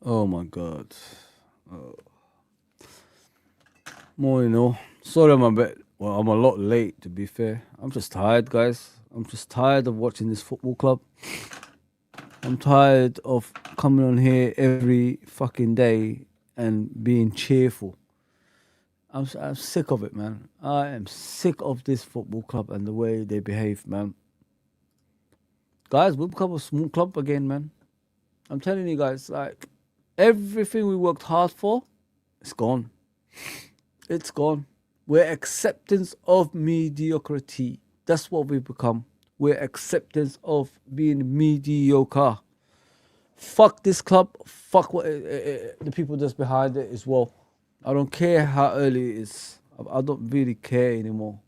Oh my god. Oh. Morning all. Sorry I'm a bit well, I'm a lot late to be fair. I'm just tired, guys. I'm just tired of watching this football club. I'm tired of coming on here every fucking day and being cheerful. I'm sick of it, man. I am sick of this football club and the way they behave, man. Guys, we've become a small club again, man. I'm telling you guys, like everything we worked hard for, it's gone. It's gone. We're acceptance of mediocrity. That's what we've become. We're acceptance of being mediocre. Fuck this club. Fuck what the people that's behind it as well. I don't care how early it is. I don't really care anymore.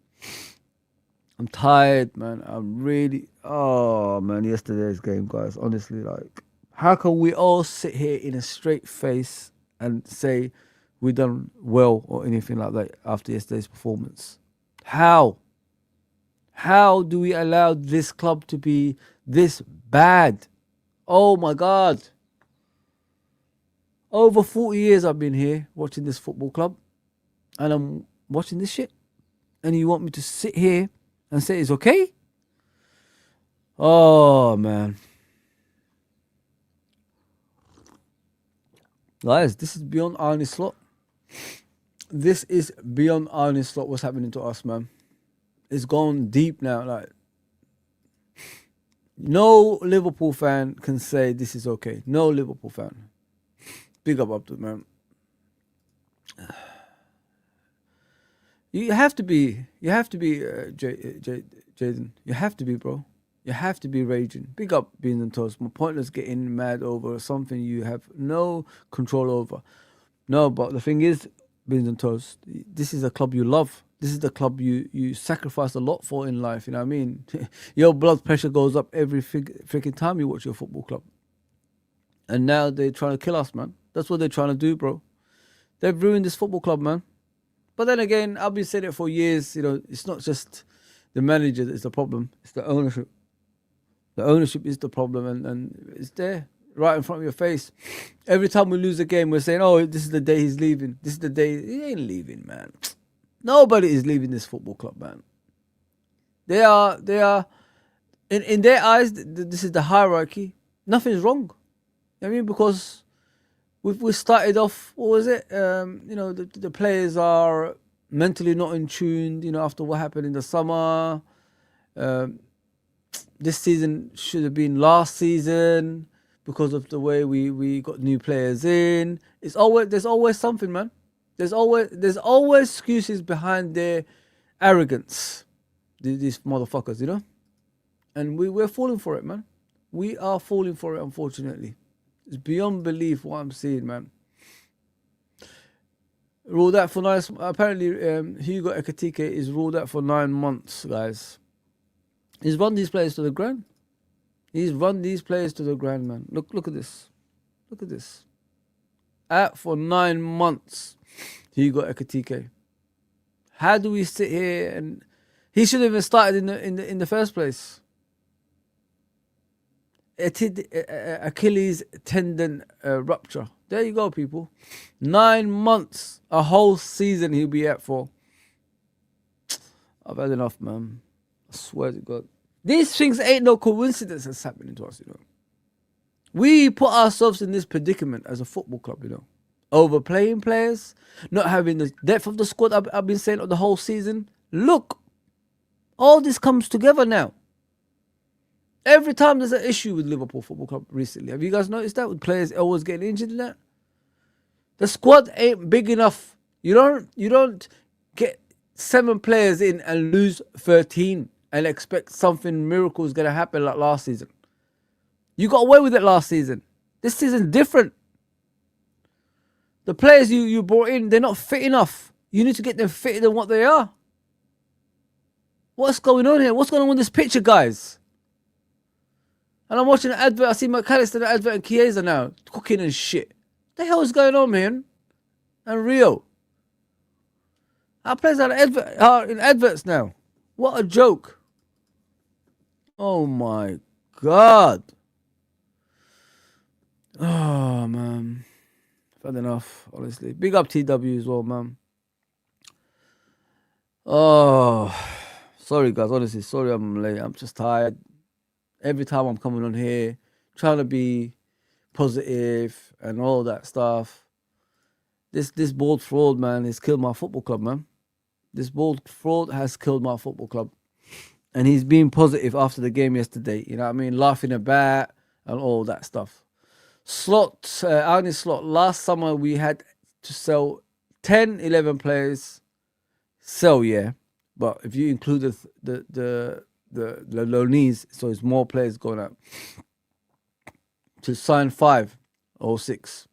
I'm tired, man. I'm really. Oh man, yesterday's game, guys. Honestly, like, how can we all sit here in a straight face and say we done well or anything like that after yesterday's performance? How? How do we allow this club to be this bad? Oh my God. Over 40 years I've been here watching this football club and I'm watching this shit. And you want me to sit here and say it's okay? Oh man. Guys, this is beyond Arnie Slot. This is beyond Arnie Slot what's happening to us, man. It's gone deep now. Like, no Liverpool fan can say this is okay. No Liverpool fan. Big up to man. You have to be, Jaden. You have to be, bro. You have to be raging. Big up Beans and Toast. My pointless getting mad over something you have no control over. No, but the thing is, Beans and Toast, this is a club you love. This is the club you sacrifice a lot for in life. You know what I mean? Your blood pressure goes up every freaking time you watch your football club. And now they're trying to kill us, man. That's what they're trying to do, bro. They've ruined this football club, man. But then again, I've been saying it for years. You know, it's not just the manager that's the problem. It's the ownership. The ownership is the problem, and it's there, right in front of your face. Every time we lose a game, we're saying, oh, this is the day he's leaving. This is the day. He ain't leaving, man. Nobody is leaving this football club, man. They are, in their eyes, this is the hierarchy. Nothing's wrong. I mean, because we started off, what was it? You know, the players are mentally not in tune, you know, after what happened in the summer. This season should have been last season because of the way we got new players in. There's always something, man. There's always excuses behind their arrogance. These motherfuckers, you know? And we're falling for it, man. We are falling for it, unfortunately. It's beyond belief what I'm seeing, man. Ruled out for 9. Apparently, Hugo Ekitike is ruled out for 9 months, guys. He's run these players to the ground. He's run these players to the ground, man. Look at this. Look at this. Out for 9 months, Hugo Ekitike. How do we sit here and he should have even started in the first place? Achilles tendon rupture. There you go, people. 9 months, a whole season he'll be out for. I've had enough, man. I swear to God. These things ain't no coincidence that's happening to us, you know. We put ourselves in this predicament as a football club, you know. Overplaying players, not having the depth of the squad I've been saying the whole season. Look, all this comes together now. Every time there's an issue with Liverpool Football Club recently, have you guys noticed that? With players always getting injured in that? The squad ain't big enough. You don't get 7 players in and lose 13 and expect something miracle is going to happen like last season. You got away with it last season. This season's different. The players you brought in, they're not fit enough. You need to get them fitter than what they are. What's going on here? What's going on with this picture, guys? And I'm watching an advert. I see McAllister in the advert and Chiesa now cooking and shit. What the hell is going on, man? And Rio. Our players are in adverts now. What a joke. Oh my God. Oh man. Had enough, honestly. Big up TW as well, man. Oh, sorry guys, honestly, sorry I'm late. I'm just tired. Every time I'm coming on here, trying to be positive and all that stuff. This bald fraud, man, has killed my football club, man. This bald fraud has killed my football club. And he's being positive after the game yesterday. You know what I mean? Laughing about and all that stuff. Arne Slot. Last summer we had to sell 10, 11 players. Sell, yeah. But if you include the loanees, so it's more players going out. To sign 5 or 6.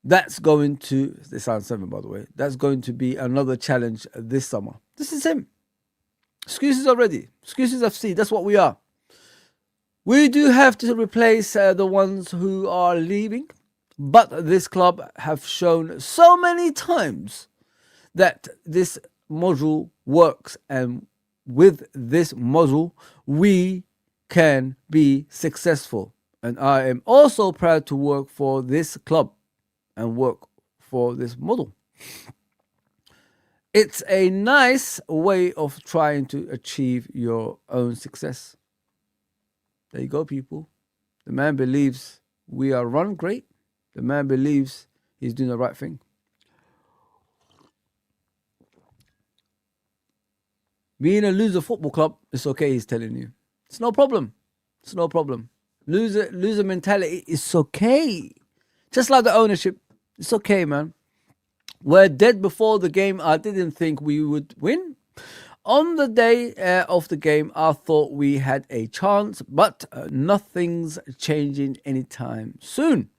That's going to, they signed 7 by the way. That's going to be another challenge this summer. This is him. Excuses already. Excuses FC. That's what we are. We do have to replace the ones who are leaving. But this club have shown so many times that this module works. And with this module, we can be successful. And I am also proud to work for this club and work for this model. It's a nice way of trying to achieve your own success. There you go, people. The man believes we are run great. The man believes he's doing the right thing. Being a loser football club, it's okay, he's telling you. It's no problem. It's no problem. Loser mentality, it's okay. Just like the ownership, it's okay, man. We're dead before the game. I didn't think we would win. On the day of the game, I thought we had a chance, but nothing's changing anytime soon.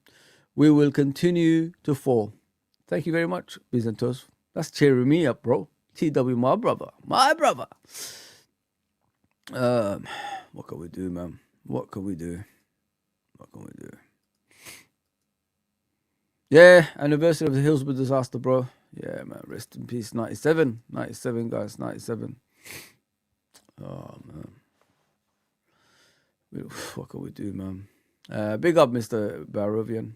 We will continue to fall. Thank you very much, Byzantos. That's cheering me up, bro. TW, my brother. My brother. What can we do, man? What can we do? What can we do? Yeah, anniversary of the Hillsborough disaster, bro. Yeah, man. Rest in peace. 97. 97, guys. 97. Oh, man. What can we do, man? Big up, Mr. Barovian.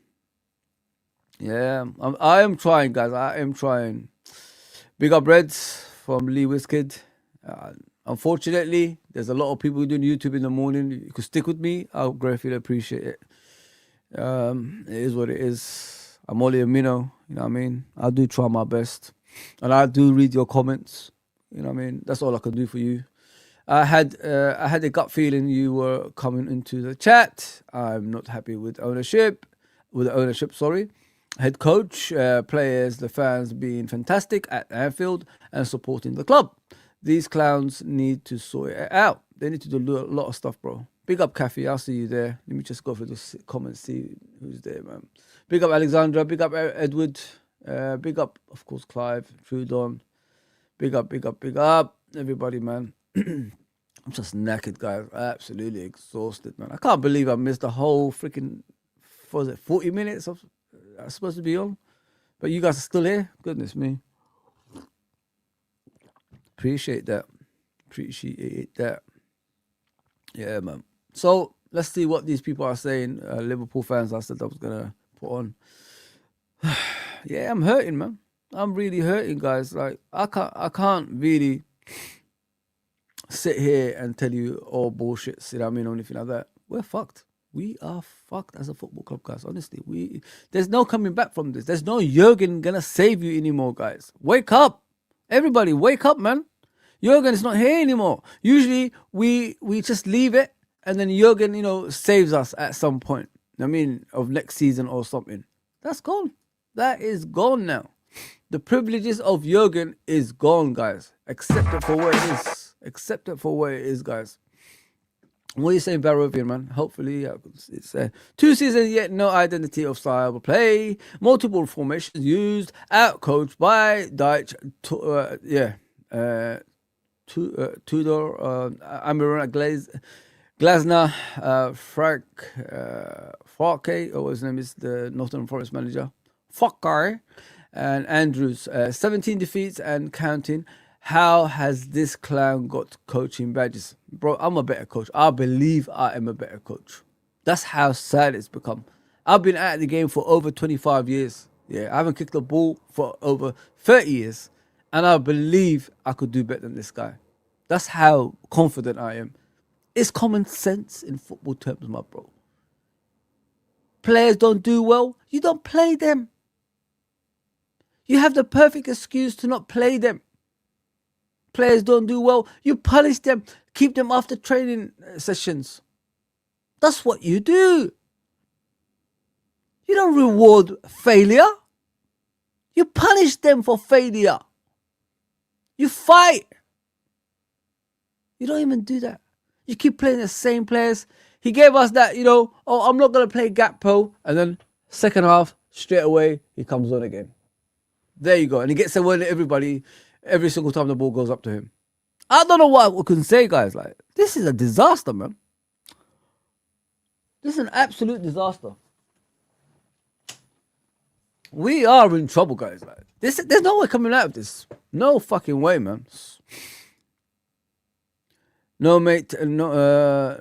Yeah, I am trying, guys. I am trying. Big up, Reds from Lee Wiskid. Unfortunately, there's a lot of people doing YouTube in the morning. You could stick with me. I'll gratefully appreciate it. It is what it is. I'm only a minnow, you know what I mean? I do try my best. And I do read your comments. You know what I mean? That's all I can do for you. I had a gut feeling you were coming into the chat. I'm not happy with the ownership, head coach, players, the fans being fantastic at Anfield and supporting the club. These clowns need to sort it out. They need to do a lot of stuff, bro. Big up, Kathy. I'll see you there. Let me just go through the comments, see who's there, man. Big up, Alexandra. Big up, Edward. Big up, of course, Clive, Trudon. Big up, everybody, man. I'm just knackered, guys. Absolutely exhausted, man. I can't believe I missed the whole freaking, 40 minutes of I was supposed to be on. But you guys are still here. Goodness me. Appreciate that. Yeah, man. So let's see what these people are saying. Liverpool fans, I said I was gonna put on. Yeah, I'm hurting, man. I'm really hurting, guys. Like I can't really sit here and tell you all bullshit, you know what I mean, or anything like that. We're fucked. We are fucked as a football club, guys. Honestly, there's no coming back from this. There's no Jurgen gonna save you anymore, guys. Wake up, everybody. Wake up, man. Jurgen is not here anymore. Usually we just leave it and then Jurgen, saves us at some point. I mean, of next season or something. That's gone. That is gone now. The privileges of Jurgen is gone, guys. Accept it for what it is. Accept it for what it is, guys. What are you saying, Barovian, man? Hopefully, it's 2 seasons yet, no identity of style of play, multiple formations used, out-coached by Deitch, Tudor, Amirona Glasner, Frank Farke, or his name is the Nottingham Forest manager, Fokker, and Andrews. 17 defeats and counting. How has this clown got coaching badges? Bro, I'm a better coach. I believe I am a better coach. That's how sad it's become. I've been at the game for over 25 years. Yeah, I haven't kicked a ball for over 30 years. And I believe I could do better than this guy. That's how confident I am. It's common sense in football terms, my bro. Players don't do well, you don't play them. You have the perfect excuse to not play them. Players don't do well, you punish them, keep them after training sessions. That's what you do. You don't reward failure. You punish them for failure. You fight. You don't even do that. You keep playing the same players. He gave us that, I'm not going to play Gakpo. And then second half, straight away, he comes on again. There you go. And he gets a word to everybody every single time the ball goes up to him. I don't know what we can say, guys. Like, this is a disaster, man. This is an absolute disaster. We are in trouble, guys. Like, there's no way coming out of this. No fucking way, man. No, mate. None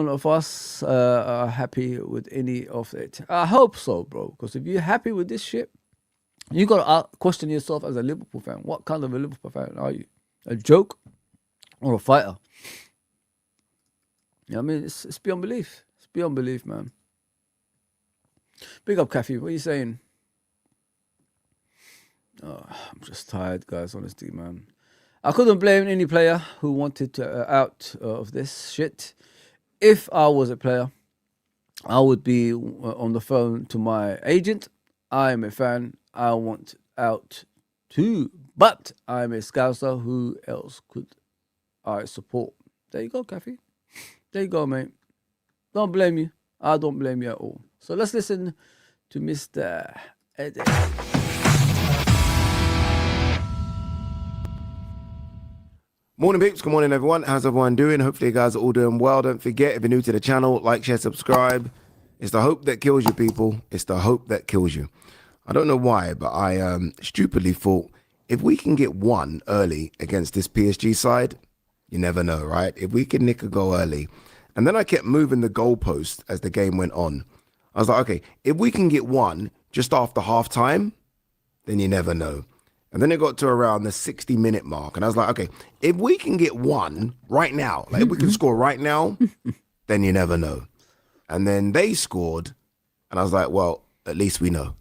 of us are happy with any of it. I hope so, bro. Because if you're happy with this shit, you got to question yourself as a Liverpool fan. What kind of a Liverpool fan are you? A joke or a fighter? You know what I mean? It's beyond belief. It's beyond belief, man. Big up, Kathy. What are you saying? Oh, I'm just tired, guys, honestly, man. I couldn't blame any player who wanted to out of this shit. If I was a player, I would be on the phone to my agent. I'm a fan. I want out too. But I'm a Scouser. Who else could I support? There you go, Kathy. There you go, mate. Don't blame you. I don't blame you at all. So let's listen to Mr. Eddie. Morning, peeps. Good morning, everyone. How's everyone doing? Hopefully, you guys are all doing well. Don't forget, if you're new to the channel, like, share, subscribe. It's the hope that kills you, people. It's the hope that kills you. I don't know why, but I stupidly thought if we can get one early against this PSG side, you never know, right? If we can nick a goal early. And then I kept moving the goalpost as the game went on. I was like, okay, if we can get one just after half time, then you never know. And then it got to around the 60-minute mark. And I was like, okay, if we can get one right now, like if we can score right now, then you never know. And then they scored. And I was like, well, at least we know.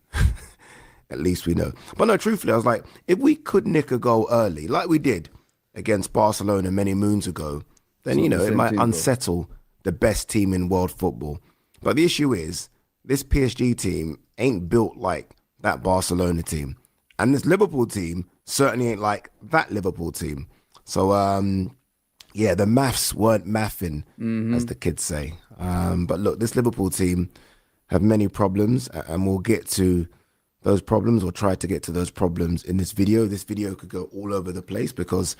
At least we know. But no, truthfully, I was like, if we could nick a goal early, like we did against Barcelona many moons ago, then, it might unsettle the best team in world football. But the issue is, this PSG team ain't built like that Barcelona team. And this Liverpool team certainly ain't like that Liverpool team. So, the maths weren't mathing, as the kids say. But look, this Liverpool team have many problems, and we'll get to those problems, or try to get to those problems in this video. This video could go all over the place because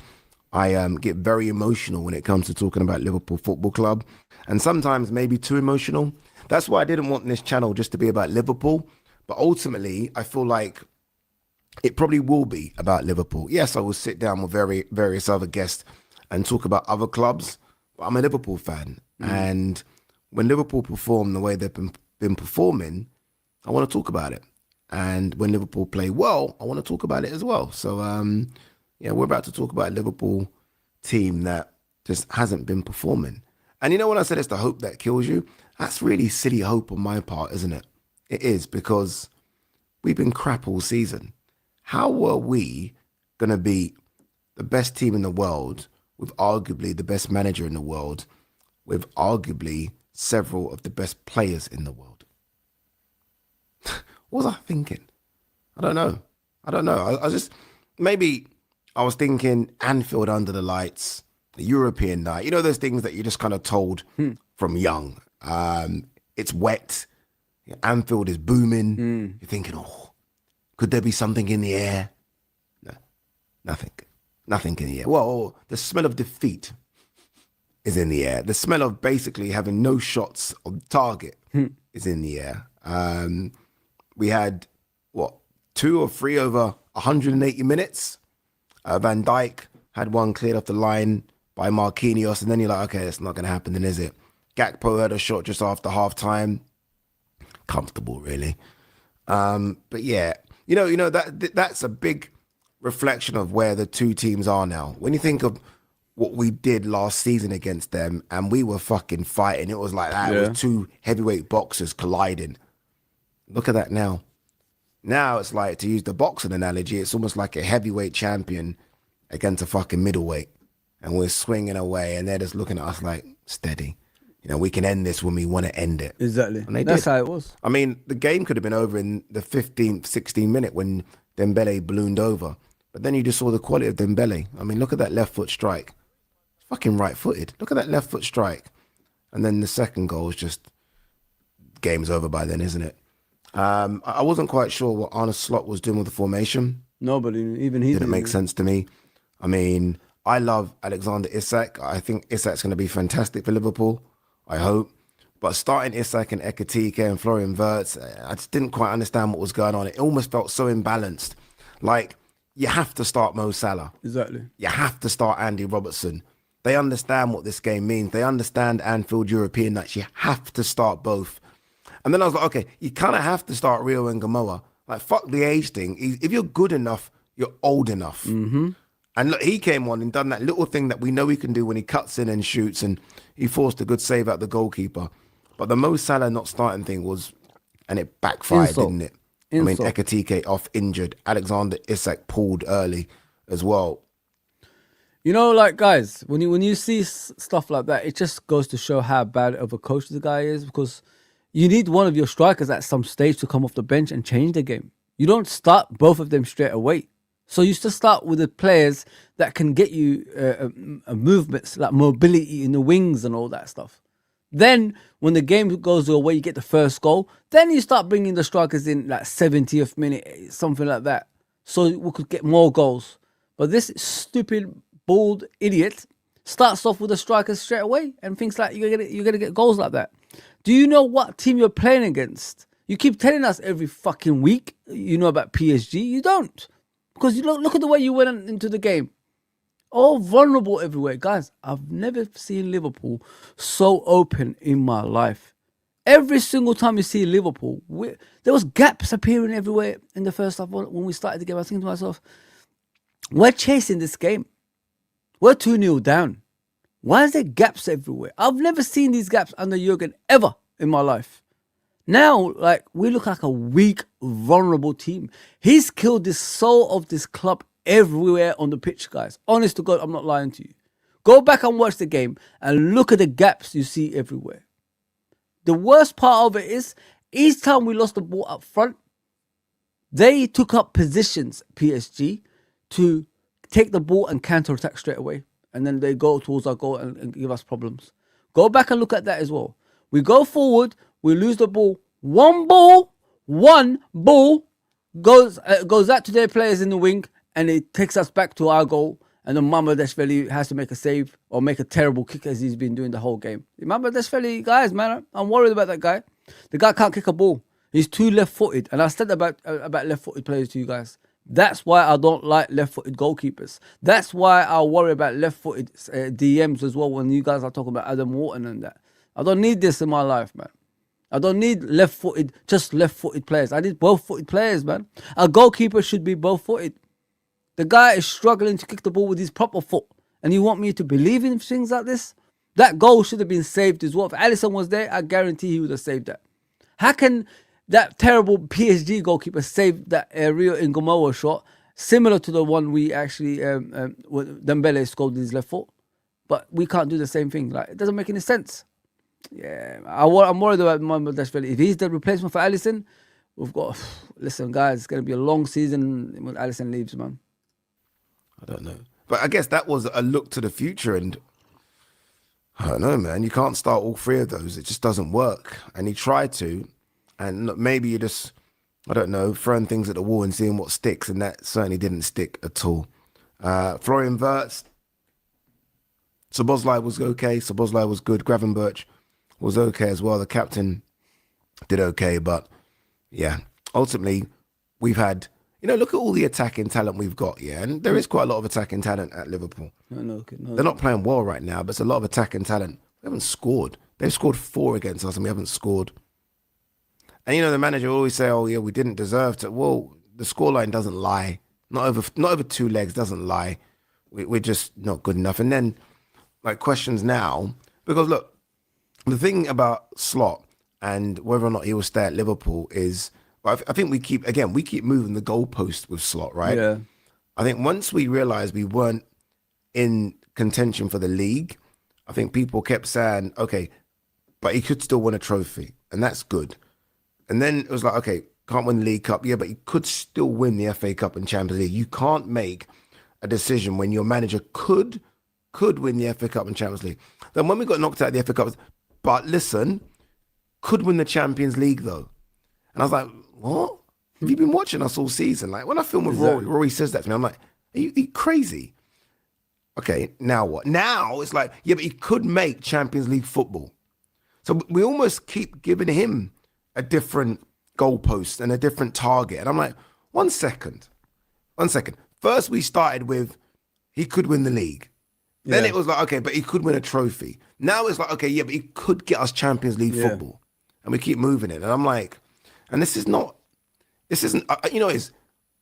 I get very emotional when it comes to talking about Liverpool Football Club, and sometimes maybe too emotional. That's why I didn't want this channel just to be about Liverpool, but ultimately I feel like it probably will be about Liverpool. Yes, I will sit down with various other guests and talk about other clubs, but I'm a Liverpool fan. And when Liverpool perform the way they've been performing, I want to talk about it. And when Liverpool play well, I want to talk about it as well. So, we're about to talk about a Liverpool team that just hasn't been performing. And when I said it's the hope that kills you, that's really silly hope on my part, isn't it? It is, because we've been crap all season. How were we going to beat the best team in the world with arguably the best manager in the world, with arguably several of the best players in the world? What was I thinking? I don't know. I just, maybe I was thinking Anfield under the lights, the European night, those things that you're just kind of told from young. It's wet. Anfield is booming. You're thinking, could there be something in the air? No, nothing. Nothing in the air. Well, the smell of defeat is in the air. The smell of basically having no shots on target is in the air. We had, 2 or 3 over 180 minutes. Van Dijk had one cleared off the line by Marquinhos, and then you're like, okay, that's not going to happen then, is it? Gakpo had a shot just after half time. comfortable, really. But yeah, that's a big reflection of where the two teams are now. When you think of what we did last season against them, and we were fucking fighting, it was like that. It was two heavyweight boxers colliding. Look at that now. Now it's like, to use the boxing analogy, it's almost like a heavyweight champion against a fucking middleweight. And we're swinging away, and they're just looking at us like, steady. We can end this when we want to end it. Exactly. And they That's did. how it was. I mean, the game could have been over in the 15th, 16th minute when Dembele ballooned over. But then you just saw the quality of Dembele. I mean, look at that left foot strike. Fucking right-footed. Look at that left foot strike. And then the second goal is just, game's over by then, isn't it? I wasn't quite sure what Arne Slot was doing with the formation. Nobody, even he didn't make sense to me. I mean, I love Alexander Isak. I think Isak's going to be fantastic for Liverpool. I hope. But starting Isak and Ekatike and Florian Wirtz, I just didn't quite understand what was going on. It almost felt so imbalanced. Like, you have to start Mo Salah. Exactly. You have to start Andy Robertson. They understand what this game means. They understand Anfield European nights. You have to start both. And then I was like, okay, you kind of have to start Rio and Gamoa. Like, fuck the age thing. If you're good enough, you're old enough. Mm-hmm. And look, he came on and done that little thing that we know he can do when he cuts in and shoots, and he forced a good save out the goalkeeper. But the Mo Salah not starting thing was, and it backfired, didn't it? I mean, Ekatike off injured. Alexander Isak pulled early as well. Like, guys, when you see stuff like that, it just goes to show how bad of a coach the guy is, because you need one of your strikers at some stage to come off the bench and change the game. You don't start both of them straight away. So you just start with the players that can get you movements, like mobility in the wings and all that stuff. Then when the game goes your way, you get the first goal. Then you start bringing the strikers in like 70th minute, something like that. So we could get more goals. But this stupid, bald idiot starts off with the strikers straight away and thinks like you're gonna get goals like that. Do you know what team you're playing against? You keep telling us every fucking week you know about PSG. You don't. Because you look at the way you went into the game. All vulnerable everywhere. Guys, I've never seen Liverpool so open in my life. Every single time you see Liverpool, there was gaps appearing everywhere in the first half. When we started the game, I was thinking to myself, we're chasing this game. We're 2-0 down. Why is there gaps everywhere? I've never seen these gaps under Jurgen ever in my life. Now, like, we look like a weak, vulnerable team. He's killed the soul of this club everywhere on the pitch, guys. Honest to God, I'm not lying to you. Go back and watch the game and look at the gaps you see everywhere. The worst part of it is, each time we lost the ball up front, they took up positions, PSG, to take the ball and counter-attack straight away. And then they go towards our goal and give us problems. Go back and look at that as well. We go forward, we lose the ball. One ball goes out to their players in the wing, and it takes us back to our goal. And then Mamardashvili has to make a save or make a terrible kick as he's been doing the whole game. Mamardashvili, guys, man, I'm worried about that guy. The guy can't kick a ball. He's too left-footed. And I said about left-footed players to you guys. That's why I don't like left-footed goalkeepers. That's why I worry about left-footed DMs as well when you guys are talking about Adam Wharton and that. I don't need this in my life, man. I don't need just left-footed players. I need both-footed players, man. A goalkeeper should be both-footed. The guy is struggling to kick the ball with his proper foot. And you want me to believe in things like this? That goal should have been saved as well. If Alisson was there, I guarantee he would have saved that. How can that terrible PSG goalkeeper save that Rio Ngomoa shot, similar to the one we actually, Dembele scored with his left foot? But we can't do the same thing. Like, it doesn't make any sense. Yeah, I'm worried about Mamardashvili. If he's the replacement for Alisson, we've got... Listen, guys, it's going to be a long season when Alisson leaves, man. I don't know. But I guess that was a look to the future, and I don't know, man. You can't start all three of those. It just doesn't work. And he tried to, and maybe you just, I don't know, throwing things at the wall and seeing what sticks, and that certainly didn't stick at all. Florian Wirtz, Szoboszlai was okay. Szoboszlai was good. Gravenberch was okay as well. The captain did okay, but yeah, ultimately we've had, look at all the attacking talent we've got, yeah, and there is quite a lot of attacking talent at Liverpool. No. They're not playing well right now, but it's a lot of attacking talent. We haven't scored. They've scored 4 against us and we haven't scored. And the manager will always say, "Oh yeah, we didn't deserve to." Well, the scoreline doesn't lie. Not over two legs doesn't lie. We're just not good enough. And then like questions now, because look, the thing about Slot and whether or not he will stay at Liverpool is, I think we keep moving the goalpost with Slot, right? Yeah. I think once we realized we weren't in contention for the league, I think people kept saying, okay, but he could still win a trophy, and that's good. And then it was like, okay, can't win the League Cup, yeah, but he could still win the FA Cup and Champions League. You can't make a decision when your manager could win the FA Cup and Champions League. Then when we got knocked out of the FA Cup, but listen, could win the Champions League though. And I was like, what? Have you been watching us all season? Like when I film with Rory says that to me, I'm like, are you crazy? Okay, now what? Now it's like, yeah, but he could make Champions League football. So we almost keep giving him a different goalpost and a different target. And I'm like, one second. First we started with, he could win the league. Then it was like, okay, but he could win a trophy. Now it's like, okay, yeah, but he could get us Champions League football. And we keep moving it. And I'm like, and this isn't,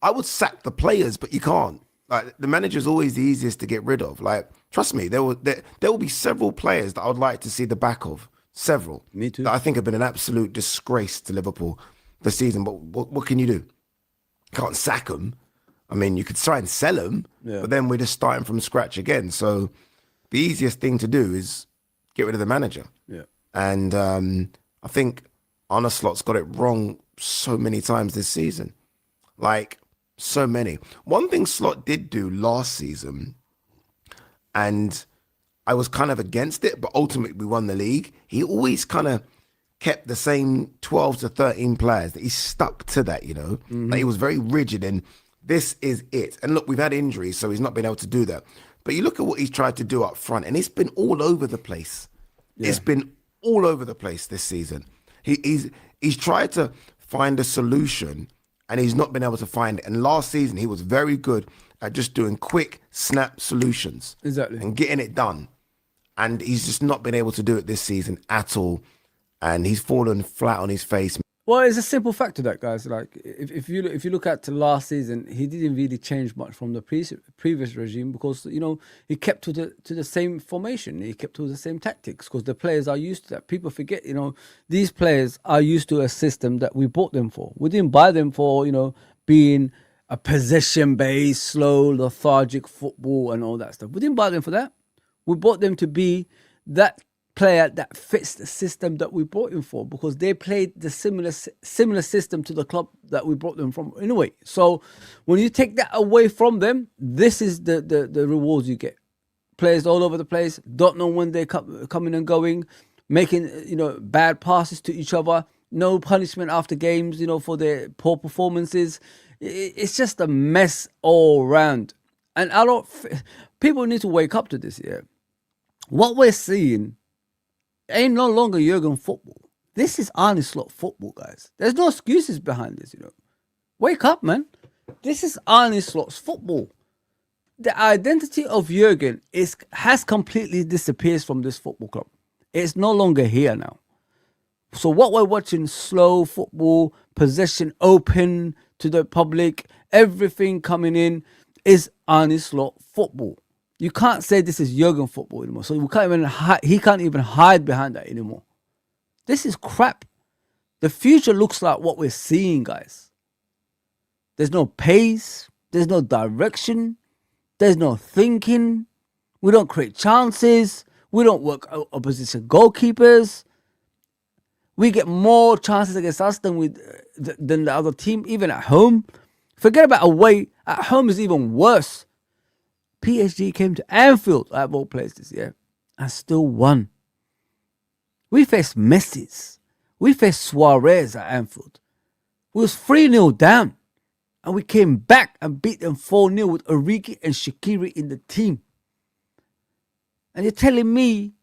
I would sack the players, but you can't. Like the manager's always the easiest to get rid of. Like, trust me, there will be several players that I would like to see the back of. Several. Me too. That I think have been an absolute disgrace to Liverpool this season. But what can you do? You can't sack them. I mean, you could try and sell them, but then we're just starting from scratch again. So the easiest thing to do is get rid of the manager. Yeah. And I think Arne Slot's got it wrong so many times this season. Like, so many. One thing Slot did do last season, and I was kind of against it, but ultimately we won the league. He always kind of kept the same 12 to 13 players. That he stuck to that, Like he was very rigid and this is it. And look, we've had injuries, so he's not been able to do that. But you look at what he's tried to do up front, and it's been all over the place. Yeah. It's been all over the place this season. He's tried to find a solution, and he's not been able to find it. And last season, he was very good at just doing quick, snap solutions. Exactly. And getting it done. And he's just not been able to do it this season at all. And he's fallen flat on his face. Well, it's a simple fact to that, guys. Like, if you look at last season, he didn't really change much from the previous regime because he kept to the same formation, he kept to the same tactics because the players are used to that. People forget, these players are used to a system that we bought them for. We didn't buy them for being a possession-based, slow, lethargic football and all that stuff. We didn't buy them for that. We bought them to be that player that fits the system that we brought him for because they played the similar system to the club that we brought them from anyway. So when you take that away from them, this is the rewards you get. Players all over the place, don't know when they're coming and going, making bad passes to each other, no punishment after games, for their poor performances. It's just a mess all round. And people need to wake up to this, yeah. What we're seeing ain't no longer Jurgen football. This is Arne Slot football, guys. There's no excuses behind this, Wake up, man. This is Arne Slot's football. The identity of Jurgen has completely disappeared from this football club. It's no longer here now. So what we're watching, slow football, possession open to the public, everything coming in, is Arne Slot football. You can't say this is Jurgen football anymore. So he can't even hide behind that anymore. This is crap. The future looks like what we're seeing, guys. There's no pace. There's no direction. There's no thinking. We don't create chances. We don't work opposition goalkeepers. We get more chances against us than the other team, even at home. Forget about away. At home is even worse. PSG came to Anfield, out of all places, and still won. We faced Messi. We faced Suarez at Anfield. We was 3-0 down, and we came back and beat them 4-0 with Origi and Shaqiri in the team. And you're telling me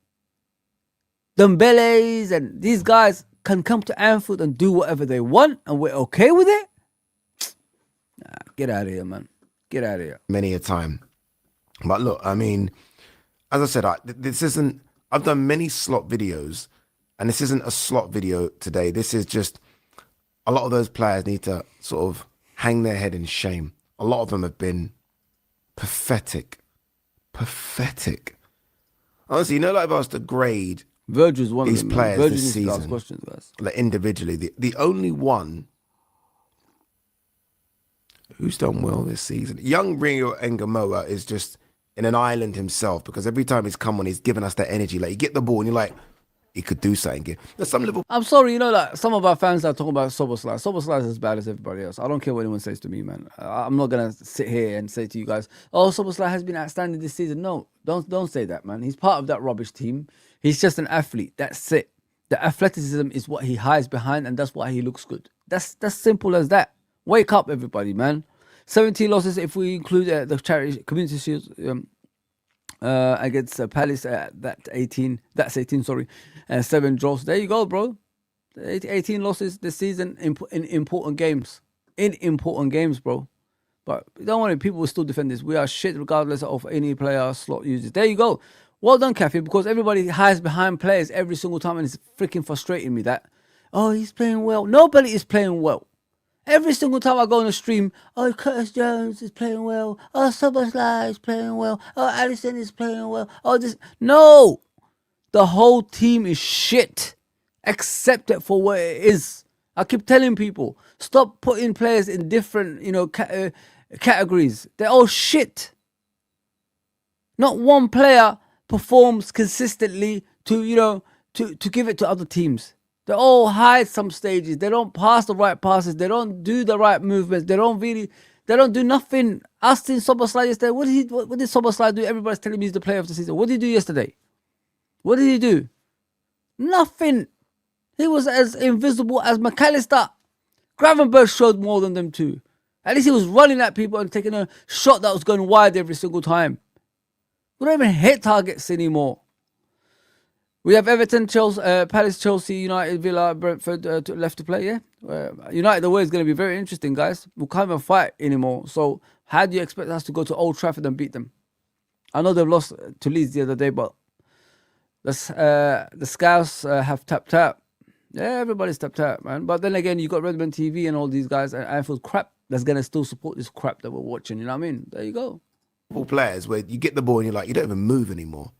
Dembele's and these guys can come to Anfield and do whatever they want, and we're okay with it? Nah, get out of here, man. Get out of here. Many a time. But look, I mean, as I said, I've done many Slot videos, and this isn't a Slot video today. This is just a lot of those players need to sort of hang their head in shame. A lot of them have been pathetic. Pathetic. Honestly, like if I was to grade Virgil's one these of them. players Virgil this needs to ask season, questions, guys. like individually, the only one who's done well this season, young Rio Ngamoa is just in an island himself, because every time he's come on, he's given us that energy. Like, you get the ball and you're like, he could do something. There's some Liverpool. I'm sorry, like some of our fans are talking about Soboslai. Soboslai is as bad as everybody else. I don't care what anyone says to me, man. I'm not gonna sit here and say to you guys, "Oh, Soboslai has been outstanding this season." No, don't say that, man. He's part of that rubbish team. He's just an athlete. That's it. The athleticism is what he hides behind, and that's why he looks good. That's simple as that. Wake up, everybody, man. 17 losses if we include the charity community shield. Against Palace, that's 18, sorry, and 7 draws. There you go, bro. 18 losses this season in important games. In important games, bro. But don't worry, people will still defend this. We are shit regardless of any player slot users. There you go. Well done, Kathy, because everybody hides behind players every single time, and it's freaking frustrating me that, oh, he's playing well. Nobody is playing well. Every single time I go on a stream, oh, Curtis Jones is playing well. Oh, Soboslai is playing well. Oh, Alisson is playing well. Oh, this. No! The whole team is shit. Accept it for what it is. I keep telling people, stop putting players in different, categories. They're all shit. Not one player performs consistently to give it to other teams. They all hide some stages. They don't pass the right passes. They don't do the right movements. They don't do nothing. Asking Soboslai yesterday, what did Soboslai do? Everybody's telling me he's the player of the season. What did he do yesterday? What did he do? Nothing. He was as invisible as McAllister. Gravenberch showed more than them two. At least he was running at people and taking a shot that was going wide every single time. We don't even hit targets anymore. We have Everton, Chelsea, Palace, Chelsea, United, Villa, Brentford left to play, yeah? United away is going to be very interesting, guys. We can't even fight anymore. So how do you expect us to go to Old Trafford and beat them? I know they've lost to Leeds the other day, but the Scouts have tapped out. Yeah, everybody's tapped out, man. But then again, you got Redmond TV and all these guys, and Anfield crap that's going to still support this crap that we're watching, you know what I mean? There you go. Players where you get the ball and you're like, you don't even move anymore.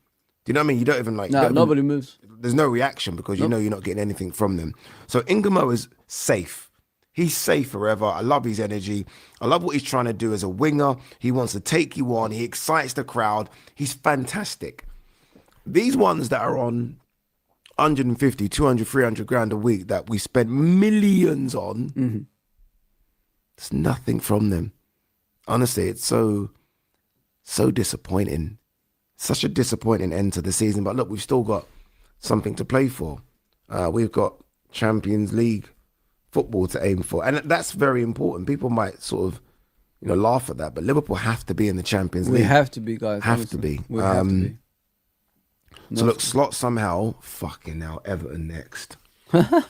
Do you know what I mean? You don't even No, nobody moves. There's no reaction because you know you're not getting anything from them. So Ngamo is safe. He's safe forever. I love his energy. I love what he's trying to do as a winger. He wants to take you on. He excites the crowd. He's fantastic. These ones that are on 150, 200, 300 grand a week that we spend millions on, there's nothing from them. Honestly, it's so disappointing. Such a disappointing end to the season. But look, we've still got something to play for. We've got Champions League football to aim for. And that's very important. People might sort of, laugh at that. But Liverpool have to be in the Champions League. We have to be, guys. Have to be. We have to be. So look, Slot somehow, fucking now, Everton next. I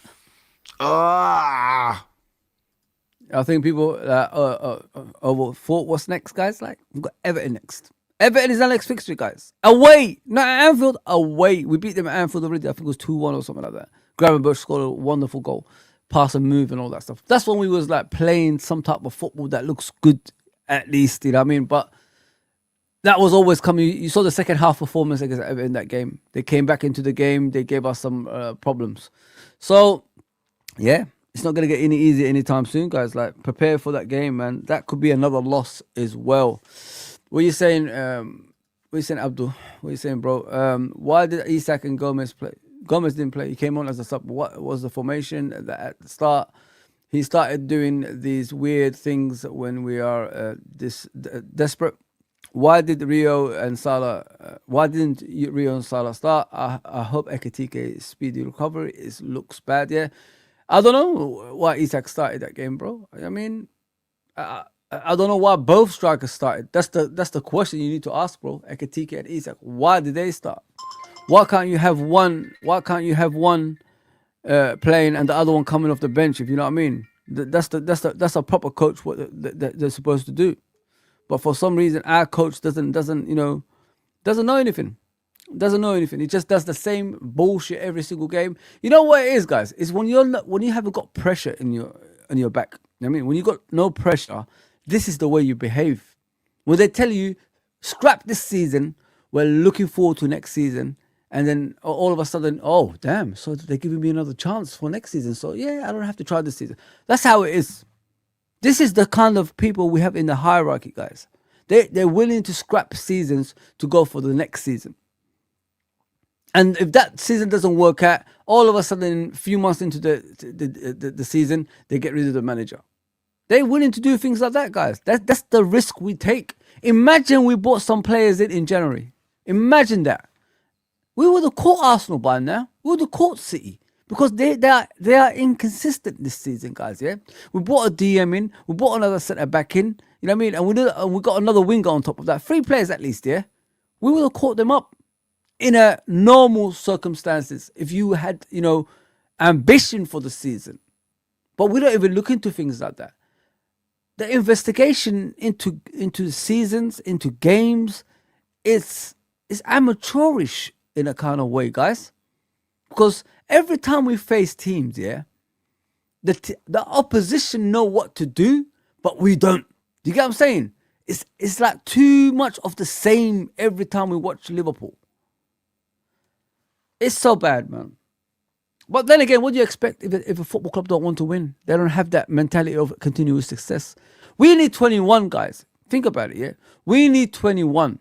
think people thought, what's next, guys? Like, we've got Everton next. Everton is our next fixture, guys. Away, not at Anfield, away. We beat them at Anfield already. I think it was 2-1 or something like that. Gravenberch scored a wonderful goal. Pass and move and all that stuff. That's when we was like playing some type of football that looks good, at least, you know what I mean? But that was always coming. You saw the second half performance against Everton in that game. They came back into the game. They gave us some problems. So, yeah, it's not going to get any easier anytime soon, guys. Like, prepare for that game, man. That could be another loss as well. What are you saying? Abdul? What are you saying, bro? Why did Isak and Gomez play? Gomez didn't play. He came on as a sub. What was the formation at the start? He started doing these weird things when we are desperate. Why didn't Rio and Salah start? I hope Ekitike's speedy recovery looks bad. Yeah, I don't know why Isak started that game, bro. I mean, I don't know why both strikers started. That's the question you need to ask, bro. Ekitike and Isak. Why did they start? Why can't you have one? Why can't you have one playing and the other one coming off the bench? If you know what I mean. That's a proper coach. What they're supposed to do. But for some reason, our coach doesn't know anything. Doesn't know anything. He just does the same bullshit every single game. You know what it is, guys? It's when when you haven't got pressure in your back. I mean, when you got no pressure, this is the way you behave. When they tell you, scrap this season, we're looking forward to next season, and then all of a sudden, oh damn! So they're giving me another chance for next season. So yeah, I don't have to try this season. That's how it is. This is the kind of people we have in the hierarchy, guys. They're willing to scrap seasons to go for the next season. And if that season doesn't work out, all of a sudden, a few months into the season, they get rid of the manager. They're willing to do things like that, guys. That's the risk we take. Imagine we bought some players in January. Imagine that. We would have caught Arsenal by now. We would have caught City. Because they are inconsistent this season, guys, yeah? We brought a DM in. We brought another centre-back in. You know what I mean? And we got another winger on top of that. 3 players at least, yeah? We would have caught them up in a normal circumstances if you had, ambition for the season. But we don't even look into things like that. The investigation into seasons, into games, is amateurish in a kind of way, guys. Because every time we face teams, yeah, the opposition know what to do, but we don't. Do you get what I'm saying? It's like too much of the same every time we watch Liverpool. It's so bad, man. But then again, what do you expect if a football club don't want to win? They don't have that mentality of continuous success. We need 21, guys. Think about it, yeah? We need 21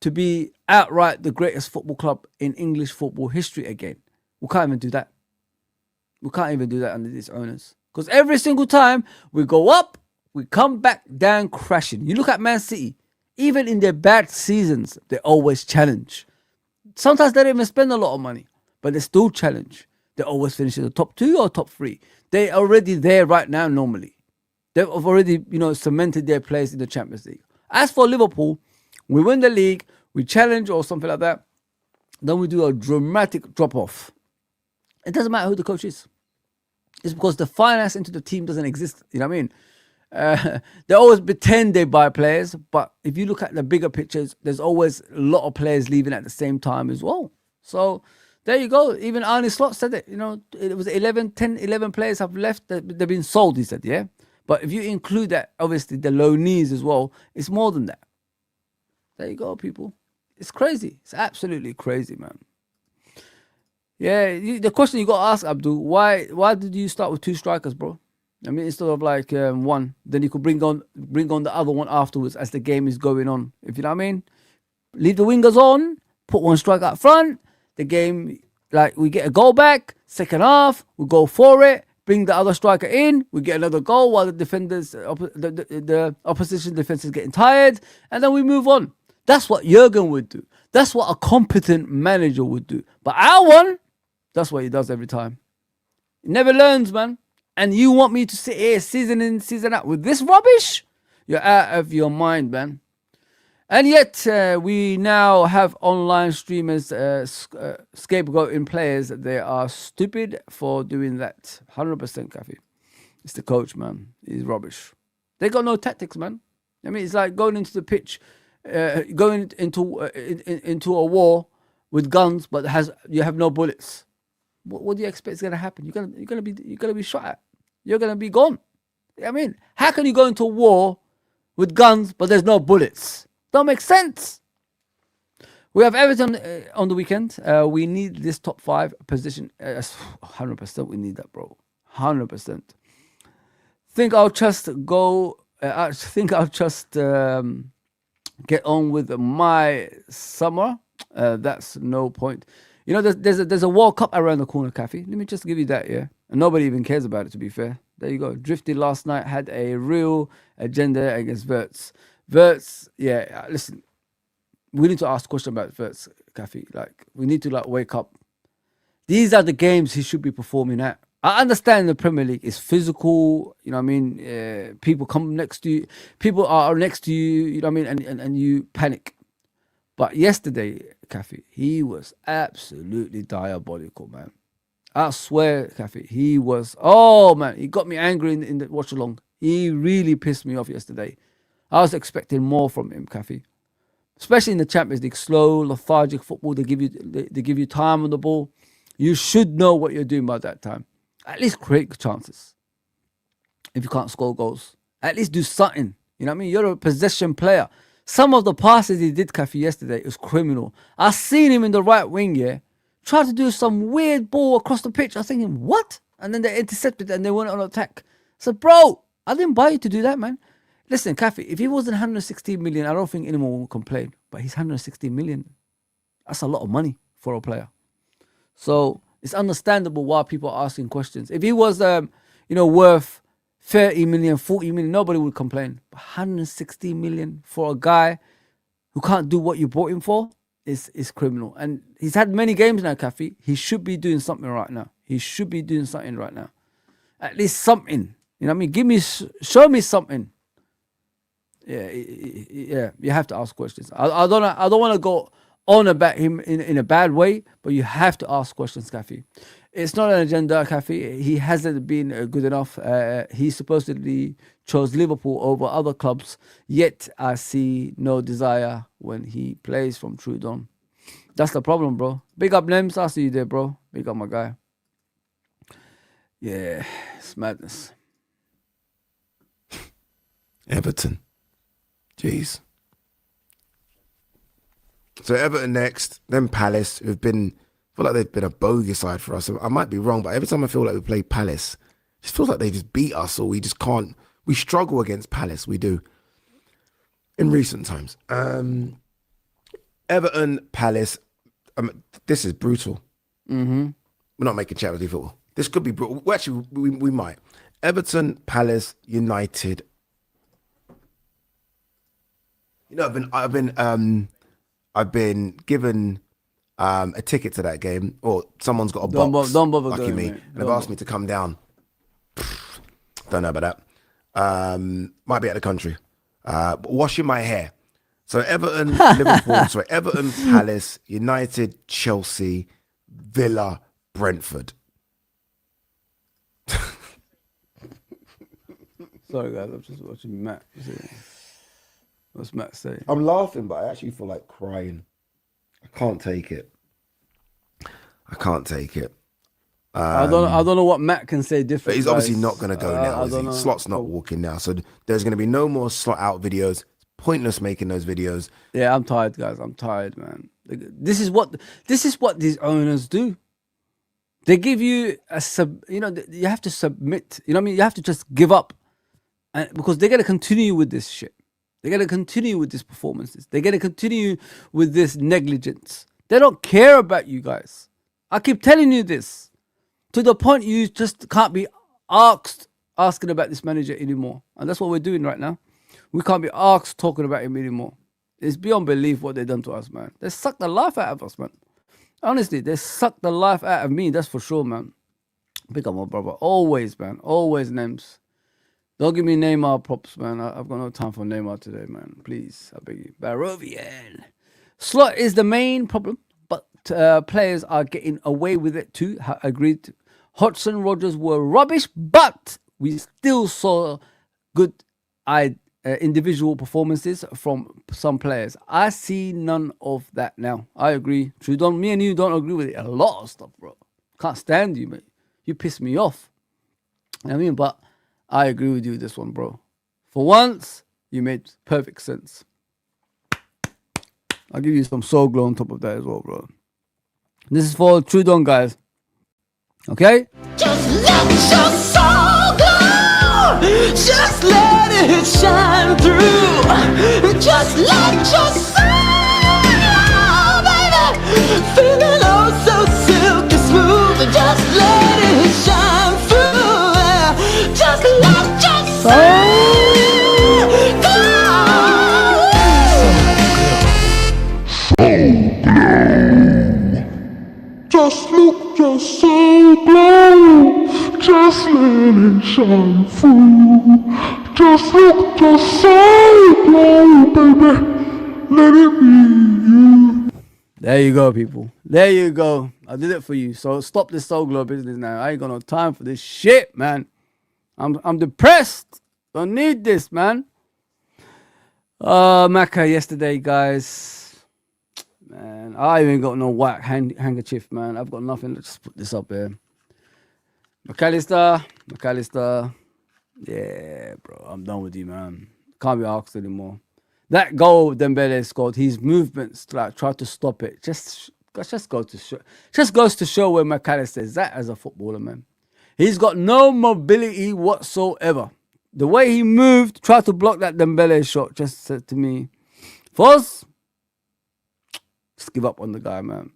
to be outright the greatest football club in English football history again. We can't even do that. We can't even do that under these owners. Because every single time we go up, we come back down crashing. You look at Man City. Even in their bad seasons, they always challenge. Sometimes they don't even spend a lot of money, but they still challenge. They always finish in the top 2 or top 3. They're already there right now normally. They've already, cemented their place in the Champions League. As for Liverpool, we win the league, we challenge or something like that, then we do a dramatic drop-off. It doesn't matter who the coach is. It's because the finance into the team doesn't exist. You know what I mean? They always pretend they buy players, but if you look at the bigger pictures, there's always a lot of players leaving at the same time as well. So there you go. Even Arne Slot said it. It was 11 players have left. They've been sold, he said, yeah? But if you include that, obviously, the loanees as well, it's more than that. There you go, people. It's crazy. It's absolutely crazy, man. Yeah, the question you got to ask, Abdul, why did you start with 2 strikers, bro? I mean, instead of like 1, then you could bring on the other one afterwards as the game is going on. If you know what I mean? Leave the wingers on, put 1 striker up front. The game, like, we get a goal back. Second half, we go for it. Bring the other striker in. We get another goal while the defenders, the opposition defense is getting tired, and then we move on. That's what Jurgen would do. That's what a competent manager would do. But our one, that's what he does every time. He never learns, man. And you want me to sit here season in, season out with this rubbish? You're out of your mind, man. And yet, we now have online streamers scapegoating players. They are stupid for doing that. 100%, Kathy. It's the coach, man. He's rubbish. They got no tactics, man. I mean, it's like going into the pitch, going into a war with guns, but you have no bullets. What do you expect is going to happen? You're gonna be shot at. You're gonna be gone. I mean, how can you go into a war with guns but there's no bullets? Don't make sense. We have Everton on the weekend. We need this top 5 position. 100%. We need that, bro. 100%. Think I'll just go. I think I'll just get on with my summer. That's no point. There's a World Cup around the corner, Kathy. Let me just give you that, yeah? And nobody even cares about it, to be fair. There you go. Drifty last night had a real agenda against Wirtz. Wirtz, yeah, listen. We need to ask a question about Wirtz, Kathy. Like, we need to, wake up. These are the games he should be performing at. I understand the Premier League is physical, you know what I mean? People come next to you. People are next to you, you know what I mean? And you panic. But yesterday, Kathy, he was absolutely diabolical, man. I swear, Kathy, he was... Oh, man, he got me angry in the watch-along. He really pissed me off yesterday. I was expecting more from him, Kathy. especially in the Champions League. Slow, lethargic football. They give you time on the ball. You should know what you're doing by that time. At least create chances. If you can't score goals, at least do something. You know what I mean? You're a possession player. Some of the passes he did, Kafi, yesterday was criminal. I seen him in the right wing, yeah, try to do some weird ball across the pitch. I was thinking, what? And then they intercepted and they went on attack. I said, bro, I didn't buy you to do that, man. Listen, Kafi, if he wasn't 160 million, I don't think anyone would complain. But he's 160 million. That's a lot of money for a player. So it's understandable why people are asking questions. If he was, worth 30 million, 40 million, nobody would complain. But 160 million for a guy who can't do what you bought him for is criminal. And he's had many games now, Kafi. He should be doing something right now. He should be doing something right now. At least something. You know what I mean? Show me something. Yeah, you have to ask questions. I don't want to go on about him in a bad way, but you have to ask questions, Kafi. It's not an agenda, Kafi. He hasn't been good enough. He supposedly chose Liverpool over other clubs, yet I see no desire when he plays from Trudon. That's the problem, bro. Big up, Nems. I see you there, bro. Big up, my guy. Yeah, it's madness. Everton. Jeez. So Everton next, then Palace, who've been, I feel like they've been a bogey side for us. I might be wrong, but every time I feel like we play Palace, it just feels like they just beat us, or we just can't. We struggle against Palace. We do. In recent times. Everton, Palace. This is brutal. Mm-hmm. We're not making Champions League football. This could be brutal. Well, actually, we might. Everton, Palace, United. You know, I've been given a ticket to that game, or someone's got a box. Don't bother lucky going, me, mate. and they've asked me to come down. Don't know about that. Might be out of the country. Washing my hair. So Everton, Liverpool. So Everton, Palace, United, Chelsea, Villa, Brentford. Sorry, guys. I'm just watching Matt. What's Matt saying? I'm laughing, but I actually feel like crying. I can't take it. I don't know what Matt can say different. But he's guys. obviously not going to go now. Is he? Slot's not walking now, so there's going to be no more Slot out videos. It's pointless making those videos. Yeah, I'm tired, guys. I'm tired, man. This is what these owners do. They give you you have to submit. You know what I mean? You have to just give up, and because they're going to continue with this shit. They're going to continue with these performances. They're going to continue with this negligence. They don't care about you guys. I keep telling you this. To the point you just can't be asking about this manager anymore. And that's what we're doing right now. We can't be asked talking about him anymore. It's beyond belief what they've done to us, man. They sucked the life out of us, man. Honestly, they sucked the life out of me. That's for sure, man. Pick up my brother. Always, man. Always names. Don't give me Neymar props, man. I've got no time for Neymar today, man. Please, I beg you. Barovian. Slot is the main problem, but players are getting away with it too. Agreed. Hodgson, Rodgers were rubbish, but we still saw good individual performances from some players. I see none of that now. I agree. Trudon, me and you don't agree with it. A lot of stuff, bro. Can't stand you, mate. You piss me off. You know what I mean? But I agree with you this one, bro. For once, you made perfect sense. I'll give you some soul glow on top of that as well, bro. This is for Trudon, guys. Okay? Just let your soul glow. Just let it shine through. Just let your soul glow, baby. Feeling oh so silky smooth. Just let it shine through. Just let your soul glow. Just look your soul glow. Just let it shine through. Just look your soul glow, baby. Let it be you. There you go, people. There you go. I did it for you. So stop this soul glow business now. I ain't got no time for this shit, man. I'm depressed. Don't need this, man. Macca yesterday, guys. Man, I ain't got no white handkerchief, man. I've got nothing. Let's just put this up here. McAllister. Yeah, bro. I'm done with you, man. Can't be asked anymore. That goal Dembele scored, his movements, like, try to stop it. Just goes to show where McAllister is at as a footballer, man. He's got no mobility whatsoever. The way he moved, tried to block that Dembele shot, just said to me, Foz, just give up on the guy, man.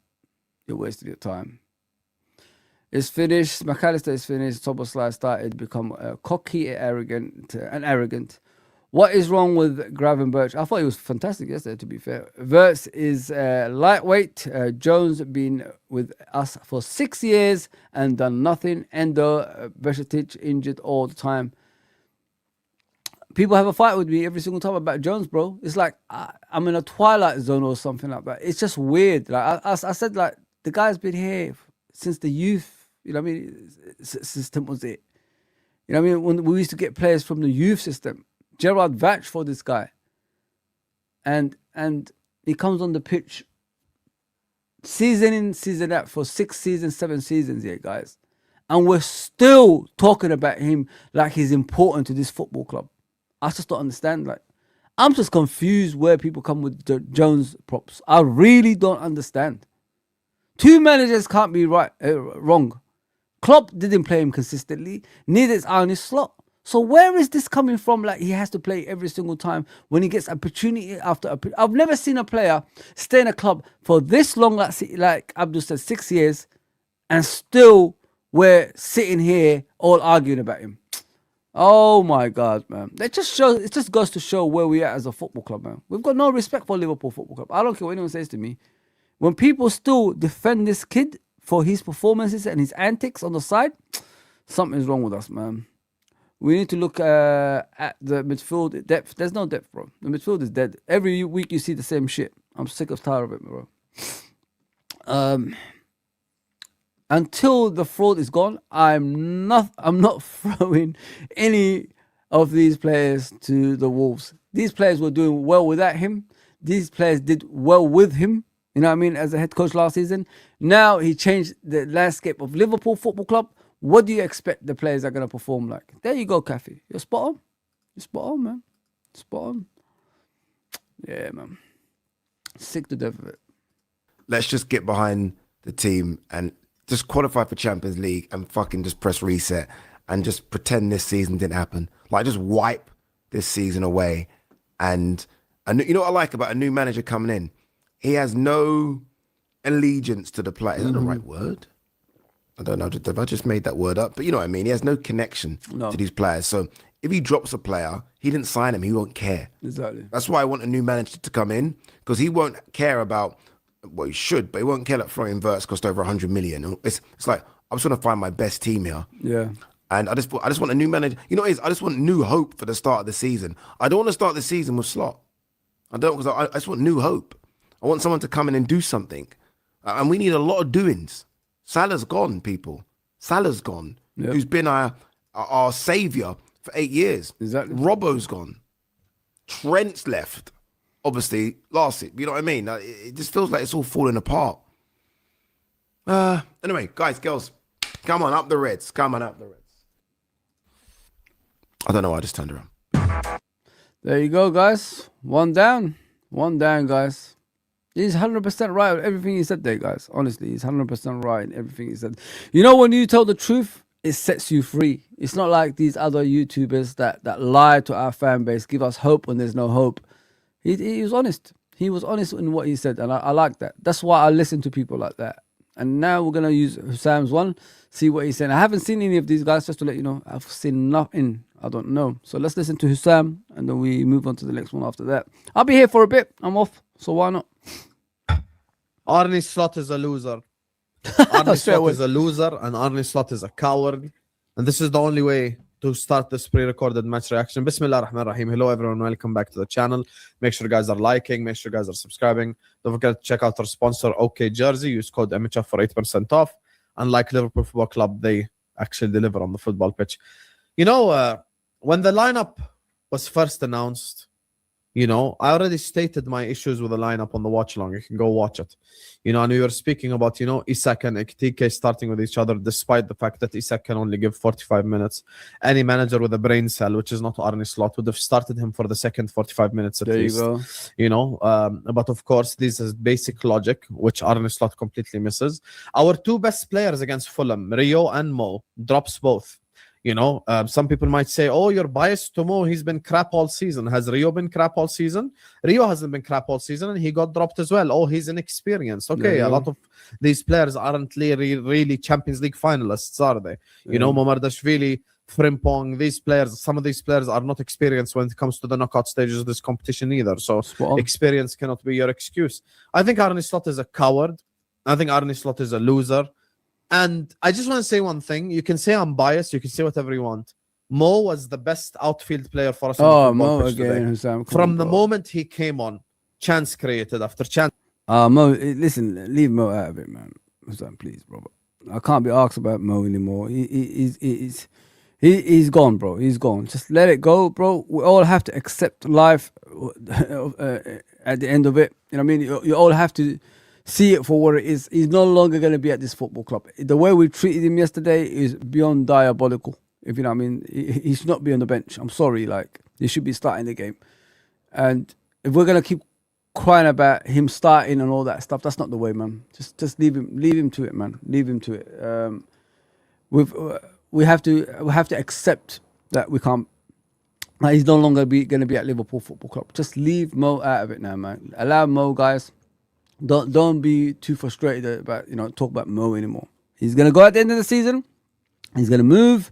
You're wasting your time. It's finished. McAllister is finished. Szoboszlai started to become cocky, arrogant. What is wrong with Gravenberch? I thought he was fantastic yesterday, to be fair. Wirtz is lightweight. Jones been with us for 6 years and done nothing. Endo, Bešić injured all the time. People have a fight with me every single time about Jones, bro. It's like I'm in a twilight zone or something like that. It's just weird. Like I said, like, the guy's been here since the youth. You know what I mean? System was it. You know what I mean? When we used to get players from the youth system. Gerard vouched for this guy. And he comes on the pitch season in, season out for 6 seasons, 7 seasons here, guys. And we're still talking about him like he's important to this football club. I just don't understand. Like, I'm just confused where people come with the Jones props. I really don't understand. 2 managers can't be wrong. Klopp didn't play him consistently. Neither is Arne Slot. So where is this coming from? Like, he has to play every single time when he gets opportunity after opportunity. I've never seen a player stay in a club for this long, like Abdul said, 6 years, and still we're sitting here all arguing about him. Oh my God, man. It just goes to show where we are as a football club, man. We've got no respect for Liverpool Football Club. I don't care what anyone says to me. When people still defend this kid for his performances and his antics on the side, something's wrong with us, man. We need to look at the midfield depth. There's no depth, bro. The midfield is dead. Every week you see the same shit. I'm sick of tired of it, bro. Until the fraud is gone, I'm not throwing any of these players to the Wolves. These players were doing well without him. These players did well with him. You know what I mean? As a head coach last season. Now he changed the landscape of Liverpool Football Club. What do you expect the players are going to perform like? There you go, Kathy. You're spot on. You're spot on, man. Spot on. Yeah, man. Sick to death of it. Let's just get behind the team and just qualify for Champions League and fucking just press reset and just pretend this season didn't happen. Like, just wipe this season away. And you know what I like about a new manager coming in? He has no allegiance to the player. Is that the right word? I don't know if I just made that word up, but you know what I mean? He has no connection to these players. So if he drops a player, he didn't sign him, he won't care. Exactly. That's why I want a new manager to come in, because he won't care about, well, he should, but he won't care that throwing Wirtz cost over 100 million. It's like, I just want to find my best team here. Yeah. And I just want a new manager. You know what it is? I just want new hope for the start of the season. I don't want to start the season with Slot. I don't, because I just want new hope. I want someone to come in and do something. And we need a lot of doings. Salah's gone, people. Salah's gone. Yep. Who's been our saviour for 8 years. Exactly. Robbo's gone. Trent's left. Obviously, last year. You know what I mean? It just feels like it's all falling apart. Anyway, guys, girls, come on, up the Reds. Come on, up the Reds. I don't know why I just turned around. There you go, guys. One down. One down, guys. He's 100% right with everything he said there, guys. Honestly, he's 100% right in everything he said. You know, when you tell the truth, it sets you free. It's not like these other YouTubers that lie to our fan base, give us hope when there's no hope. He was honest. He was honest in what he said, and I like that. That's why I listen to people like that. And now we're going to use Husam's one, see what he's saying. I haven't seen any of these guys, just to let you know. I've seen nothing. I don't know. So let's listen to Husam, and then we move on to the next one after that. I'll be here for a bit. I'm off, so why not? Arne Slot is a loser. Arne Slot is a loser, and Arne Slot is a coward. And this is the only way to start this pre-recorded match reaction. Bismillah ar-Rahman ar-Rahim. Hello, everyone. Welcome back to the channel. Make sure you guys are liking. Make sure you guys are subscribing. Don't forget to check out our sponsor, OK Jersey. Use code MHF for 8% off. Unlike Liverpool Football Club, they actually deliver on the football pitch. You know, when the lineup was first announced, You know, I already stated my issues with the lineup on the watch long. You can go watch it. You know, and we were speaking about, you know, Isak and Ekitike starting with each other, despite the fact that Isak can only give 45 minutes. Any manager with a brain cell, which is not Arne Slot, would have started him for the second 45 minutes at least. There you go. You know, but of course, this is basic logic, which Arne Slot completely misses. Our two best players against Fulham, Rio and Mo, drops both. You know, some people might say, oh, you're biased to Mo. He's been crap all season. Has Rio been crap all season? Rio hasn't been crap all season, and he got dropped as well. Oh, he's inexperienced. Okay, a lot of these players aren't really Champions League finalists, are they? You know, Mamardashvili, Frimpong, these players, some of these players are not experienced when it comes to the knockout stages of this competition either. So experience cannot be your excuse. I think Arne Slot is a coward. I think Arne Slot is a loser. And I just want to say one thing. You can say I'm biased. You can say whatever you want. Mo was the best outfield player for us. Oh, Mo again. Husam, from the moment he came on, chance created after chance. Mo, listen, leave Mo out of it, man. Husam, please, bro. I can't be asked about Mo anymore. He's gone, bro. He's gone. Just let it go, bro. We all have to accept life at the end of it. You know what I mean? You all have to see it for what it is. He's no longer going to be at this football club. The way we treated him yesterday is beyond diabolical. If you know what I mean, he should not be on the bench. I'm sorry, like he should be starting the game. And if we're going to keep crying about him starting and all that stuff, that's not the way, man. Just leave him to it, man. Leave him to it. We have to accept that we can't. Like, he's no longer going to be at Liverpool Football Club. Just leave Mo out of it now, man. Allow Mo, guys. Don't be too frustrated about, you know, talk about Mo anymore. He's gonna go at the end of the season. He's gonna move.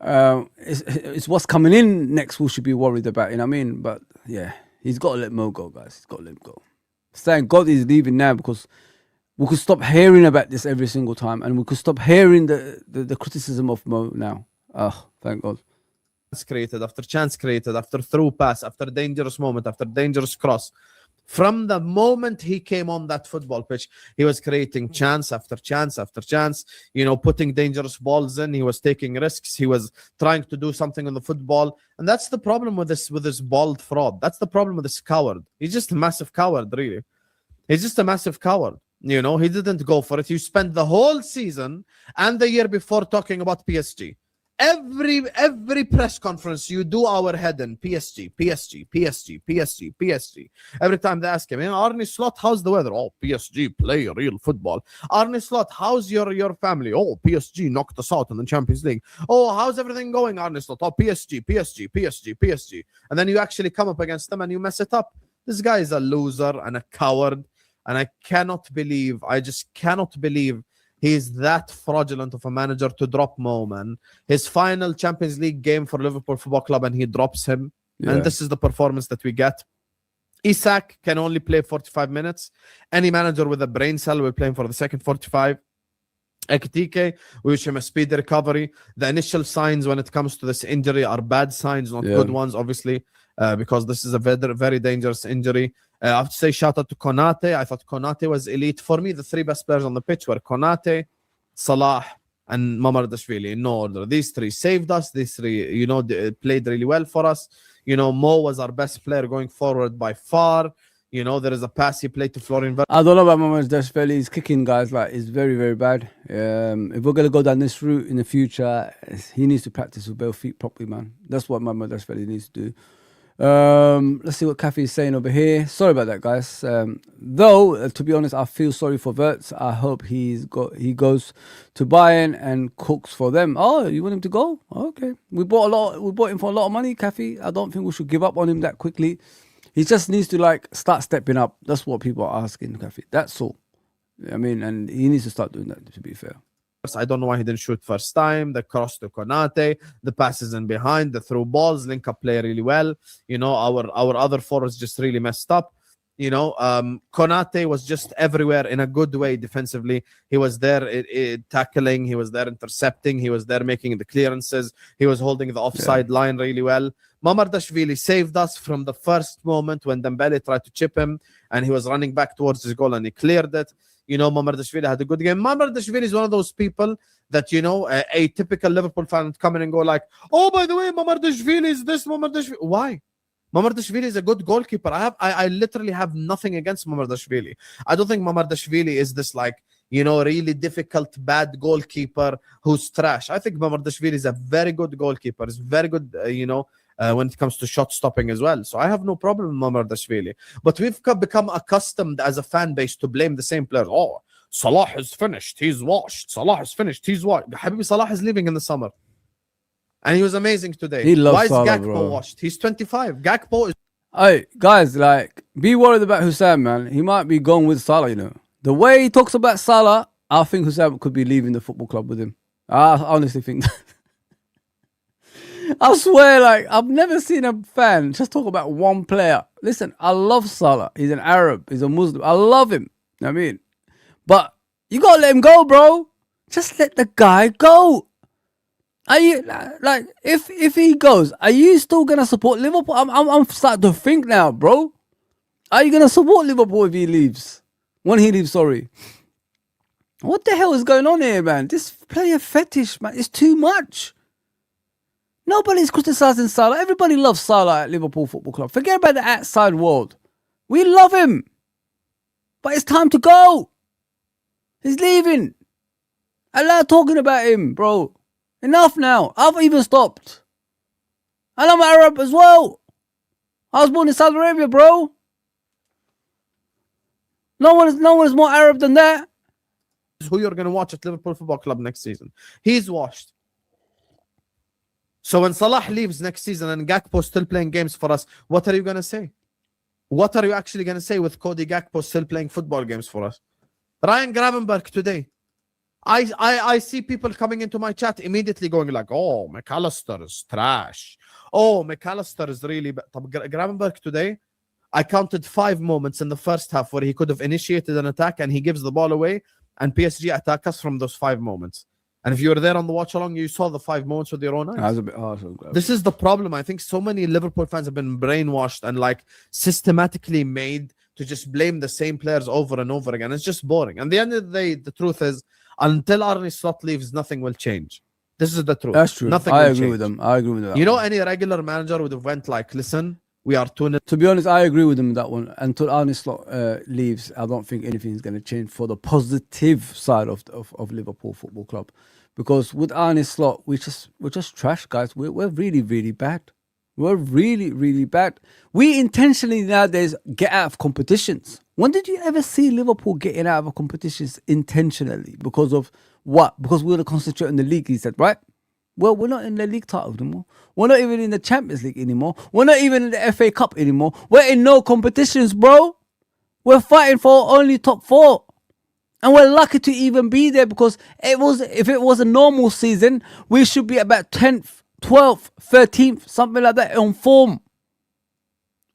It's what's coming in next we should be worried about. You know what I mean? But yeah, he's got to let Mo go, guys. He's got to let him go. Thank God he's leaving now, because we could stop hearing about this every single time, and we could stop hearing the criticism of Mo now. Oh, thank God. Created after chance created, after through pass, after dangerous moment, after dangerous cross. From the moment he came on that football pitch, he was creating chance after chance after chance, you know, putting dangerous balls in. He was taking risks. He was trying to do something on the football. And that's the problem with this bald fraud. That's the problem with this coward. He's just a massive coward, really. He's just a massive coward. You know, he didn't go for it. You spent the whole season and the year before talking about PSG. Every press conference you do our head in PSG. Every time they ask him, Arne Slot, how's the weather? Oh, PSG play real football. Arne Slot, how's your family? Oh, PSG knocked us out in the Champions League. Oh, how's everything going, Arne Slot? Oh, PSG. And then you actually come up against them and you mess it up. This guy is a loser and a coward. And I just cannot believe he's that fraudulent of a manager to drop Mo, man. His final Champions League game for Liverpool Football Club, and he drops him. Yeah. And this is the performance that we get. Isak can only play 45 minutes. Any manager with a brain cell will play him for the second 45. Ekitike, we wish him a speedy recovery. The initial signs when it comes to this injury are bad signs, not good ones, obviously, because this is a very, very dangerous injury. I have to say shout out to Konate. I thought Konate was elite. For me, the three best players on the pitch were Konate, Salah, and Mamardashvili in no order. These three saved us. These three, you know, played really well for us. You know, Mo was our best player going forward by far. You know, there is a pass he played to Florian. I don't know about Mamardashvili. His kicking, guys, like, is very, very bad. If we're going to go down this route in the future, he needs to practice with both feet properly, man. That's what Mamardashvili needs to do. Let's see what Kathy is saying over here. Sorry about that, guys. Though, to be honest, I feel sorry for Wirtz. I hope he goes to Bayern and cooks for them. Oh, you want him to go? Okay. We bought him for a lot of money, Kathy. I don't think we should give up on him that quickly. He just needs to, like, start stepping up. That's what people are asking, Kathy. That's all. I mean, and he needs to start doing that, to be fair. I don't know why he didn't shoot first time. The cross to Konate, the passes in behind, the through balls, link up play really well. You know, our other forwards just really messed up. You know, Konate was just everywhere in a good way defensively. He was there tackling, he was there intercepting, he was there making the clearances, he was holding the offside line really well. Mamardashvili saved us from the first moment when Dembele tried to chip him and he was running back towards his goal and he cleared it. You know, Mamardashvili had a good game. Mamardashvili is one of those people that, you know, a typical Liverpool fan would come in and go like, oh, by the way, Mamardashvili is this, Mamardashvili. Why? Mamardashvili is a good goalkeeper. I literally have nothing against Mamardashvili. I don't think Mamardashvili is this like, you know, really difficult bad goalkeeper who's trash. I think Mamardashvili is a very good goalkeeper. He's very good, when it comes to shot stopping as well. So I have no problem with Mamardashvili. But we've become accustomed as a fan base to blame the same players. Oh, Salah is finished. He's washed. Salah is finished. He's washed. Habibi, Salah is leaving in the summer. And he was amazing today. He loves Why is Salah, Gakpo bro. washed? He's 25. Gakpo is Hey, guys, like, be worried about Husam, man. He might be going with Salah, you know. The way he talks about Salah, I think Husam could be leaving the football club with him. I honestly think that. I swear, like, I've never seen a fan just talk about one player. Listen, I love Salah. He's an Arab. He's a Muslim. I love him. You know what I mean? But you got to let him go, bro. Just let the guy go. Are you like if he goes? Are you still gonna support Liverpool? I'm starting to think now, bro. Are you gonna support Liverpool if he leaves? When he leaves, sorry. What the hell is going on here, man? This player fetish, man, it's too much. Nobody's criticizing Salah. Everybody loves Salah at Liverpool Football Club. Forget about the outside world. We love him, but it's time to go. He's leaving. Allah talking about him, bro. Enough now. I've even stopped. And I'm Arab as well. I was born in Saudi Arabia, bro. No one is more Arab than that. who you're going to watch at Liverpool Football Club next season. He's washed. So when Salah leaves next season and Gakpo still playing games for us, what are you going to say? What are you actually going to say with Cody Gakpo still playing football games for us? Ryan Gravenberch today. I see people coming into my chat immediately going like, oh, McAllister is trash. Oh, McAllister is really bad. Gravenberch today, I counted 5 moments in the first half where he could have initiated an attack and he gives the ball away and PSG attack us from those 5 moments. And if you were there on the watch along, you saw the 5 moments with your own eyes. That was a bit harsh. This is the problem. I think so many Liverpool fans have been brainwashed and like systematically made to just blame the same players over and over again. It's just boring. And at the end of the day, the truth is, until Arne Slot leaves, nothing will change. This is the truth. That's true. Nothing I will agree change. with them. I agree with that. You know, any regular manager would have went like, listen, we are 2-0. To be honest, I agree with them with that one. Until Arne Slot leaves, I don't think anything's going to change for the positive side of Liverpool Football Club. Because with Arne Slot, we're just trash, guys. We're really, really bad. We're really, really bad. We intentionally nowadays get out of competitions. When did you ever see Liverpool getting out of competitions intentionally? Because of what? Because we're going to concentrate on the league, he said, right? Well, we're not in the league title anymore. We're not even in the Champions League anymore. We're not even in the FA Cup anymore. We're in no competitions, bro. We're fighting for only top 4. And we're lucky to even be there because if it was a normal season, we should be about 10th, 12th, 13th, something like that on form.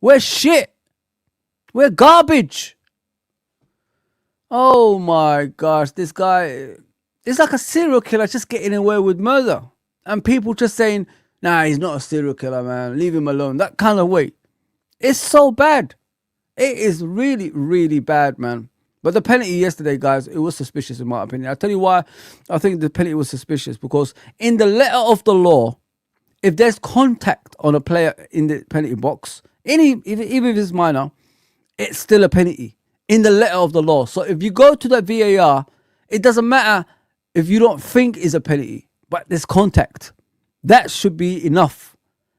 We're shit. We're garbage. Oh my gosh, this guy is like a serial killer just getting away with murder. And people just saying, nah, he's not a serial killer, man. Leave him alone. That kind of way. It's so bad. It is really, really bad, man. But the penalty yesterday, guys, it was suspicious in my opinion. I'll tell you why I think the penalty was suspicious. Because in the letter of the law, if there's contact on a player in the penalty box, even if it's minor, it's still a penalty in the letter of the law. So if you go to the VAR, it doesn't matter if you don't think it's a penalty, but there's contact. That should be enough.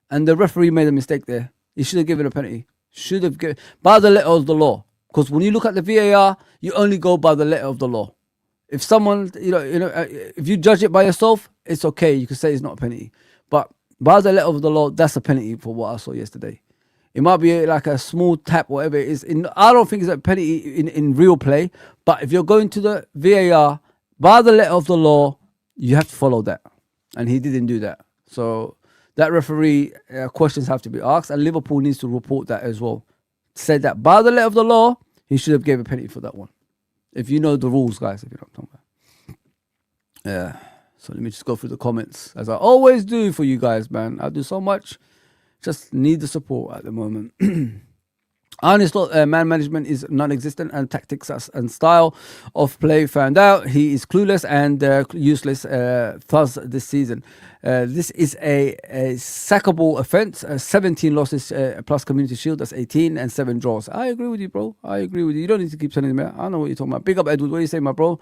And the referee made a mistake there. He should have given a penalty. Should have given by the letter of the law. Because when you look at the VAR, you only go by the letter of the law. If someone, if you judge it by yourself, it's okay. You can say it's not a penalty. But by the letter of the law, that's a penalty for what I saw yesterday. It might be like a small tap, whatever it is. I don't think it's a penalty in real play. But if you're going to the VAR, by the letter of the law, you have to follow that. And he didn't do that. So that referee, questions have to be asked. And Liverpool needs to report that as well. Said that by the letter of the law, he should have gave a penalty for that one. If you know the rules, guys, if you know what I'm talking about. Yeah. So let me just go through the comments, as I always do for you guys, man. I do so much. Just need the support at the moment. Arne Slot, man management is non-existent and tactics and style of play found out. He is clueless and useless thus this season. This is a sackable offence. 17 losses plus Community Shield, that's 18, and 7 draws. I agree with you, bro. I agree with you. You don't need to keep sending them out. I know what you're talking about. Big up, Edward. What do you say, my bro?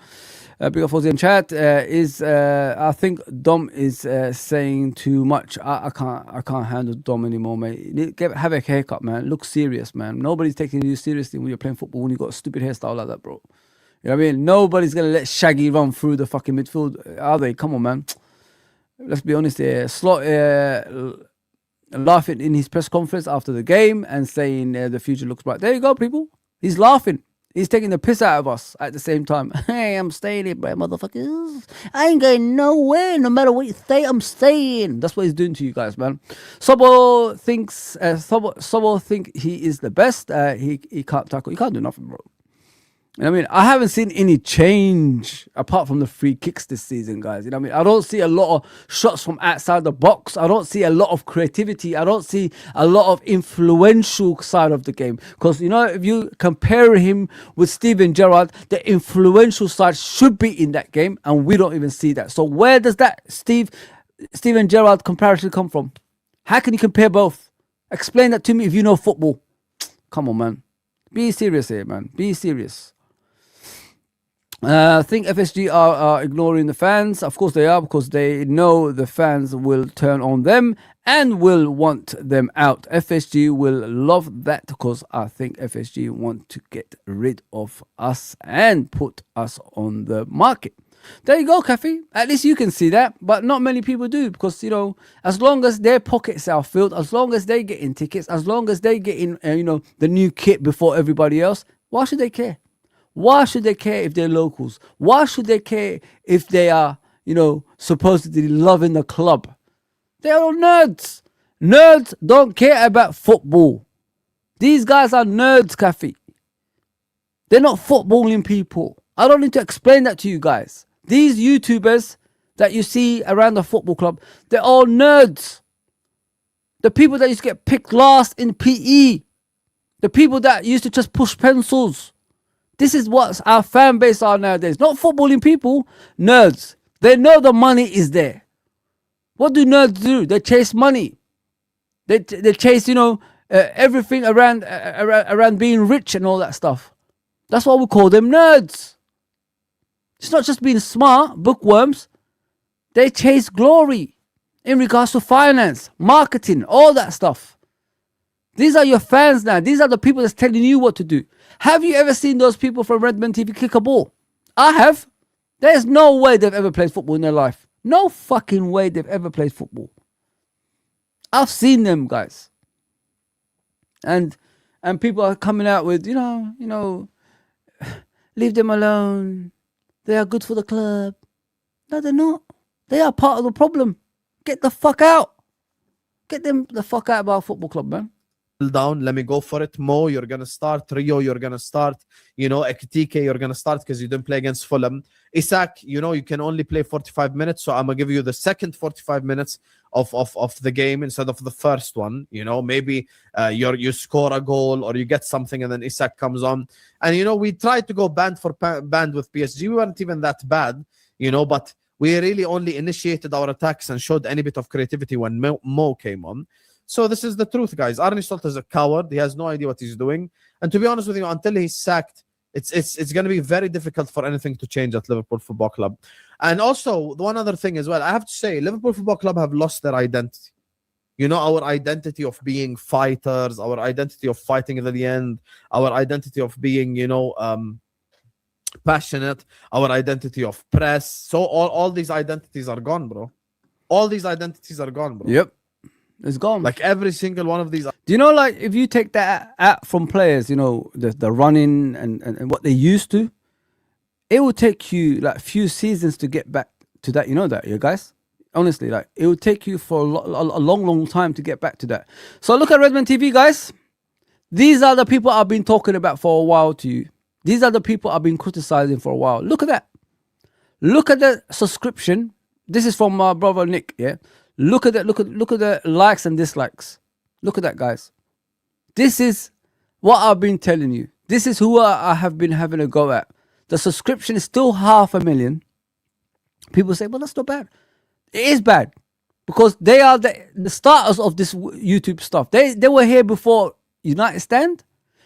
Big up, Fozi in chat. I think Dom is saying too much. I can't handle Dom anymore, mate. Have a haircut, man. Look serious, man. Nobody's taking you seriously when you're playing football when you got a stupid hairstyle like that, bro. You know what I mean? Nobody's gonna let Shaggy run through the fucking midfield, are they? Come on, man. Let's be honest here. Slot laughing in his press conference after the game and saying the future looks bright. There you go, people. He's laughing. He's taking the piss out of us at the same time. Hey, I'm staying here, bro, motherfuckers. I ain't going nowhere. No matter what you say, I'm staying. That's what he's doing to you guys, man. Sobo thinks Sobo think he is the best. He can't tackle. He can't do nothing, bro. You know what I mean? I haven't seen any change apart from the free kicks this season, guys. You know what I mean? I don't see a lot of shots from outside the box. I don't see a lot of creativity. I don't see a lot of influential side of the game. Because, you know, if you compare him with Steven Gerrard, the influential side should be in that game, and we don't even see that. So where does that Steven Gerrard comparison come from? How can you compare both? Explain that to me if you know football. Come on, man. Be serious here, man. Be serious. I think FSG are ignoring the fans. Of course they are, because they know the fans will turn on them and will want them out. FSG will love that, because I think FSG want to get rid of us and put us on the market. There you go, Kafi. At least you can see that, but not many people do, because, you know, as long as their pockets are filled, as long as they get in tickets, as long as they get in, the new kit before everybody else, why should they care? Why should they care if they're locals? Why should they care if they are, supposedly loving the club? They're all nerds. Nerds don't care about football. These guys are nerds, Kafi. They're not footballing people. I don't need to explain that to you guys. These YouTubers that you see around the football club, they're all nerds. The people that used to get picked last in PE. The people that used to just push pencils. This is what our fan base are nowadays. Not footballing people, nerds. They know the money is there. What do nerds do? They chase money. They chase, everything around being rich and all that stuff. That's why we call them nerds. It's not just being smart, bookworms. They chase glory in regards to finance, marketing, all that stuff. These are your fans now. These are the people that's telling you what to do. Have you ever seen those people from Redman TV kick a ball? I have. There's no way they've ever played football in their life. No fucking way they've ever played football. I've seen them, guys. And people are coming out with, leave them alone. They are good for the club. No, they're not. They are part of the problem. Get the fuck out. Get them the fuck out of our football club, man. Down, let me go for it. Mo, you're gonna start. Rio, you're gonna start. Ekitike, you're gonna start because you didn't play against Fulham. Isak, you can only play 45 minutes, so I'm gonna give you the second 45 minutes of the game instead of the first one. Maybe you score a goal or you get something and then Isak comes on. And we tried to go band for band with PSG. We weren't even that bad, but we really only initiated our attacks and showed any bit of creativity when Mo came on. So this is the truth, guys. Arne Slot is a coward. He has no idea what he's doing. And to be honest with you, until he's sacked, it's going to be very difficult for anything to change at Liverpool Football Club. And also, one other thing as well, I have to say, Liverpool Football Club have lost their identity. Our identity of being fighters, our identity of fighting at the end, our identity of being, passionate, our identity of press. So all these identities are gone, bro. All these identities are gone, bro. Yep. It's gone. Like every single one of these. Do you know, like, if you take that out from players, the running and what they used to, it will take you like a few seasons to get back to that. You know that, you guys? Honestly, like, it will take you for a long time to get back to that. So look at Redman TV, guys. These are the people I've been talking about for a while to you. These are the people I've been criticizing for a while. Look at that. Look at the subscription. This is from my brother Nick, yeah? Look at that. Look at the likes and dislikes. Look at that, guys. This is what I've been telling you. This is who I have been having a go at. The subscription is still 500,000. People say, well, that's not bad. It is bad because they are the starters of this YouTube stuff. They were here before United Stand.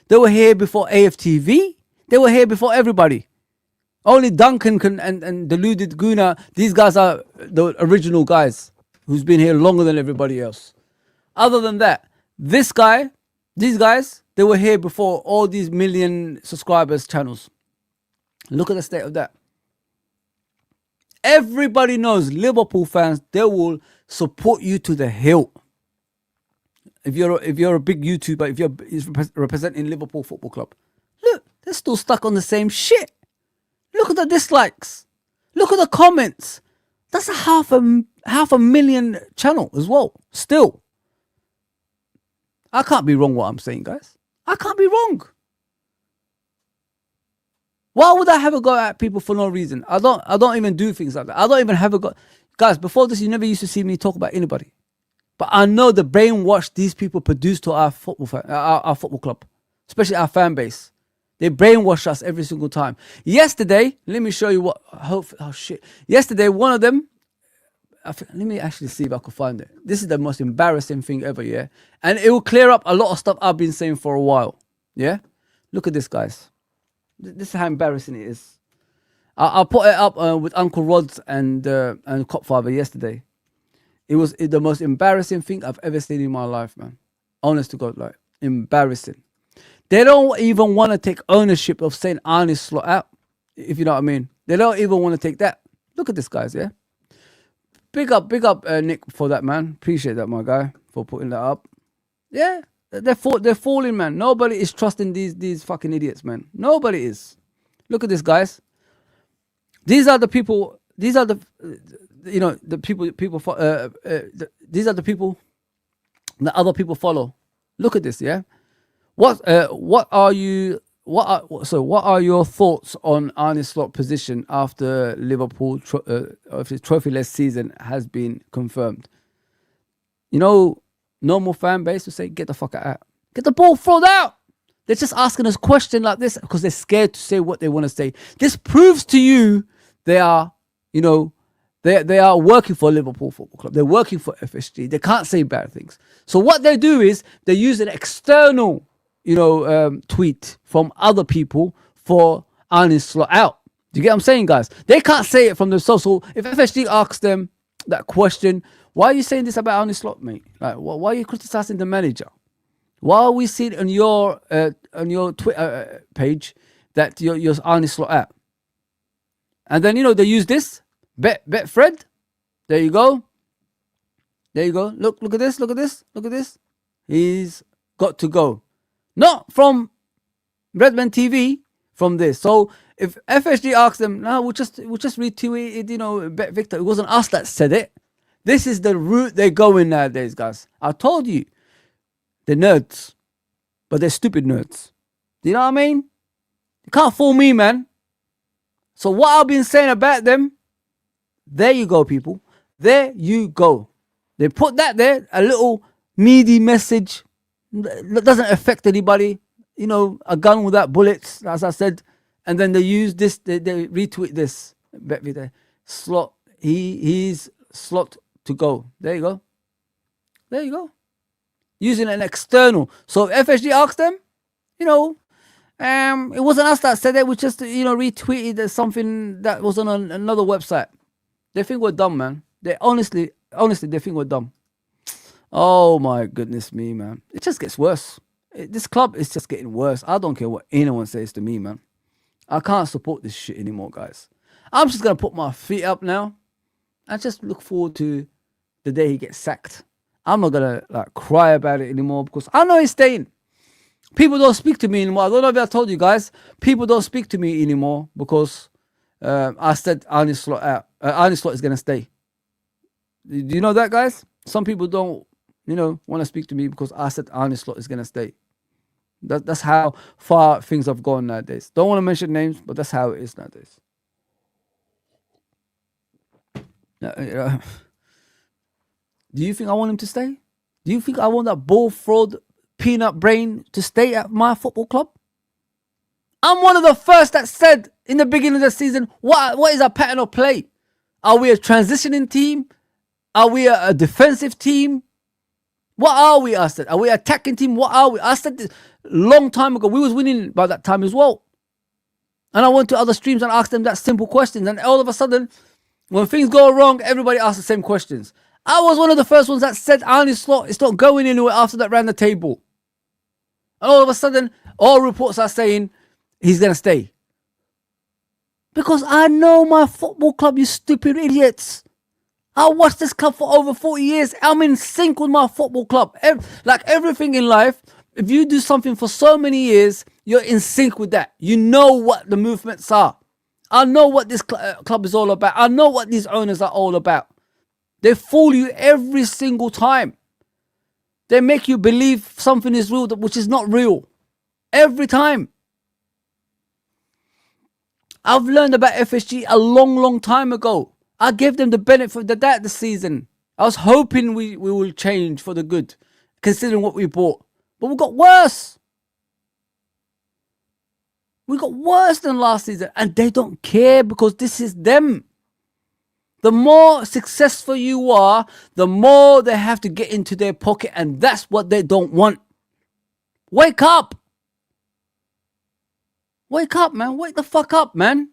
They were here before AFTV. They were here before everybody. Only Duncan and Deluded Guna, these guys are the original guys who's been here longer than everybody else. Other than that, these guys, they were here before all these million subscribers channels. Look at the state of that. Everybody knows Liverpool fans, they will support you to the hilt. If you're a big YouTuber, if you're representing Liverpool Football Club, look, they're still stuck on the same shit. Look at the dislikes. Look at the comments. That's a half a million channel as well. Still, I can't be wrong what I'm saying, guys. I can't be wrong. Why would I have a go at people for no reason? I don't even do things like that. I don't even have a go. Guys, before this, you never used to see me talk about anybody. But I know the brainwash these people produce to our our football club, especially our fan base. They brainwash us every single time. Yesterday, let me show you what. Oh shit! Yesterday, one of them. Let me actually see if I can find it. This is the most embarrassing thing ever, yeah. And it will clear up a lot of stuff I've been saying for a while, yeah. Look at this, guys. This is how embarrassing it is. I put it up with Uncle Rods and Copfather yesterday. It was the most embarrassing thing I've ever seen in my life, man. Honest to God, like embarrassing. They don't even want to take ownership of saying Arne Slot out, if you know what I mean. They don't even want to take that. Look at this, guys, yeah? Big up, Nick, for that, man. Appreciate that, my guy, for putting that up. Yeah, they're falling, man. Nobody is trusting these fucking idiots, man. Nobody is. Look at this, guys. These are the people, these are the, you know, the people, these are the people that other people follow. Look at this, yeah? What are your thoughts on Arne Slot's position after Liverpool trophyless season has been confirmed? You know, normal fan base will say, get the fuck out. Get the ball thrown out. They're just asking us a question like this because they're scared to say what they want to say. This proves to you they are, you know, they are working for Liverpool Football Club. They're working for FSG. They can't say bad things. So what they do is they use an external, you know, tweet from other people for Arne Slot out. Do you get what I'm saying, guys? They can't say it from themselves. So if FSG asks them that question, why are you saying this about Arne Slot, mate? Like, why are you criticizing the manager? Why are we seeing on your Twitter page that you're Arne Slot out? And then, you know, they use this. Bet Fred. There you go. There you go. Look at this. Look at this. Look at this. He's got to go. Not from Redman TV, from this. So if FSG asks them, no, we'll just retweet it, you know, Bet Victor. It wasn't us that said it. This is the route they're going nowadays, guys. I told you. They're nerds. But they're stupid nerds. Do you know what I mean? You can't fool me, man. So what I've been saying about them, there you go, people. There you go. They put that there, a little needy message that doesn't affect anybody. You know, a gun without bullets, as I said. And then they use this, they retweet this. Slot, he's Slot to go. There you go. There you go. Using an external. So if FSG asked them, you know, it wasn't us that said it. We just, you know, retweeted something that was on another website. They think we're dumb, man. They honestly, they think we're dumb. Oh my goodness me, man. It just gets worse. This club is just getting worse. I don't care what anyone says to me, man. I can't support this shit anymore, guys. I'm just going to put my feet up now and just look forward to the day he gets sacked. I'm not going to like cry about it anymore because I know he's staying. People don't speak to me anymore. I don't know if I told you guys. People don't speak to me anymore because I said Arne Slot out. Arne Slot is going to stay. Do you know that, guys? Some people don't, you know, want to speak to me because I said Arne Slot is going to stay. That's how far things have gone nowadays. Don't want to mention names, but that's how it is nowadays. Do you think I want him to stay? Do you think I want that ball fraud peanut brain to stay at my football club? I'm one of the first that said in the beginning of the season, what is our pattern of play? Are we a transitioning team? Are we a defensive team? What are we, I said? Are we an attacking team? What are we? I said this long time ago. We was winning by that time as well. And I went to other streams and asked them that simple questions. And all of a sudden, when things go wrong, everybody asks the same questions. I was one of the first ones that said Arne Slot is not going anywhere after that round the table. And all of a sudden, all reports are saying he's going to stay. Because I know my football club, you stupid idiots. I watched this club for over 40 years. I'm in sync with my football club. Like everything in life, if you do something for so many years, you're in sync with that. You know what the movements are. I know what this club is all about. I know what these owners are all about. They fool you every single time. They make you believe something is real, which is not real. Every time. I've learned about FSG a long time ago. I gave them the benefit of the doubt this season. I was hoping we will change for the good, considering what we bought. But we got worse. We got worse than last season. And they don't care because this is them. The more successful you are, the more they have to get into their pocket. And that's what they don't want. Wake up. Wake up, man. Wake the fuck up, man.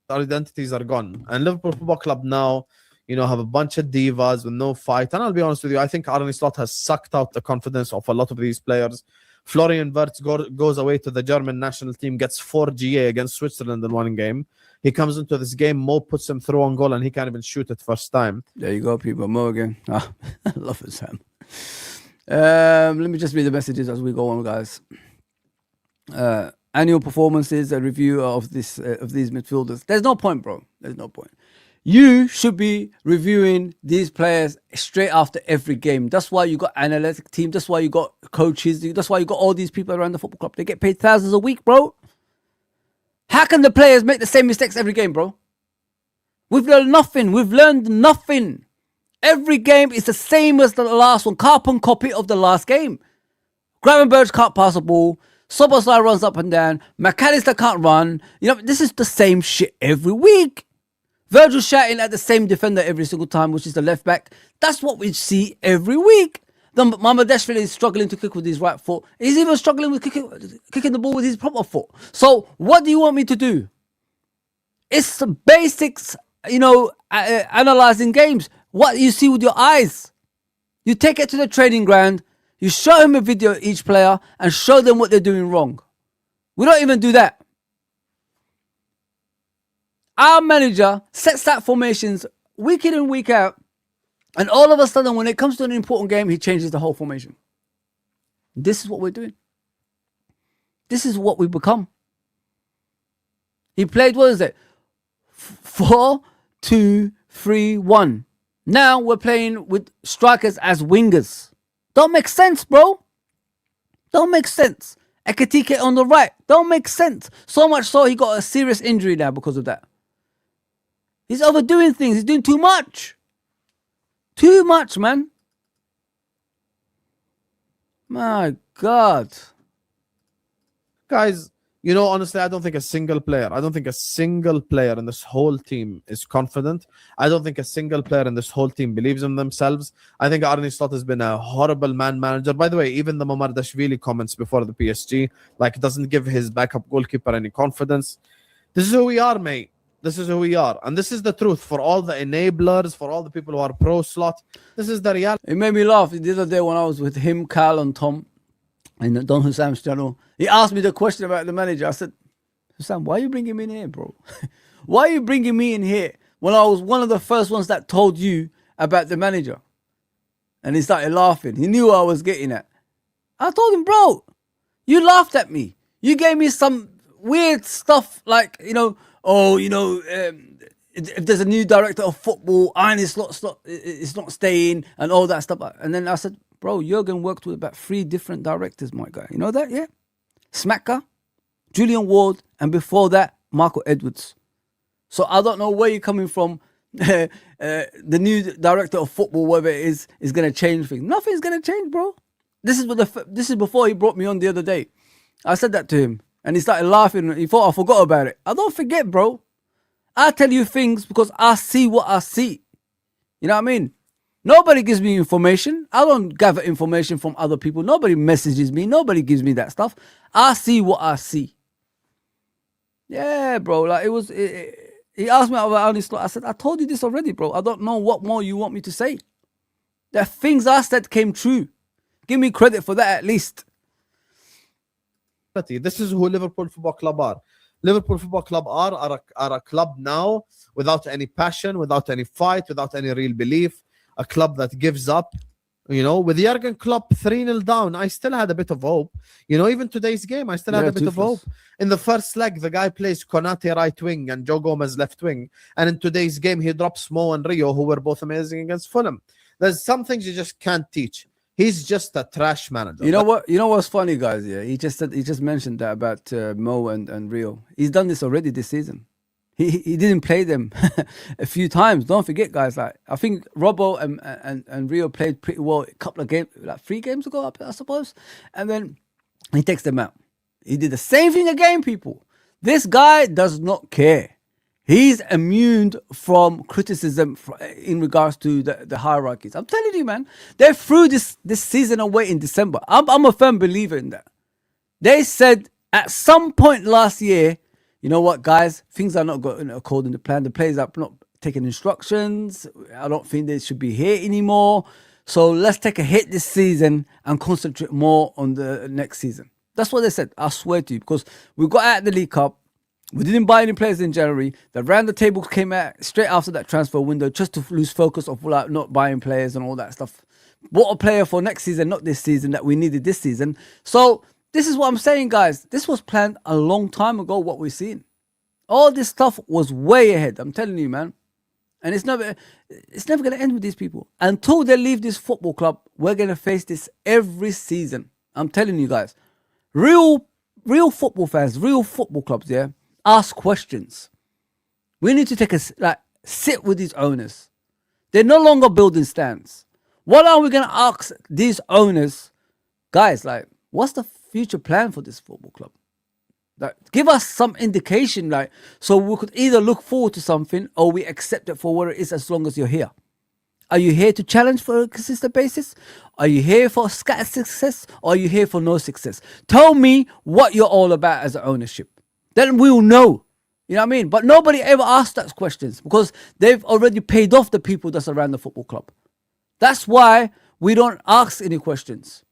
Our identities are gone. And Liverpool Football Club now, have a bunch of divas with no fight. And I'll be honest with you, I think Arne Slot has sucked out the confidence of a lot of these players. Florian Wirtz goes away to the German national team, gets 4 GA against Switzerland in one game. He comes into this game, Mo puts him through on goal, and he can't even shoot it first time. There you go, people. Mo again. I love it, Sam. Let me just read the messages as we go on, guys. Annual performances, a review of these midfielders. There's no point, bro. There's no point. You should be reviewing these players straight after every game. That's why you got analytic team. That's why you got coaches. That's why you got all these people around the football club. They get paid thousands a week, bro. How can the players make the same mistakes every game, bro? We've learned nothing. We've learned nothing. Every game is the same as the last one. Carbon copy of the last game. Gravenberch can't pass a ball. Soboslai runs up and down. McAllister can't run. This is the same shit every week. Virgil shouting at the same defender every single time, which is the left back. That's what we see every week. Then Mamadashvili is struggling to kick with his right foot. He's even struggling with kicking the ball with his proper foot. So what do you want me to do? It's the basics, analyzing games. What you see with your eyes. You take it to the training ground. You show him a video of each player and show them what they're doing wrong. We don't even do that. Our manager sets that formations week in and week out. And all of a sudden, when it comes to an important game, he changes the whole formation. This is what we're doing. This is what we've become. He played, 4-2-3-1. Now we're playing with strikers as wingers. Don't make sense, bro. Don't make sense. Ekatike on the right. Don't make sense. So much so he got a serious injury now because of that. He's overdoing things. He's doing too much. Too much, man. My God. Guys, honestly, I don't think a single player in this whole team is confident. I don't think a single player in this whole team believes in themselves. I think Arne Slot has been a horrible man manager. By the way, even the Mamardashvili comments before the PSG, doesn't give his backup goalkeeper any confidence. This is who we are, mate. This is who we are. And this is the truth for all the enablers, for all the people who are pro-Slot. This is the reality. It made me laugh the other day when I was with him, Kyle, and Tom in Don Husam's channel. He asked me the question about the manager. I said, Husam, why are you bringing me in here, bro? Why are you bringing me in here when I was one of the first ones that told you about the manager? And he started laughing. He knew what I was getting at. I told him, bro, you laughed at me. You gave me some weird stuff like, if there's a new director of football, Arne Slot is not staying and all that stuff. And then I said, bro, Jurgen worked with about 3 different directors, my guy. You know that, yeah? Smacker, Julian Ward, and before that, Marco Edwards. So I don't know where you're coming from. The new director of football, whatever it is going to change things. Nothing's going to change, bro. This is before he brought me on the other day. I said that to him, and he started laughing. He thought I forgot about it. I don't forget, bro. I tell you things because I see what I see. You know what I mean? Nobody gives me information. I don't gather information from other people. Nobody messages me. Nobody gives me that stuff. I see what I see. Yeah, bro. Like he asked me about Arne Slot. I said, I told you this already, bro. I don't know what more you want me to say. The things I said came true. Give me credit for that at least. This is who Liverpool Football Club are. Liverpool Football Club are a club now without any passion, without any fight, without any real belief. A club that gives up. You know, with Jurgen Klopp 3-0 down, I still had a bit of hope. You know, even today's game, I still had a bit of hope. In the first leg, the guy plays Konate right wing and Joe Gomez left wing. And in today's game, he drops Mo and Rio, who were both amazing against Fulham. There's some things you just can't teach. He's just a trash manager. You know what? You know what's funny, guys? Yeah, he just mentioned that about Mo and Rio. He's done this already this season. He didn't play them a few times. Don't forget, guys. Like I think Robbo and Rio played pretty well a couple of games, like 3 games ago, I suppose. And then he takes them out. He did the same thing again, people. This guy does not care. He's immune from criticism in regards to the hierarchies. I'm telling you, man. They threw this season away in December. I'm a firm believer in that. They said at some point last year, you know what, guys? Things are not going according to plan. The players are not taking instructions. I don't think they should be here anymore. So let's take a hit this season and concentrate more on the next season. That's what they said. I swear to you, because we got out of the League Cup. We didn't buy any players in January. The round the table came out straight after that transfer window just to lose focus of like not buying players and all that stuff. Bought a player for next season, not this season, that we needed this season. So this is what I'm saying, guys. This was planned a long time ago, what we're seeing. All this stuff was way ahead. I'm telling you, man. And it's never going to end with these people. Until they leave this football club, we're going to face this every season. I'm telling you guys. Real football fans, real football clubs, yeah, ask questions. We need to take sit with these owners. They're no longer building stands. What are we going to ask these owners? Guys, like, what's the future plan for this football club? Like, give us some indication, like, so we could either look forward to something or we accept it for what it is as long as you're here. Are you here to challenge for a consistent basis? Are you here for scattered success? Or are you here for no success? Tell me what you're all about as an ownership. Then we'll know. You know what I mean? But nobody ever asks those questions because they've already paid off the people that's around the football club. That's why we don't ask any questions.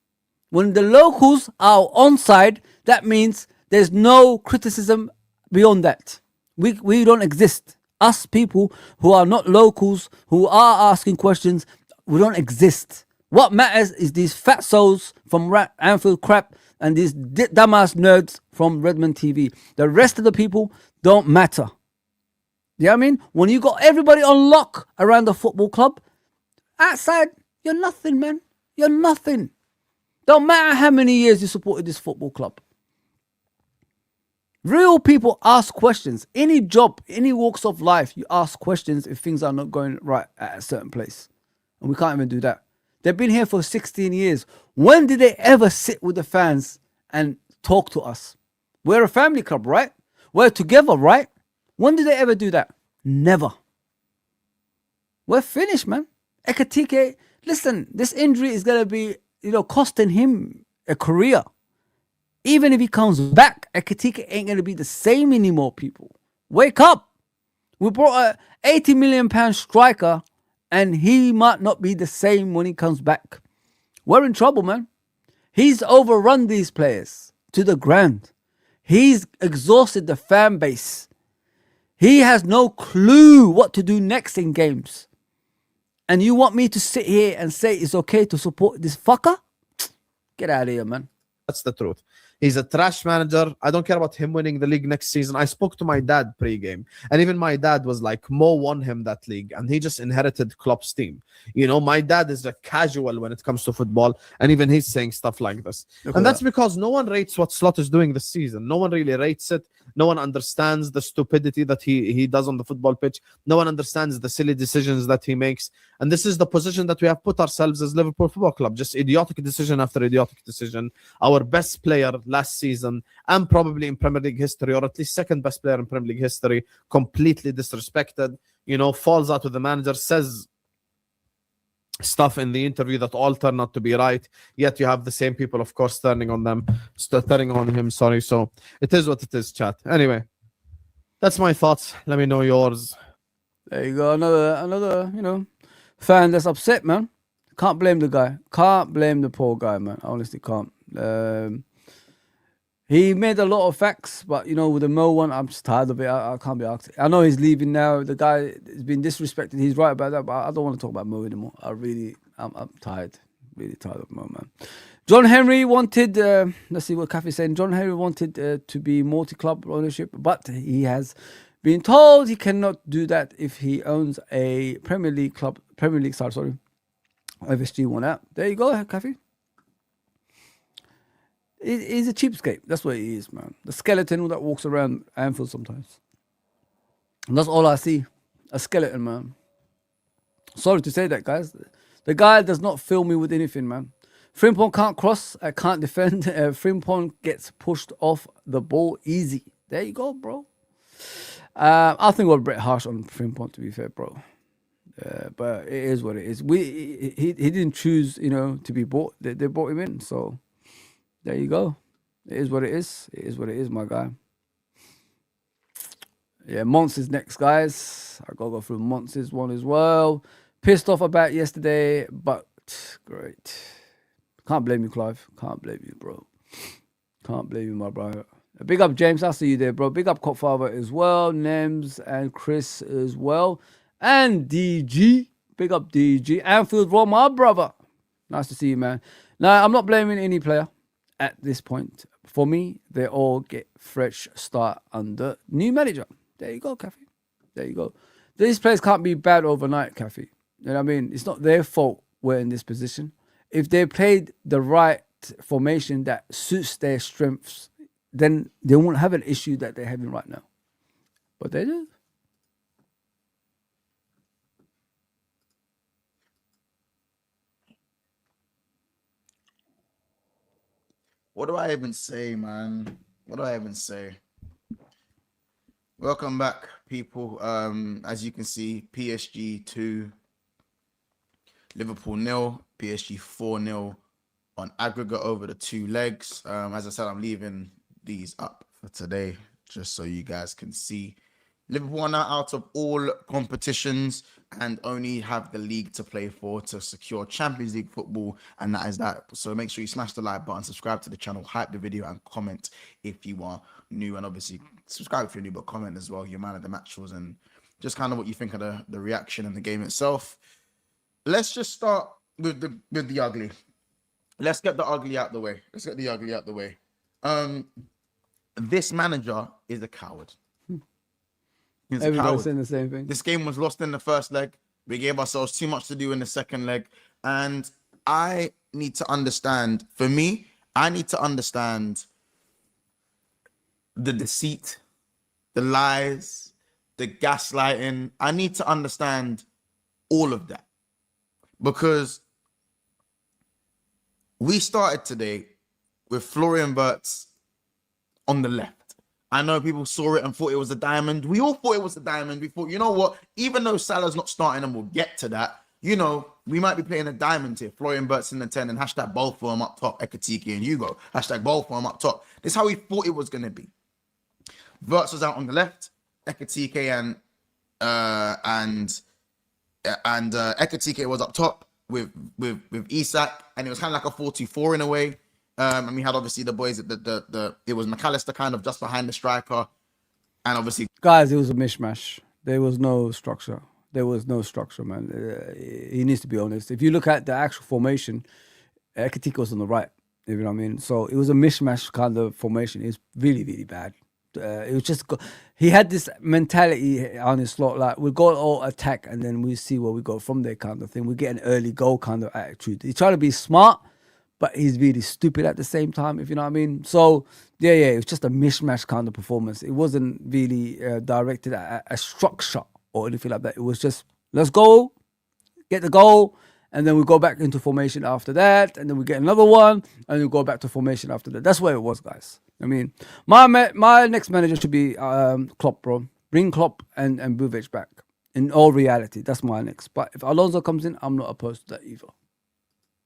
When the locals are on side, that means there's no criticism beyond that. We don't exist. Us people who are not locals, who are asking questions, we don't exist. What matters is these fat souls from Anfield crap and these dumbass nerds from Redmond TV. The rest of the people don't matter. You know what I mean? When you got everybody on lock around the football club, outside, you're nothing, man. You're nothing. Don't matter how many years you supported this football club. Real people ask questions. Any job, any walks of life, you ask questions if things are not going right at a certain place. And we can't even do that. They've been here for 16 years. When did they ever sit with the fans and talk to us? We're a family club, right? We're together, right? When did they ever do that? Never. We're finished, man. Ekatike, listen, this injury is going to be, costing him a career. Even if he comes back, Ekatike ain't going to be the same anymore, people. Wake up. We brought a £80 million striker and he might not be the same when he comes back. We're in trouble, man. He's overrun these players to the ground. He's exhausted the fan base. He has no clue what to do next in games. And you want me to sit here and say it's okay to support this fucker? Get out of here, man. That's the truth. He's a trash manager. I don't care about him winning the league next season. I spoke to my dad pre-game, and even my dad was like, Mo won him that league, and he just inherited Klopp's team. My dad is a casual when it comes to football, and even he's saying stuff like this. And that's because no one rates what Slot is doing this season. No one really rates it. No one understands the stupidity that he does on the football pitch. No one understands the silly decisions that he makes. And this is the position that we have put ourselves as Liverpool Football Club. Just idiotic decision after idiotic decision. Our best player last season, and probably in Premier League history, or at least second best player in Premier League history, completely disrespected, falls out with the manager, says stuff in the interview that all turn out to be right, yet you have the same people, of course, turning on him. So it is what it is, chat. Anyway, that's my thoughts. Let me know yours. There you go. Another fan that's upset, man. Can't blame the guy. Can't blame the poor guy, man. I honestly can't. He made a lot of facts, but with the Mo one, I'm just tired of it. I can't be asked. I know he's leaving now. The guy has been disrespected. He's right about that, but I don't want to talk about Mo anymore. I'm tired. Really tired of Mo, man. John Henry wanted, let's see what Kafi's saying. John Henry wanted to be multi-club ownership, but he has been told he cannot do that if he owns a Premier League side, sorry. FSG one out. There you go, Kafi. He's a cheapskate. That's what he is, man. The skeleton that walks around Anfield sometimes. And that's all I see. A skeleton, man. Sorry to say that, guys. The guy does not fill me with anything, man. Frimpong can't cross. I can't defend. Frimpong gets pushed off the ball easy. There you go, bro. I think we're a bit harsh on Frimpong, to be fair, bro. But it is what it is. He didn't choose, to be bought. They brought him in, so... There you go. It is what it is. It is what it is, my guy. Yeah, Monts is next, guys. I gotta go through Monts' one as well. Pissed off about yesterday, but great. Can't blame you, Clive. Can't blame you, bro. Can't blame you, my brother. Big up, James. I see you there, bro. Big up, Copfather as well. Nems and Chris as well. And DG. Big up, DG. Anfield Raw, my brother. Nice to see you, man. Now, I'm not blaming any player. At this point, for me, they all get fresh start under new manager. There you go, Kathy. There you go. These players can't be bad overnight, Kathy. You know what I mean? It's not their fault we're in this position. If they played the right formation that suits their strengths, then they won't have an issue that they're having right now. But they do. What do I even say, man? What do I even say? Welcome back, people. As you can see, PSG 2, Liverpool 0, PSG 4-0 on aggregate over the 2 legs. As I said, I'm leaving these up for today just so you guys can see. Liverpool are now out of all competitions and only have the league to play for to secure Champions League football, and that is that. So make sure you smash the like button, subscribe to the channel, hype the video, and comment if you are new. And obviously, subscribe if you're new, but comment as well. Your man of the match was, and just kind of what you think of the reaction and the game itself. Let's just start with the ugly. Let's get the ugly out the way. This manager is a coward. Everybody's saying the same thing. This game was lost in the first leg. We gave ourselves too much to do in the second leg. And I need to understand, for me, I need to understand the deceit, the lies, the gaslighting. I need to understand all of that. Because we started today with Florian Wirtz on the left. I know people saw it and thought it was a diamond. We all thought it was a diamond. We thought, you know what? Even though Salah's not starting and we'll get to that, we might be playing a diamond here. Florian Wirtz in the 10 and hashtag both for him up top, Ekatike and Hugo. Hashtag both for him up top. This is how we thought it was going to be. Wirtz was out on the left. Ekatike and Ekatike was up top with Isak. And it was kind of like a 4-2-4 in a way. And we had obviously the boys, it was McAllister kind of just behind the striker. And obviously... Guys, it was a mishmash. There was no structure. Man. He needs to be honest. If you look at the actual formation, Ekatike was on the right. You know what I mean? So it was a mishmash kind of formation. It was really, really bad. It was just... He had this mentality on his slot, like, we'll go all attack and then we see where we go from there kind of thing. We get an early goal kind of attitude. He's trying to be smart, but he's really stupid at the same time, if you know what I mean. So, yeah, it was just a mishmash kind of performance. It wasn't really directed at a structure or anything like that. It was just, let's go, get the goal, and then we go back into formation after that, and then we get another one, and we go back to formation after that. That's where it was, guys. I mean, my next manager should be Klopp, bro. Bring Klopp and Buvic back. In all reality, that's my next. But if Alonso comes in, I'm not opposed to that either.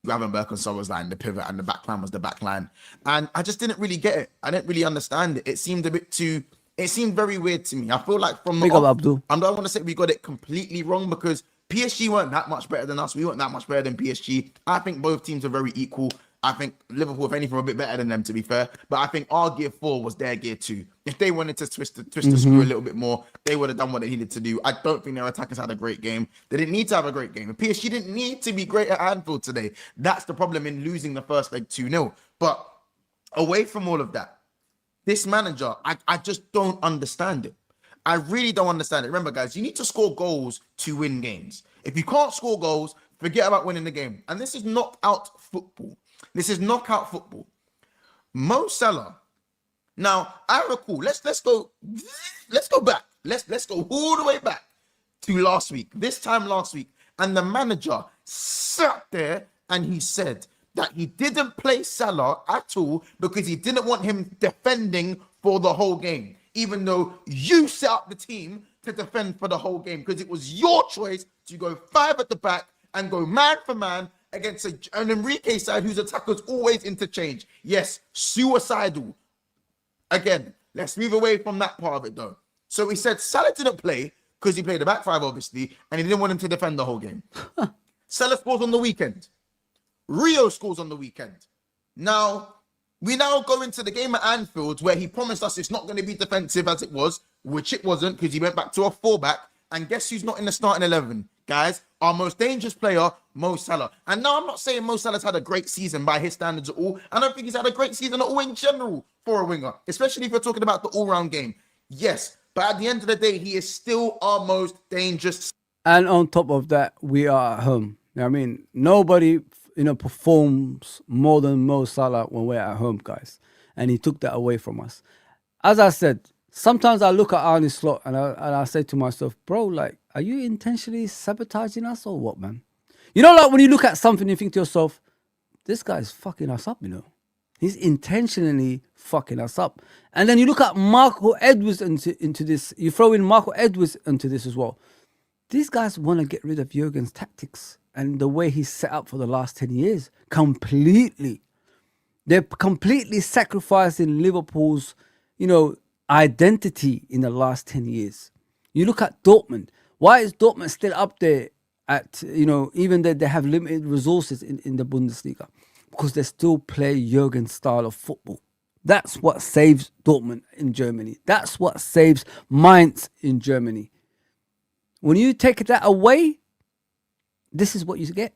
Gravenberch and Szoboszlai line, the pivot, and the back line was the back line. And I just didn't really get it. I didn't really understand it. It seemed a bit too... It seemed very weird to me. I feel like from the Big up, Abdul. I don't want to say we got it completely wrong because PSG weren't that much better than us. We weren't that much better than PSG. I think both teams are very equal. I think Liverpool, if anything, were a bit better than them, to be fair. But I think our gear 4 was their gear 2. If they wanted to twist the screw a little bit more, they would have done what they needed to do. I don't think their attackers had a great game. They didn't need to have a great game. And PSG didn't need to be great at Anfield today. That's the problem in losing the first leg 2-0. But away from all of that, this manager, I just don't understand it. I really don't understand it. Remember, guys, you need to score goals to win games. If you can't score goals, forget about winning the game. And this is knockout football. This is knockout football. Mo Salah. Now, I recall, let's go back. Let's go all the way back to last week. This time last week. And the manager sat there and he said that he didn't play Salah at all because he didn't want him defending for the whole game. Even though you set up the team to defend for the whole game because it was your choice to go 5 at the back and go man for man against an Enrique side whose attackers always interchange. Yes, suicidal. Again, let's move away from that part of it though. So he said Salah didn't play because he played the back 5 obviously, and he didn't want him to defend the whole game. Salah scores on the weekend. Rio scores on the weekend. Now, we now go into the game at Anfield where he promised us it's not going to be defensive as it was, which it wasn't because he went back to a 4-back. And guess who's not in the starting 11? Guys, our most dangerous player, Mo Salah. And now I'm not saying Mo Salah's had a great season by his standards at all. I don't think he's had a great season at all in general for a winger, especially if you're talking about the all-round game. Yes, but at the end of the day, he is still our most dangerous. And on top of that, we are at home. You know what I mean? Nobody, performs more than Mo Salah when we're at home, guys. And he took that away from us. As I said, sometimes I look at Arne Slot and I say to myself, bro, like, are you intentionally sabotaging us or what, man? Like when you look at something, you think to yourself, this guy's fucking us up, He's intentionally fucking us up. And then you look at Marco Edwards into this. You throw in Marco Edwards into this as well. These guys want to get rid of Jurgen's tactics and the way he's set up for the last 10 years. Completely. They're completely sacrificing Liverpool's, identity in the last 10 years. You look at Dortmund. Why is Dortmund still up there at, even though they have limited resources in the Bundesliga? Because they still play Jurgen's style of football. That's what saves Dortmund in Germany. That's what saves Mainz in Germany. When you take that away, this is what you get.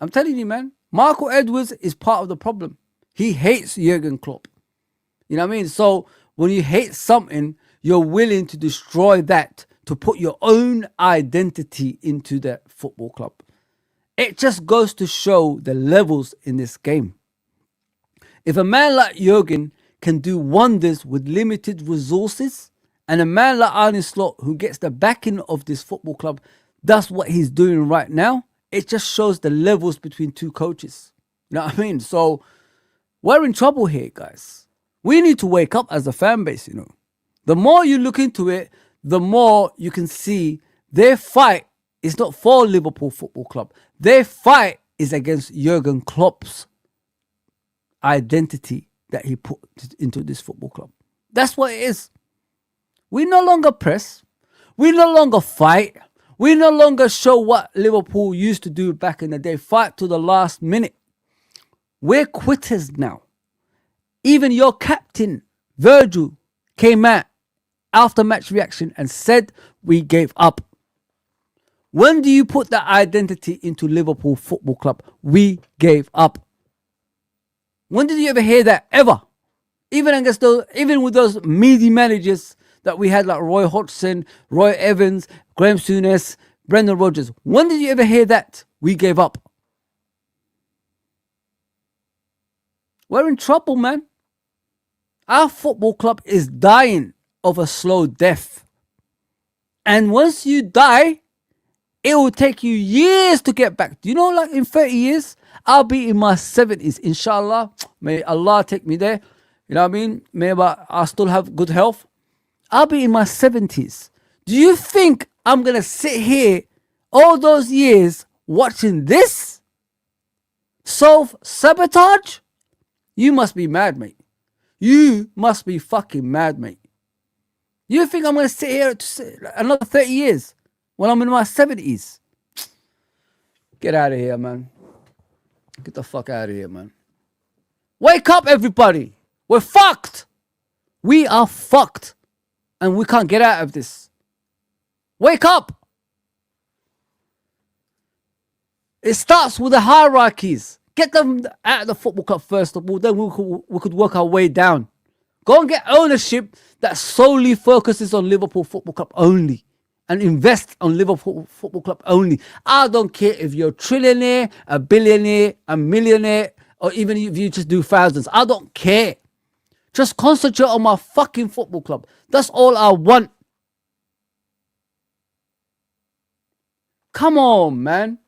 I'm telling you, man. Marco Edwards is part of the problem. He hates Jurgen Klopp. You know what I mean? So when you hate something, you're willing to destroy that to put your own identity into that football club. It just goes to show the levels in this game. If a man like Jurgen can do wonders with limited resources, and a man like Arne Slot, who gets the backing of this football club, does what he's doing right now, it just shows the levels between two coaches. You know what I mean? So we're in trouble here, guys. We need to wake up as a fan base, The more you look into it, the more you can see their fight is not for Liverpool Football Club. Their fight is against Jurgen Klopp's identity that he put into this football club. That's what it is. We no longer press. We no longer fight. We no longer show what Liverpool used to do back in the day. Fight to the last minute. We're quitters now. Even your captain, Virgil, came out after match reaction and said we gave up. When do you put that identity into Liverpool Football Club? We gave up. When did you ever hear that? Ever? Even with those meaty managers that we had like Roy Hodgson, Roy Evans, Graham Souness, Brendan Rodgers. When did you ever hear that? We gave up. We're in trouble, man. Our football club is dying of a slow death. And once you die, it will take you years to get back. Do you know, like in 30 years, I'll be in my 70s, inshallah. May Allah take me there. You know what I mean? May I still have good health. I'll be in my 70s. Do you think I'm going to sit here all those years watching this? Self-sabotage? You must be mad, mate. You must be fucking mad, mate. You think I'm going to sit here another 30 years when I'm in my 70s? Get out of here, man. Get the fuck out of here, man. Wake up, everybody. We're fucked. We are fucked. And we can't get out of this. Wake up. It starts with the hierarchies. Get them out of the football club first of all. Then we could work our way down. Go and get ownership that solely focuses on Liverpool Football Club only. And invest on Liverpool Football Club only. I don't care if you're a trillionaire, a billionaire, a millionaire, or even if you just do thousands. I don't care. Just concentrate on my fucking football club. That's all I want. Come on, man.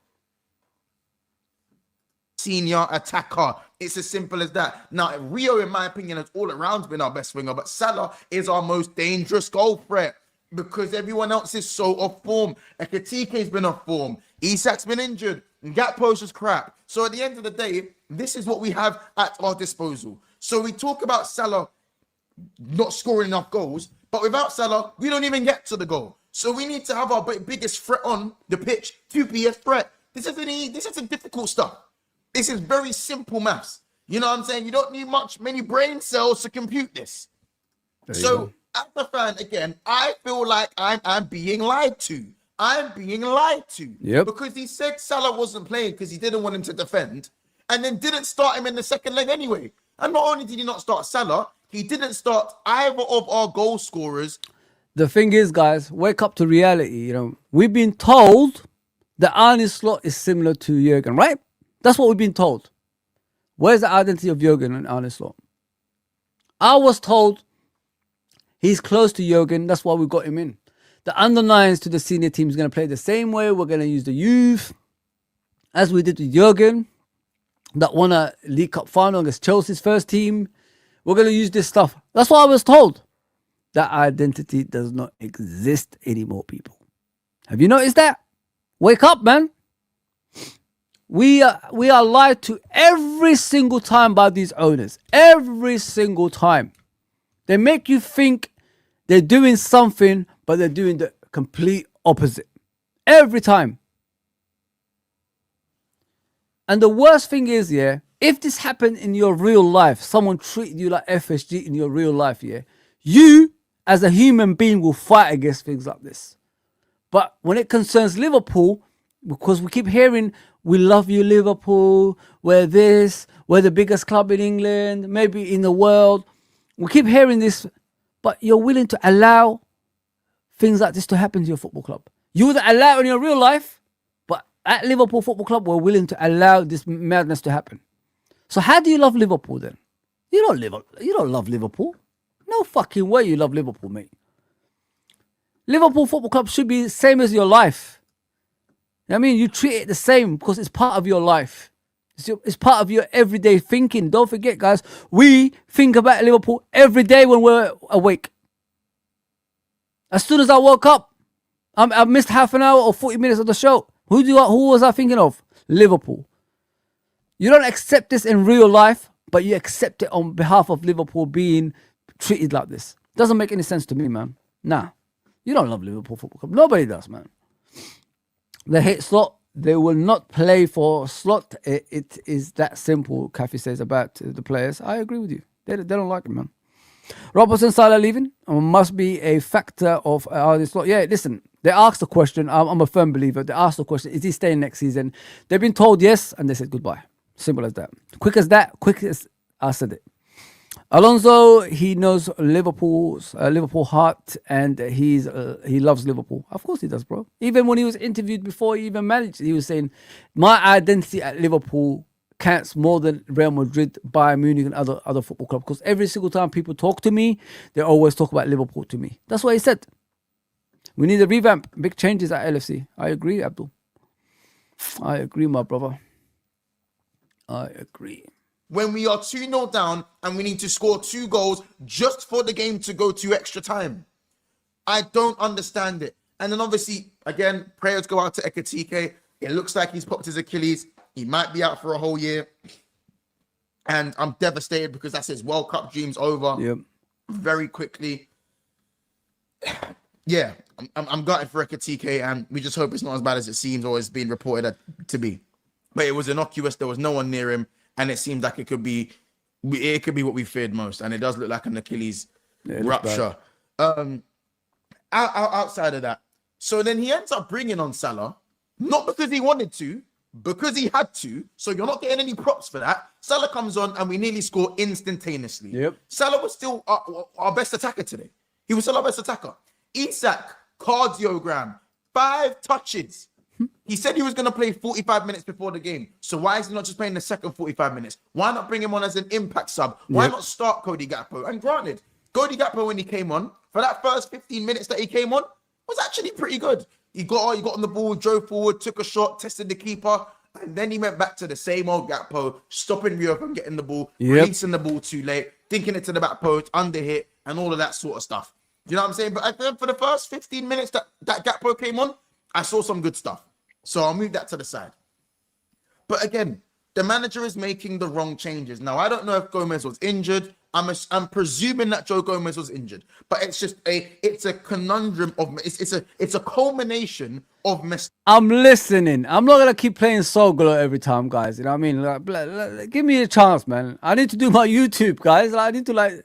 Senior attacker. It's as simple as that. Now, Rio, in my opinion, has all around been our best winger, but Salah is our most dangerous goal threat because everyone else is so off form. Ekatike's been off form. Isak's been injured. Gakpo's just crap. So at the end of the day, this is what we have at our disposal. So we talk about Salah not scoring enough goals, but without Salah, we don't even get to the goal. So we need to have our biggest threat on the pitch to be a threat. This isn't difficult stuff. This is very simple maths. You know what I'm saying? You don't need many brain cells to compute this. So as a fan, again, I feel like I'm being lied to. I'm being lied to. Yep. Because he said Salah wasn't playing because he didn't want him to defend and then didn't start him in the second leg anyway. And not only did he not start Salah, he didn't start either of our goal scorers. The thing is, guys, wake up to reality. You know, we've been told that Arne Slot is similar to Jurgen, right? That's what we've been told. Where's the identity of Jurgen and Arne Slot? I was told he's close to Jurgen. That's why we got him in. The under-9s to the senior team is going to play the same way. We're going to use the youth as we did with Jurgen that won a League Cup final against Chelsea's first team. We're going to use this stuff. That's what I was told. That identity does not exist anymore, people. Have you noticed that? Wake up, man. We are lied to every single time by these owners. Every single time. They make you think they're doing something, but they're doing the complete opposite. Every time. And the worst thing is, yeah, if this happened in your real life, someone treated you like FSG in your real life, yeah, you as a human being will fight against things like this. But when it concerns Liverpool, because we keep hearing, we love you, Liverpool, we're this, we're the biggest club in England, maybe in the world. We keep hearing this, but you're willing to allow things like this to happen to your football club. You would allow it in your real life, but at Liverpool Football Club, we're willing to allow this madness to happen. So how do you love Liverpool then? You don't love Liverpool. No fucking way you love Liverpool, mate. Liverpool Football Club should be the same as your life. I mean, you treat it the same because it's part of your life. It's part of your everyday thinking. Don't forget, guys, we think about Liverpool every day when we're awake. As soon as I woke up, I missed half an hour or 40 minutes of the show. Who was I thinking of? Liverpool. You don't accept this in real life, but you accept it on behalf of Liverpool being treated like this. Doesn't make any sense to me, man. Nah. You don't love Liverpool Football Club. Nobody does, man. They hate Slot. They will not play for Slot. It is that simple, Kathy says about the players. I agree with you. They don't like him, man. Robertson, Salah leaving must be a factor of Slot. Yeah, listen, they asked the question. I'm a firm believer. They asked the question, is he staying next season? They've been told yes, and they said goodbye. Simple as that. Quick as I said it. Alonso, he knows Liverpool heart, and he loves Liverpool. Of course he does, bro. Even when he was interviewed before he even managed, he was saying, my identity at Liverpool counts more than Real Madrid, Bayern Munich, and other football clubs. Because every single time people talk to me, they always talk about Liverpool to me. That's what he said. We need a revamp, big changes at LFC. I agree, Abdul. I agree, my brother. I agree. When we are 2-0 down and we need to score 2 goals just for the game to go to extra time. I don't understand it. And then obviously, again, prayers go out to Ekatike. It looks like he's popped his Achilles. He might be out for a whole year. And I'm devastated because that's his World Cup dreams over very quickly. Yeah, I'm gutted for Ekatike, and we just hope it's not as bad as it seems or is being reported to be. But it was innocuous. There was no one near him, and it seems like it could be what we feared most, and it does look like an Achilles rupture. Outside of that, so then he ends up bringing on Salah, not because he wanted to, because he had to. So you're not getting any props for that. Salah comes on, and we nearly score instantaneously. Yep. Salah was still our best attacker today. He was still our best attacker. Isak, cardiogram, 5 touches. He said he was going to play 45 minutes before the game. So why is he not just playing the second 45 minutes? Why not bring him on as an impact sub? Why not start Cody Gakpo? And granted, Cody Gakpo, when he came on, for that first 15 minutes that he came on, was actually pretty good. He got on the ball, drove forward, took a shot, tested the keeper, and then he went back to the same old Gakpo, stopping Rio from getting the ball, releasing the ball too late, thinking it to the back post, under hit, and all of that sort of stuff. You know what I'm saying? But I think for the first 15 minutes that Gakpo came on, I saw some good stuff. So I'll move that to the side. But again, the manager is making the wrong changes. Now, I don't know if Gomez was injured. I'm presuming that Joe Gomez was injured. But it's just it's a conundrum of it's a culmination of mistakes. I'm listening. I'm not gonna keep playing Soglo every time, guys. You know what I mean? Like, give me a chance, man. I need to do my YouTube, guys. I need to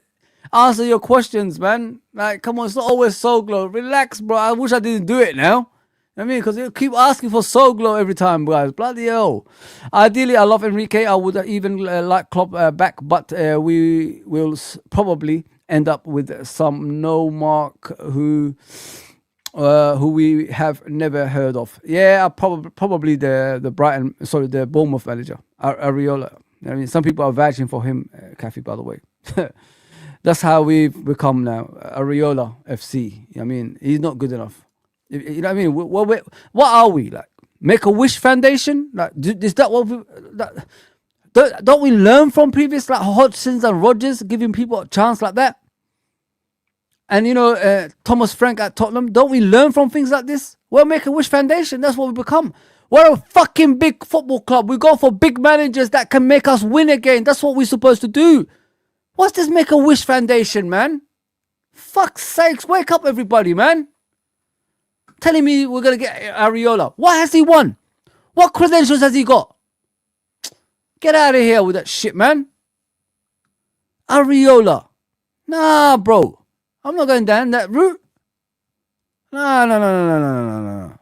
answer your questions, man. Like, come on, it's not always Soglo. Relax, bro. I wish I didn't do it now. I mean, because you keep asking for Soglo every time, guys. Bloody hell. Ideally, I love Enrique. I would even like Klopp back, but we will probably end up with some no mark who we have never heard of. Yeah, probably the Bournemouth manager, Areola. I mean, some people are vouching for him, Kathy, by the way. That's how we've become now, Areola FC. I mean, he's not good enough. You know what I mean? What are we, like? Make-A-Wish Foundation? Like, is that what we... Don't we learn from previous, like, Hodgsons and Rodgers, giving people a chance like that? And, you know, Thomas Frank at Tottenham, don't we learn from things like this? Well, Make-A-Wish Foundation, that's what we become. We're a fucking big football club. We go for big managers that can make us win again. That's what we're supposed to do. What's this Make-A-Wish Foundation, man? Fuck's sakes, wake up, everybody, man. Telling me we're going to get Areola. What has he won? What credentials has he got? Get out of here with that shit, man. Areola. Nah, bro. I'm not going down that route. No.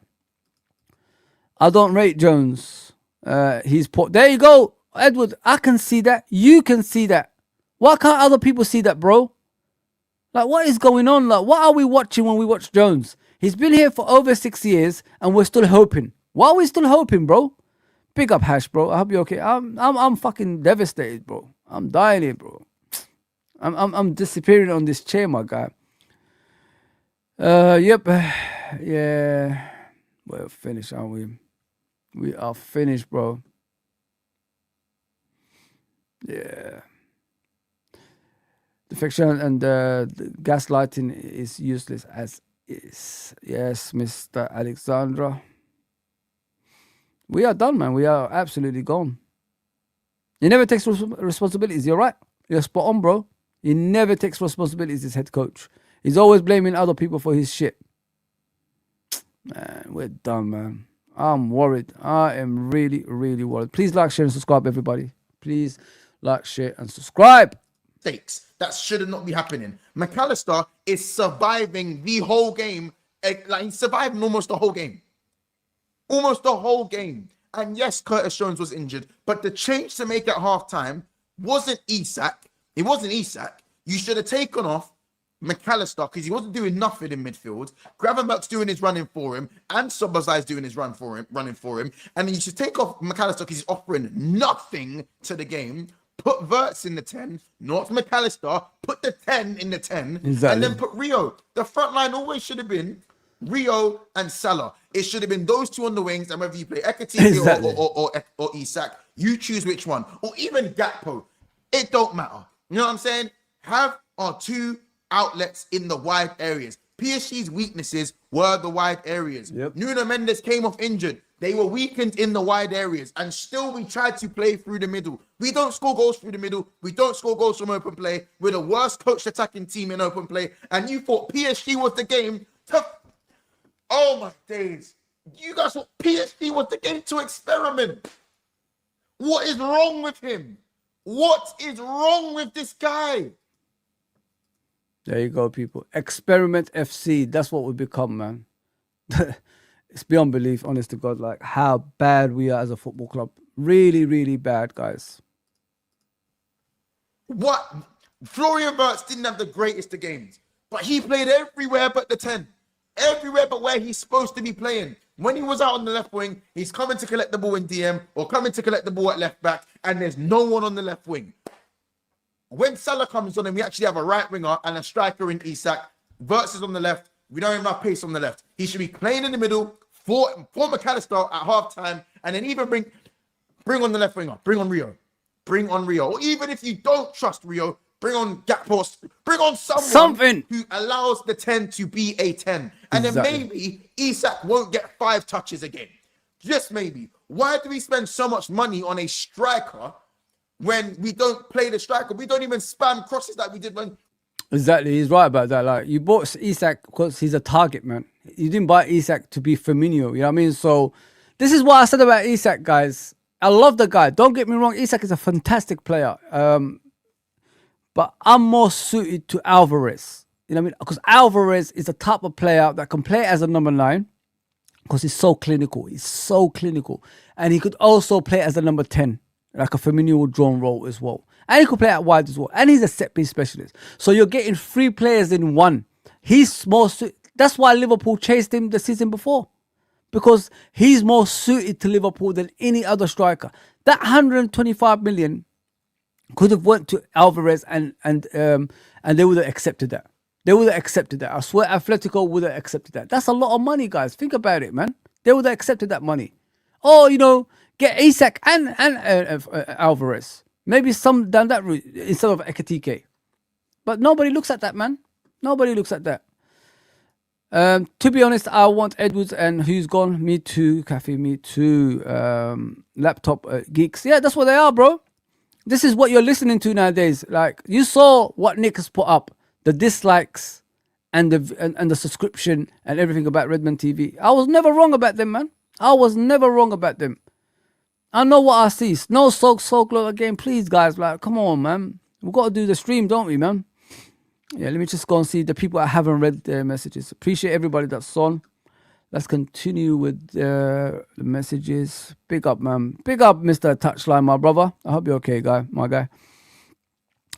I don't rate Jones. He's poor. There you go, Edward. I can see that. You can see that. Why can't other people see that, bro? Like, what is going on? Like, what are we watching when we watch Jones? He's been here for over 6 years, and we're still hoping. Why are we still hoping, bro? Big up, Hash, bro. I hope you're okay. I'm fucking devastated, bro. I'm dying here, bro. I'm disappearing on this chair, my guy. Yep. Yeah. We're finished, aren't we? We are finished, bro. Yeah. Defection and the gaslighting is useless as is. Yes, Mr. Alexandra. We are done, man. We are absolutely gone. He never takes responsibilities. You're right. You're spot on, bro. He never takes responsibilities as head coach. He's always blaming other people for his shit. Man, we're done, man. I'm worried. I am really, really worried. Please like, share, and subscribe, everybody. Please like, share, and subscribe. That should not be happening. McAllister is surviving the whole game. Like, he's surviving almost the whole game. Almost the whole game. And yes, Curtis Jones was injured, but the change to make at halftime wasn't Isak. It wasn't Isak. You should have taken off McAllister, because he wasn't doing nothing in midfield. Gravenberch's doing his running for him, and Szoboszlai's doing his running for him. And then you should take off McAllister because he's offering nothing to the game. Put Wirtz in the 10, not McAllister. Put the 10 in the 10, Exactly. and then put Rio. The front line always should have been Rio and Salah. It should have been those two on the wings, and whether you play Ekatike Exactly. or Isak, you choose which one. Or even Gakpo. It don't matter. You know what I'm saying? Have our two outlets in the wide areas. PSG's weaknesses were the wide areas. Yep. Nuno Mendes came off injured. They were weakened in the wide areas, and still we tried to play through the middle. We don't score goals through the middle. We don't score goals from open play. We're the worst coached attacking team in open play, and you thought PSG was the game to... Oh my days. You guys thought PSG was the game to experiment. What is wrong with him? What is wrong with this guy? There you go, people. Experiment FC. That's what we become, man. It's beyond belief, honest to God, like how bad we are as a football club. Really, really bad, guys. What? Florian Wirtz didn't have the greatest of games, but he played everywhere but the 10. Everywhere but where he's supposed to be playing. When he was out on the left wing, he's coming to collect the ball in DM or coming to collect the ball at left back, and there's no one on the left wing. When Salah comes on and we actually have a right winger and a striker in Isak, Wirtz is on the left, we don't even have pace on the left. He should be playing in the middle for McAllister at half time, and then even bring on the left winger, bring on Rio. Bring on Rio. Or even if you don't trust Rio, bring on Gakpo, bring on someone who allows the 10 to be a 10. And then maybe Isak won't get 5 touches again. Just maybe. Why do we spend so much money on a striker when we don't play the striker? We don't even spam crosses like we did when... Exactly, he's right about that. Like, you bought Isak because he's a target, man. You didn't buy Isak to be Firmino, you know what I mean? So, this is what I said about Isak, guys. I love the guy. Don't get me wrong, Isak is a fantastic player. But I'm more suited to Alvarez. You know what I mean? Because Alvarez is the type of player that can play as a number 9 because he's so clinical. He's so clinical. And he could also play as a number 10, like a Firmino drawn role as well. And he could play out wide as well. And he's a set-piece specialist. So you're getting 3 players in one. He's more that's why Liverpool chased him the season before. Because he's more suited to Liverpool than any other striker. That 125 million could have went to Alvarez and they would have accepted that. They would have accepted that. I swear Atletico would have accepted that. That's a lot of money, guys. Think about it, man. They would have accepted that money. Or, you know, get Isak and Alvarez. Maybe some down that route instead of Ekatike. But nobody looks at that, man. Nobody looks at that. To be honest, I want Edwards and who's gone? Me too, Cafe, me too. Laptop geeks. Yeah, that's what they are, bro. This is what you're listening to nowadays. Like, you saw what Nick has put up, the dislikes and the subscription and everything about Redmond TV. I was never wrong about them, man. I was never wrong about them. I know what I see. No so again, please, guys. Like, come on, man. We've got to do the stream, don't we, man? Yeah, let me just go and see the people that haven't read their messages. Appreciate everybody that's on. Let's continue with the messages. Big up, man. Big up, Mr. Touchline, my brother. I hope you're okay, my guy.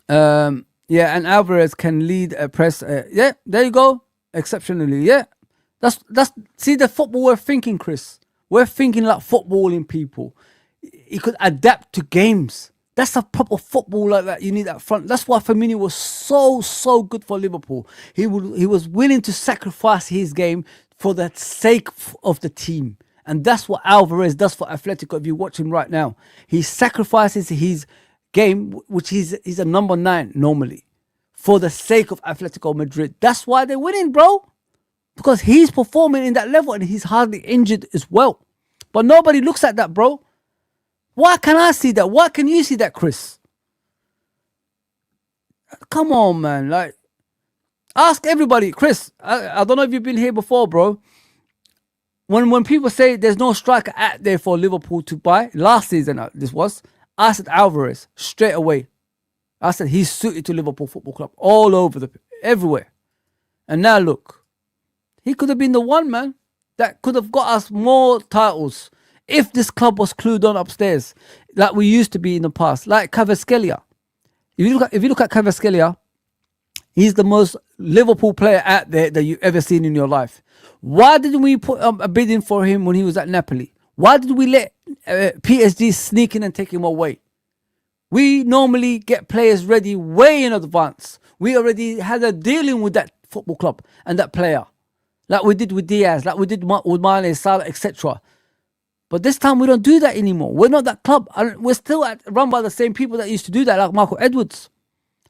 Yeah, and Alvarez can lead a press. Yeah, there you go. Exceptionally, yeah. That's see the football we're thinking, Chris. We're thinking like footballing people. He could adapt to games. That's a proper football like that you need up front. That's why Firmino was so good for Liverpool. He was willing to sacrifice his game for the sake of the team. And that's what Alvarez does for Atletico. If you watch him right now, he sacrifices his game, which he's a number 9 normally, for the sake of Atletico Madrid. That's why they're winning, bro. Because he's performing in that level and he's hardly injured as well. But nobody looks at that, bro. Why can I see that? Why can you see that, Chris? Come on, man. Like, ask everybody. Chris, I don't know if you've been here before, bro. When people say there's no striker out there for Liverpool to buy, last season this was, I said Alvarez straight away. I said he's suited to Liverpool Football Club all over everywhere. And now look, he could have been the one, man, that could have got us more titles if this club was clued on upstairs, like we used to be in the past, like Kvaratskhelia. If you look at Kvaratskhelia, He's the most Liverpool player out there that you've ever seen in your life. Why didn't we put a bid in for him when he was at Napoli? Why did we let PSG sneak in and take him away? We normally get players ready way in advance. We already had a dealing with that football club and that player. Like we did with Diaz, like we did with Mane, Salah, etc. But this time we don't do that anymore. We're not that club. We're still run by the same people that used to do that, like Michael Edwards.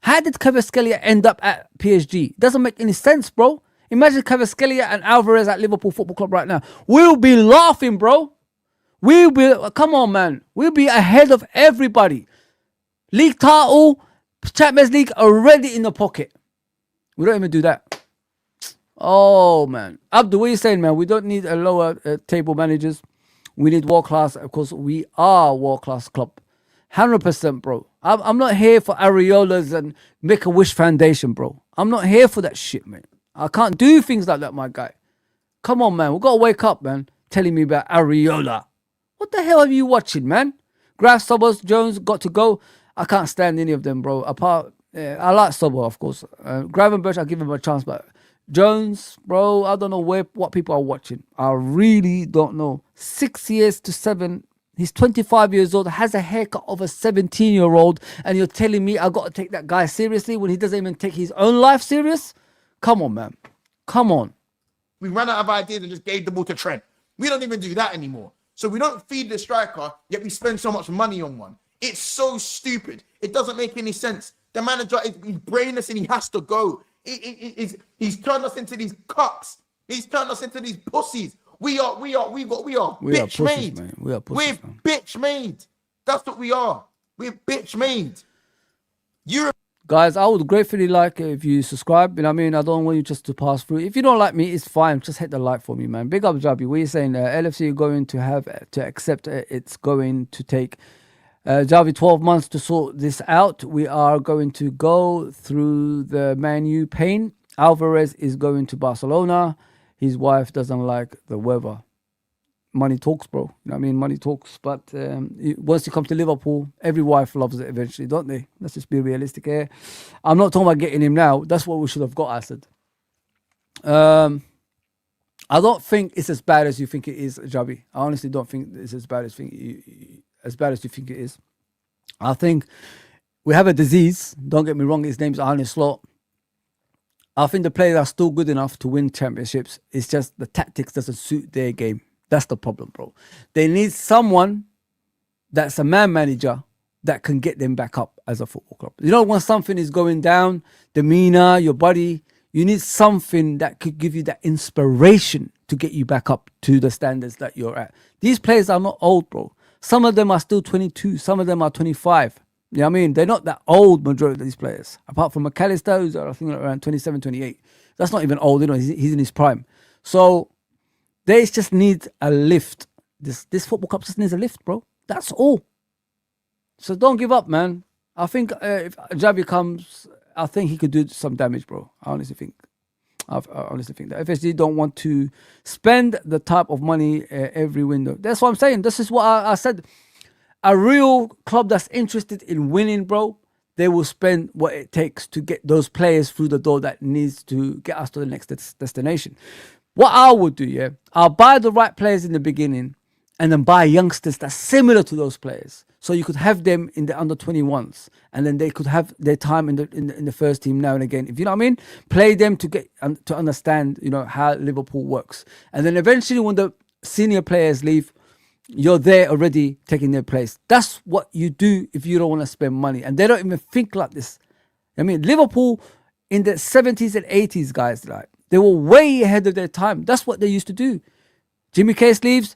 How did Kvaratskhelia end up at PSG? Doesn't make any sense, bro. Imagine Kvaratskhelia and Alvarez at Liverpool Football Club right now. We'll be laughing, bro. Come on, man. We'll be ahead of everybody. League title, Champions League already in the pocket. We don't even do that. Oh, man. Abdul, what are you saying, man? We don't need a lower table managers. We need world-class. Of course, we are a world-class club. 100%, bro. I'm not here for areolas and Make-A-Wish Foundation, bro. I'm not here for that shit, man. I can't do things like that, my guy. Come on, man. We've got to wake up, man. Telling me about areola. What the hell are you watching, man? Graf, Sobos, Jones got to go. I can't stand any of them, bro. I like Sobo, of course. Gravenberch, I'll give him a chance, but Jones, bro, I don't know what people are watching. I really don't know. 6 years to 7. He's 25 years old, has a haircut of a 17-year-old, and you're telling me I got to take that guy seriously when he doesn't even take his own life serious? Come on, man. Come on. We ran out of ideas and just gave the ball to Trent. We don't even do that anymore. So we don't feed the striker, yet we spend so much money on one. It's so stupid. It doesn't make any sense. The manager is brainless and he has to go. He's turned us into these cucks. He's turned us into these pussies. We are bitch made. Man. We're bitch made. That's what we are. We're bitch made. Guys, I would gratefully like if you subscribe. You know what I mean? I don't want you just to pass through. If you don't like me, it's fine. Just hit the like for me, man. Big up, Jabi. What are you saying? LFC going to have to accept it's going to take Javi 12 months to sort this out. We are going to go through the Man U pain. Alvarez is going to Barcelona. His wife doesn't like the weather. Money talks, bro. You know what I mean? Money talks. But once you come to Liverpool, every wife loves it eventually, don't they? Let's just be realistic here. I'm not talking about getting him now. That's what we should have got, I said. I don't think it's as bad as you think it is, Javi. I honestly don't think it's as bad as you think it is. I think we have a disease. Don't get me wrong. His name's Arne Slot. I think the players are still good enough to win championships. It's just the tactics doesn't suit their game. That's the problem, bro. They need someone that's a man manager that can get them back up as a football club. You know, when something is going down, demeanor, your body, you need something that could give you that inspiration to get you back up to the standards that you're at. These players are not old, bro. Some of them are still 22. Some of them are 25. You know what I mean? They're not that old, majority of these players. Apart from McAllister, who's I think around 27, 28. That's not even old, you know, he's in his prime. So they just need a lift. This football club just needs a lift, bro. That's all. So don't give up, man. I think if Javi comes, I think he could do some damage, bro. I honestly think that FSG don't want to spend the type of money every window. That's what I'm saying. This is what I said. A real club that's interested in winning, bro, they will spend what it takes to get those players through the door that needs to get us to the next destination. What I would do, yeah, I'll buy the right players in the beginning and then buy youngsters that's similar to those players. So you could have them in the under 21s and then they could have their time in the first team now and again. If you know what I mean? Play them to get to understand, you know, how Liverpool works. And then eventually when the senior players leave, you're there already taking their place. That's what you do if you don't want to spend money. And they don't even think like this. I mean, Liverpool in the 70s and 80s, guys, like, they were way ahead of their time. That's what they used to do. Jimmy Case leaves,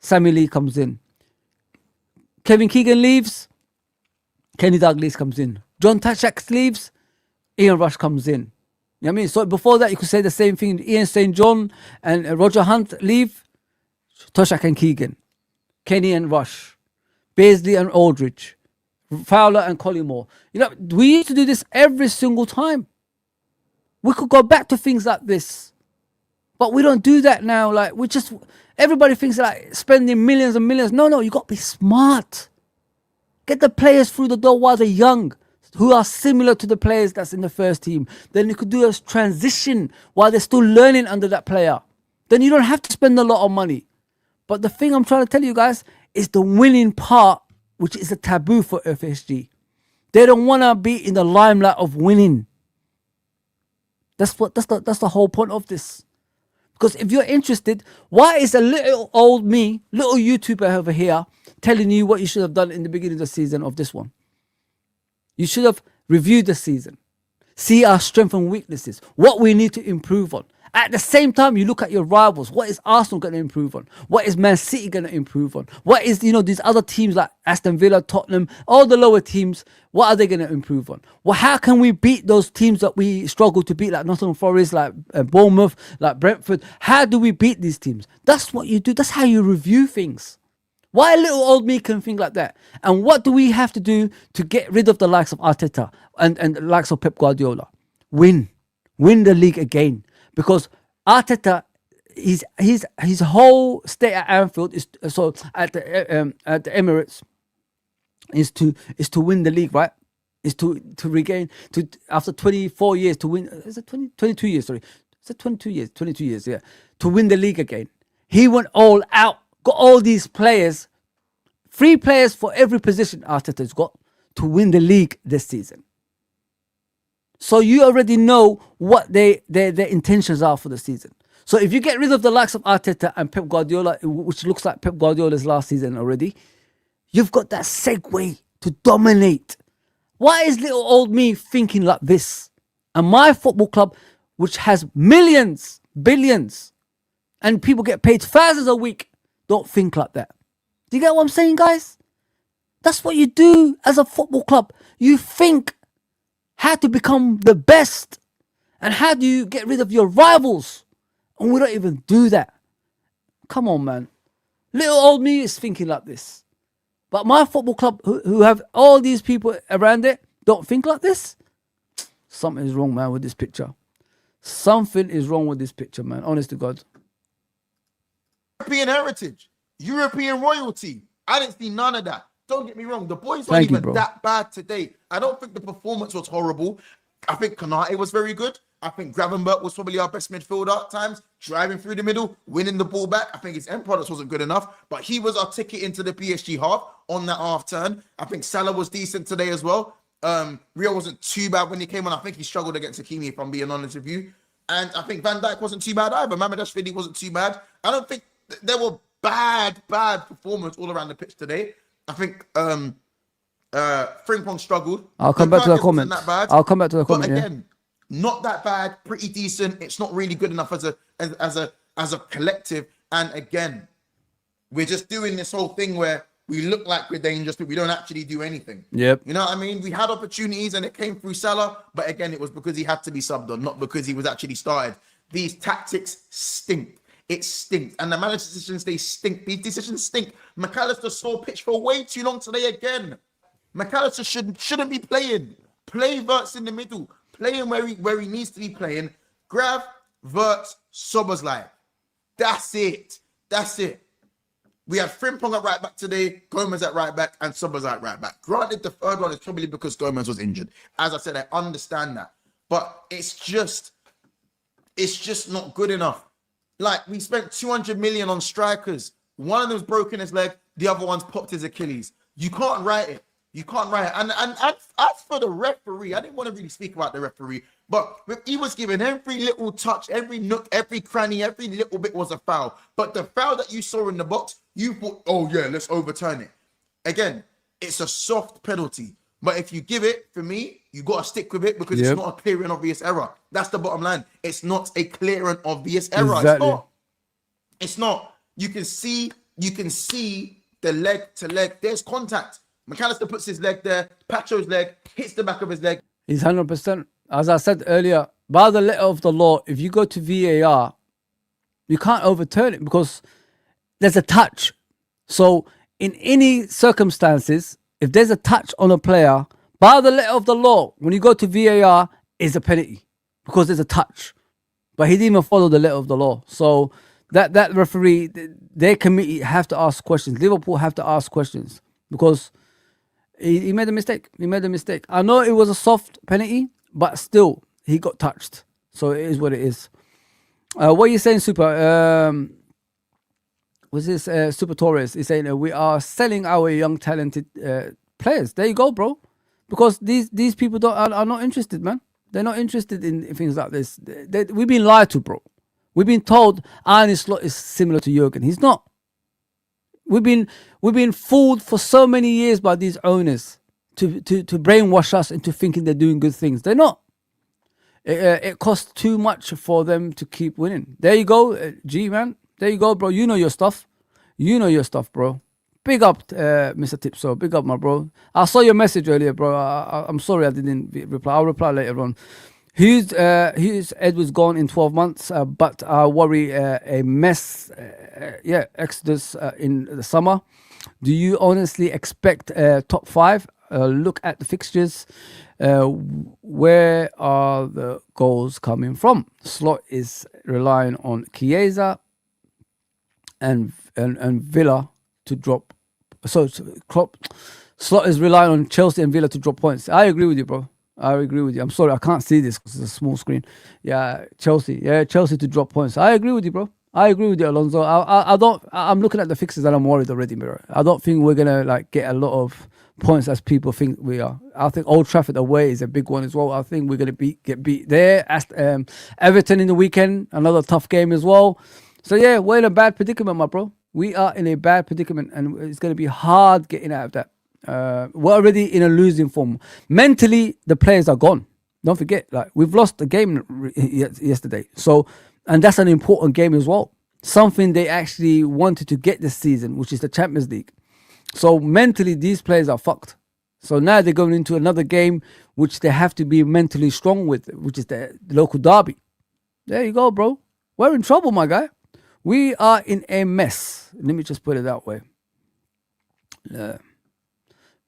Sammy Lee comes in. Kevin Keegan leaves, Kenny Dalglish comes in. John Tashak leaves, Ian Rush comes in. You know what I mean? So before that, you could say the same thing. Ian St. John and Roger Hunt leave, Toshak and Keegan. Kenny and Rush. Beasley and Aldridge. Fowler and Collymore. You know, we used to do this every single time. We could go back to things like this. But we don't do that now. Like, everybody thinks like spending millions and millions. No, you got to be smart. Get the players through the door while they're young. who are similar to the players that's in the first team. Then you could do a transition while they're still learning under that player. Then you don't have to spend a lot of money. But the thing I'm trying to tell you guys is the winning part, which is a taboo for FSG. They don't want to be in the limelight of winning. That's the whole point of this. Because if you're interested, why is a little old me, little YouTuber over here, telling you what you should have done in the beginning of the season of this one? You should have reviewed the season, see our strengths and weaknesses, what we need to improve on. At the same time, you look at your rivals. What is Arsenal going to improve on? What is Man City going to improve on? What is, these other teams like Aston Villa, Tottenham, all the lower teams, what are they going to improve on? Well, how can we beat those teams that we struggle to beat, like Nottingham Forest, like Bournemouth, like Brentford? How do we beat these teams? That's what you do. That's how you review things. Why little old me can think like that? And what do we have to do to get rid of the likes of Arteta and the likes of Pep Guardiola? Win the league again. Because Arteta, his whole stay at Anfield is at the Emirates is to win the league, right? Is to regain after 24 years to win. Is it 22 years? Sorry, is it 22 years? 22 years, yeah. To win the league again. He went all out, got all these players, 3 players for every position Arteta's got to win the league this season. So you already know what their intentions are for the season. So if you get rid of the likes of Arteta and Pep Guardiola, which looks like Pep Guardiola's last season already, you've got that segue to dominate. Why is little old me thinking like this? And my football club, which has millions, billions, and people get paid thousands a week, don't think like that. Do you get what I'm saying, guys? That's what you do as a football club. You think how to become the best and how do you get rid of your rivals, and we don't even do that. Come on, man. Little old me is thinking like this, but my football club who have all these people around it don't think like this. Something is wrong, man, with this picture. Something is wrong with this picture, man. Honest to God. European heritage, European royalty. I didn't see none of that. Don't get me wrong. The boys weren't even that bad today. I don't think the performance was horrible. I think Konate was very good. I think Gravenberch was probably our best midfielder at times, driving through the middle, winning the ball back. I think his end products wasn't good enough, but he was our ticket into the PSG half on that half turn. I think Salah was decent today as well. Rio wasn't too bad when he came on. I think he struggled against Hakimi, if I'm being honest with you. And I think Van Dijk wasn't too bad either. Mamardashvili wasn't too bad. I don't think there were bad performance all around the pitch today. I think Frimpong struggled. I'll come back to the comment. I'll come back to the comment. But again, not that bad, pretty decent. It's not really good enough as a collective. And again, we're just doing this whole thing where we look like we're dangerous, but we don't actually do anything. Yep. You know what I mean? We had opportunities and it came through Salah, but again, it was because he had to be subbed on, not because he was actually started. These tactics stink. It stinks. And the manager's decisions, they stink. These decisions stink. McAllister saw pitch for way too long today again. McAllister shouldn't be playing. Play Wirtz in the middle. Play him where he needs to be playing. Grav, Wirtz, Szoboszlai. That's it. We had Frimpong at right back today, Gomez at right back, and Szoboszlai at right back. Granted, the third one is probably because Gomez was injured. As I said, I understand that. But it's just not good enough. Like, we spent 200 million on strikers. One of them's broken his leg. The other one's popped his Achilles. You can't write it. And as for the referee, I didn't want to really speak about the referee, but he was given every little touch, every nook, every cranny, every little bit was a foul. But the foul that you saw in the box, you thought, oh yeah, let's overturn it. Again, it's a soft penalty. But if you give it, for me, you got to stick with it because it's not a clear and obvious error. That's the bottom line. It's not a clear and obvious error. Exactly. It's not. You can see the leg to leg. There's contact. McAllister puts his leg there. Pacho's leg hits the back of his leg. He's 100%. As I said earlier, by the letter of the law, if you go to VAR, you can't overturn it because there's a touch. So in any circumstances, if there's a touch on a player, by the letter of the law, when you go to VAR, it's a penalty because there's a touch. But he didn't even follow the letter of the law. So that referee, their committee have to ask questions. Liverpool have to ask questions because He made a mistake. He made a mistake. I know it was a soft penalty, but still, he got touched. So it is what it is. What are you saying, Super? Was this Super Torres? He's saying we are selling our young talented players. There you go, bro. Because these people are not interested, man. They're not interested in things like this. We've been lied to, bro. We've been told Arne Slot is similar to Jurgen. He's not. We've been fooled for so many years by these owners to brainwash us into thinking they're doing good things. They're not. It costs too much for them to keep winning. There you go, G man. There you go, bro. You know your stuff. You know your stuff, bro. Big up, Mr. Tipso. Big up, my bro. I saw your message earlier, bro. I'm sorry I didn't reply. I'll reply later on. Hughes Edwards gone in 12 months, but I worry a mess. Exodus in the summer. Do you honestly expect top 5? Look at the fixtures. Where are the goals coming from? Slot is relying on Chiesa and Villa to drop. So Klopp, Slot is relying on Chelsea and Villa to drop points. I agree with you, bro. I agree with you. I'm sorry, I can't see this because it's a small screen. Yeah, Chelsea to drop points. I agree with you, bro. I agree with you, Alonso. I'm looking at the fixes and I'm worried already, bro. I don't think we're gonna get a lot of points as people think we are. I think Old Trafford away is a big one as well. I think we're gonna get beat there. Everton in the weekend, another tough game as well. So yeah, we're in a bad predicament, my bro. We are in a bad predicament, and it's gonna be hard getting out of that. We're already in a losing form. Mentally, the players are gone. Don't forget, we've lost the game yesterday. So, and that's an important game as well. Something they actually wanted to get this season, which is the Champions League. So mentally, these players are fucked. So now they're going into another game, which they have to be mentally strong with, which is the local derby. There you go, bro. We're in trouble, my guy. We are in a mess. Let me just put it that way. Let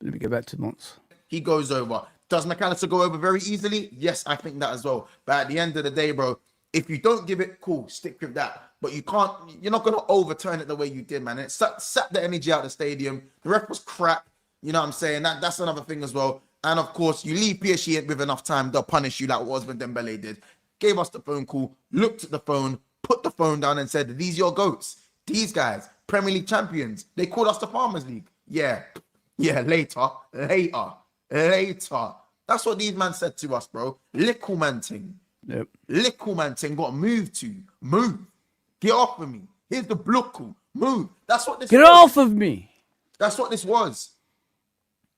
me get back to Mons. He goes over. Does McAllister go over very easily? Yes, I think that as well. But at the end of the day, bro, if you don't give it, cool, stick with that. But you're not going to overturn it the way you did, man. It sat the energy out of the stadium. The ref was crap. You know what I'm saying? That's another thing as well. And of course, you leave PSG with enough time, they'll punish you like what Osman Dembele did. Gave us the phone call, looked at the phone, put the phone down and said, these your goats. These guys, Premier League champions. They called us the Farmers League. Yeah, later. That's what these man said to us, bro. Little man ting. Yep. Little man ting got moved to. Move. Get off of me. Here's the block. Move. That's what this Get was. off of me. That's what this was.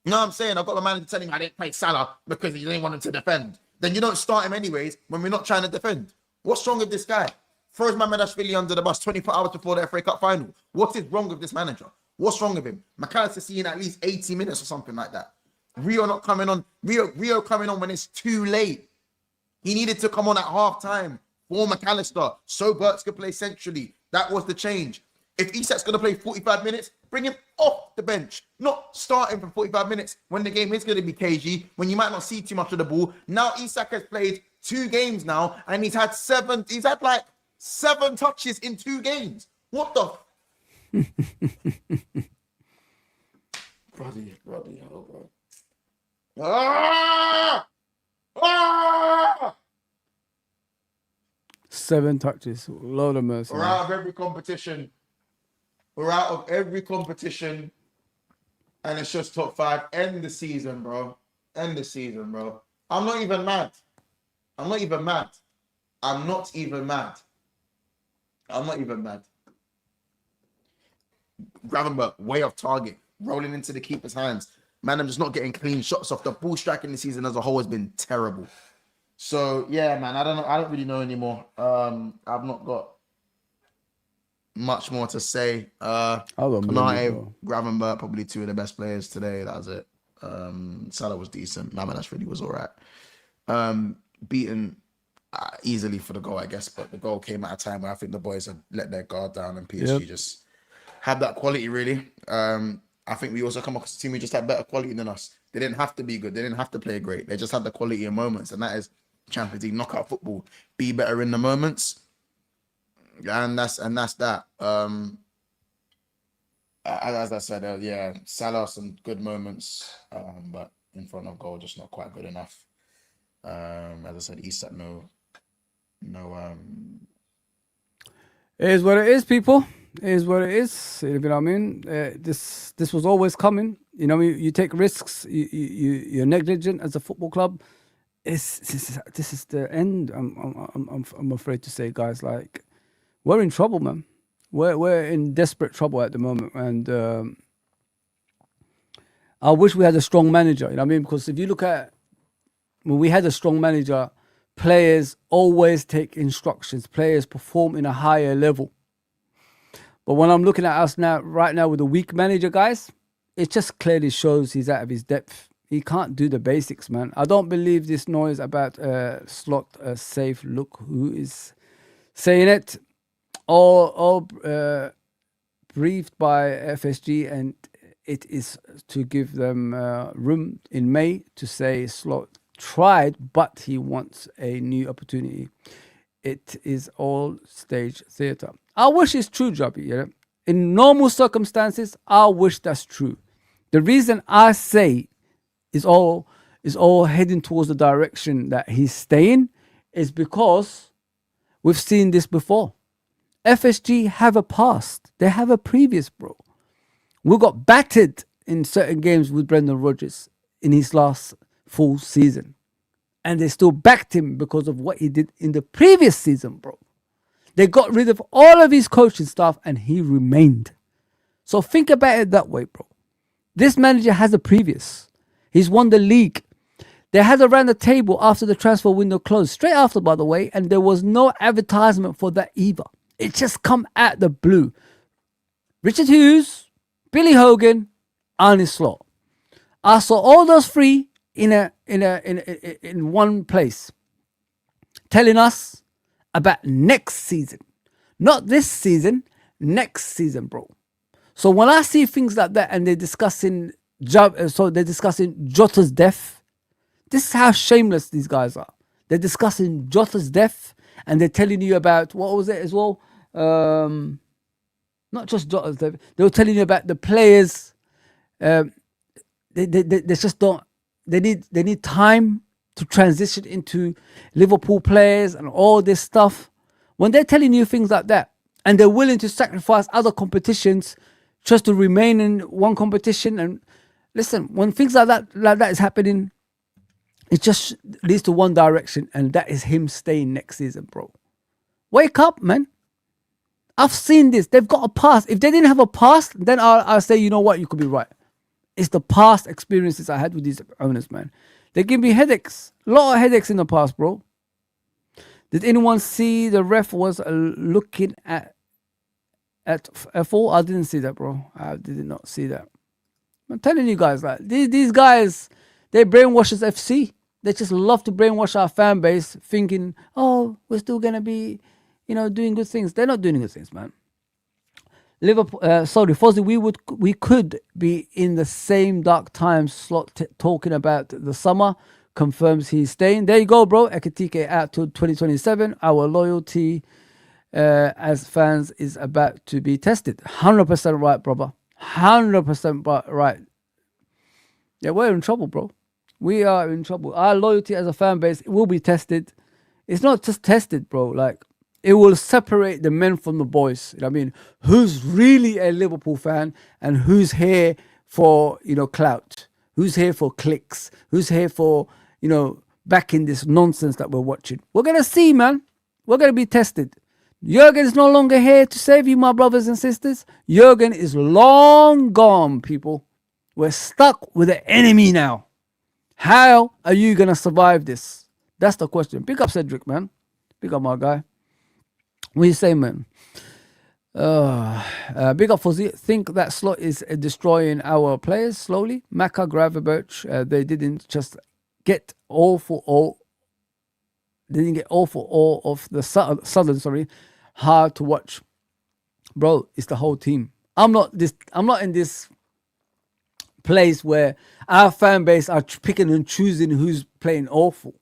You know what I'm saying? I've got my manager telling me I didn't play Salah because he didn't want him to defend. Then you don't start him anyways when we're not trying to defend. What's wrong with this guy? Throws Mamadashvili under the bus 24 hours before the FA Cup final. What is wrong with this manager? What's wrong with him? McAllister seeing at least 80 minutes or something like that. Rio not coming on. Rio coming on when it's too late. He needed to come on at half time for McAllister so Burks could play centrally. That was the change. If Isak's going to play 45 minutes, bring him off the bench. Not start him for 45 minutes when the game is going to be cagey, when you might not see too much of the ball. Now Isak has played 2 games now and he's had like 7 touches in 2 games. What the? Bloody hell, bro. Ah! 7 touches. Lord of mercy. We're out of every competition. And it's just top 5. End the season, bro. I'm not even mad. Gravenberch, way off target, rolling into the keeper's hands. Man, I'm just not getting clean shots off. The ball striking the season as a whole has been terrible. So yeah, man, I don't know. I don't really know anymore. I've not got much more to say. Konate, Gravenberch, probably 2 of the best players today. That was it. Salah was decent. Mamadashvili was all right. Beaten easily for the goal, I guess, but the goal came at a time where I think the boys had let their guard down and PSG just had that quality, really. I think we also come across a team who just had better quality than us. They didn't have to be good. They didn't have to play great. They just had the quality in moments, and that is Champions League knockout football. Be better in the moments, and that's that. as I said, yeah, Salah some good moments, but in front of goal, just not quite good enough. As I said, Isak no It is what it is, people. It is what it is. You know what I mean? This was always coming. You know, you take risks. You're negligent as a football club. This is the end. I'm afraid to say, guys. Like, we're in trouble, man. We're in desperate trouble at the moment, and I wish we had a strong manager. You know what I mean? Because if you look at when we had a strong manager, players always take instructions. Players perform in a higher level. But when I'm looking at us now, right now with a weak manager, guys, it just clearly shows he's out of his depth. He can't do the basics, man. I don't believe this noise about slot safe. Look who is saying it. All briefed by FSG, and it is to give them room in May to say Slot tried, but he wants a new opportunity. It is all stage theatre. I wish it's true, Jobby. Yeah? In normal circumstances, I wish that's true. The reason I say is all heading towards the direction that he's staying is because we've seen this before. FSG have a past. They have a previous, bro. We got battered in certain games with Brendan Rodgers in his last full season. And they still backed him because of what he did in the previous season, bro. They got rid of all of his coaching staff and he remained. So think about it that way, bro. This manager has a previous. He's won the league. They had around the table after the transfer window closed. Straight after, by the way. And there was no advertisement for that either. It just come out the blue. Richard Hughes, Billy Hogan, Arne Slot. I saw all those three in one place, telling us about next season, not this season, next season, bro. So when I see things like that and they're discussing Jota's death, this is how shameless these guys are. They're discussing Jota's death and they're telling you about what was it as well. Not just Jota's death. They were telling you about the players. They just don't. They need time to transition into Liverpool players and all this stuff. When they're telling you things like that, and they're willing to sacrifice other competitions just to remain in one competition, and listen, when things like that is happening, it just leads to one direction, and that is him staying next season, bro. Wake up, man. I've seen this. They've got a past. If they didn't have a past, then I'll say, you know what, you could be right. It's the past experiences I had with these owners, man. They give me headaches. A lot of headaches in the past, bro. Did anyone see the ref was looking at F4? I didn't see that, bro. I did not see that. I'm telling you guys, like these guys, they brainwashes FC. They just love to brainwash our fan base, thinking, oh, we're still gonna be, doing good things. They're not doing good things, man. Liverpool, Fozi, we could be in the same dark times slot talking about the summer. Confirms he's staying. There you go, bro. Ekitike out to 2027. Our loyalty as fans is about to be tested. 100% right, brother. 100% right. Yeah, we're in trouble, bro. We are in trouble. Our loyalty as a fan base will be tested. It's not just tested, bro. Like, it will separate the men from the boys. You know what I mean? Who's really a Liverpool fan and who's here for, clout? Who's here for clicks? Who's here for, backing this nonsense that we're watching? We're going to see, man. We're going to be tested. Jurgen is no longer here to save you, my brothers and sisters. Jurgen is long gone, people. We're stuck with the enemy now. How are you going to survive this? That's the question. Pick up Cedric, man. Pick up my guy. What do you say, man? Big up Fozi. Think that Slot is destroying our players slowly. Maka, Gravenberch, they didn't just get all for all. They didn't get all for all of the Southern. Sorry, hard to watch, bro. It's the whole team. I'm not in this place where our fan base are picking and choosing who's playing awful.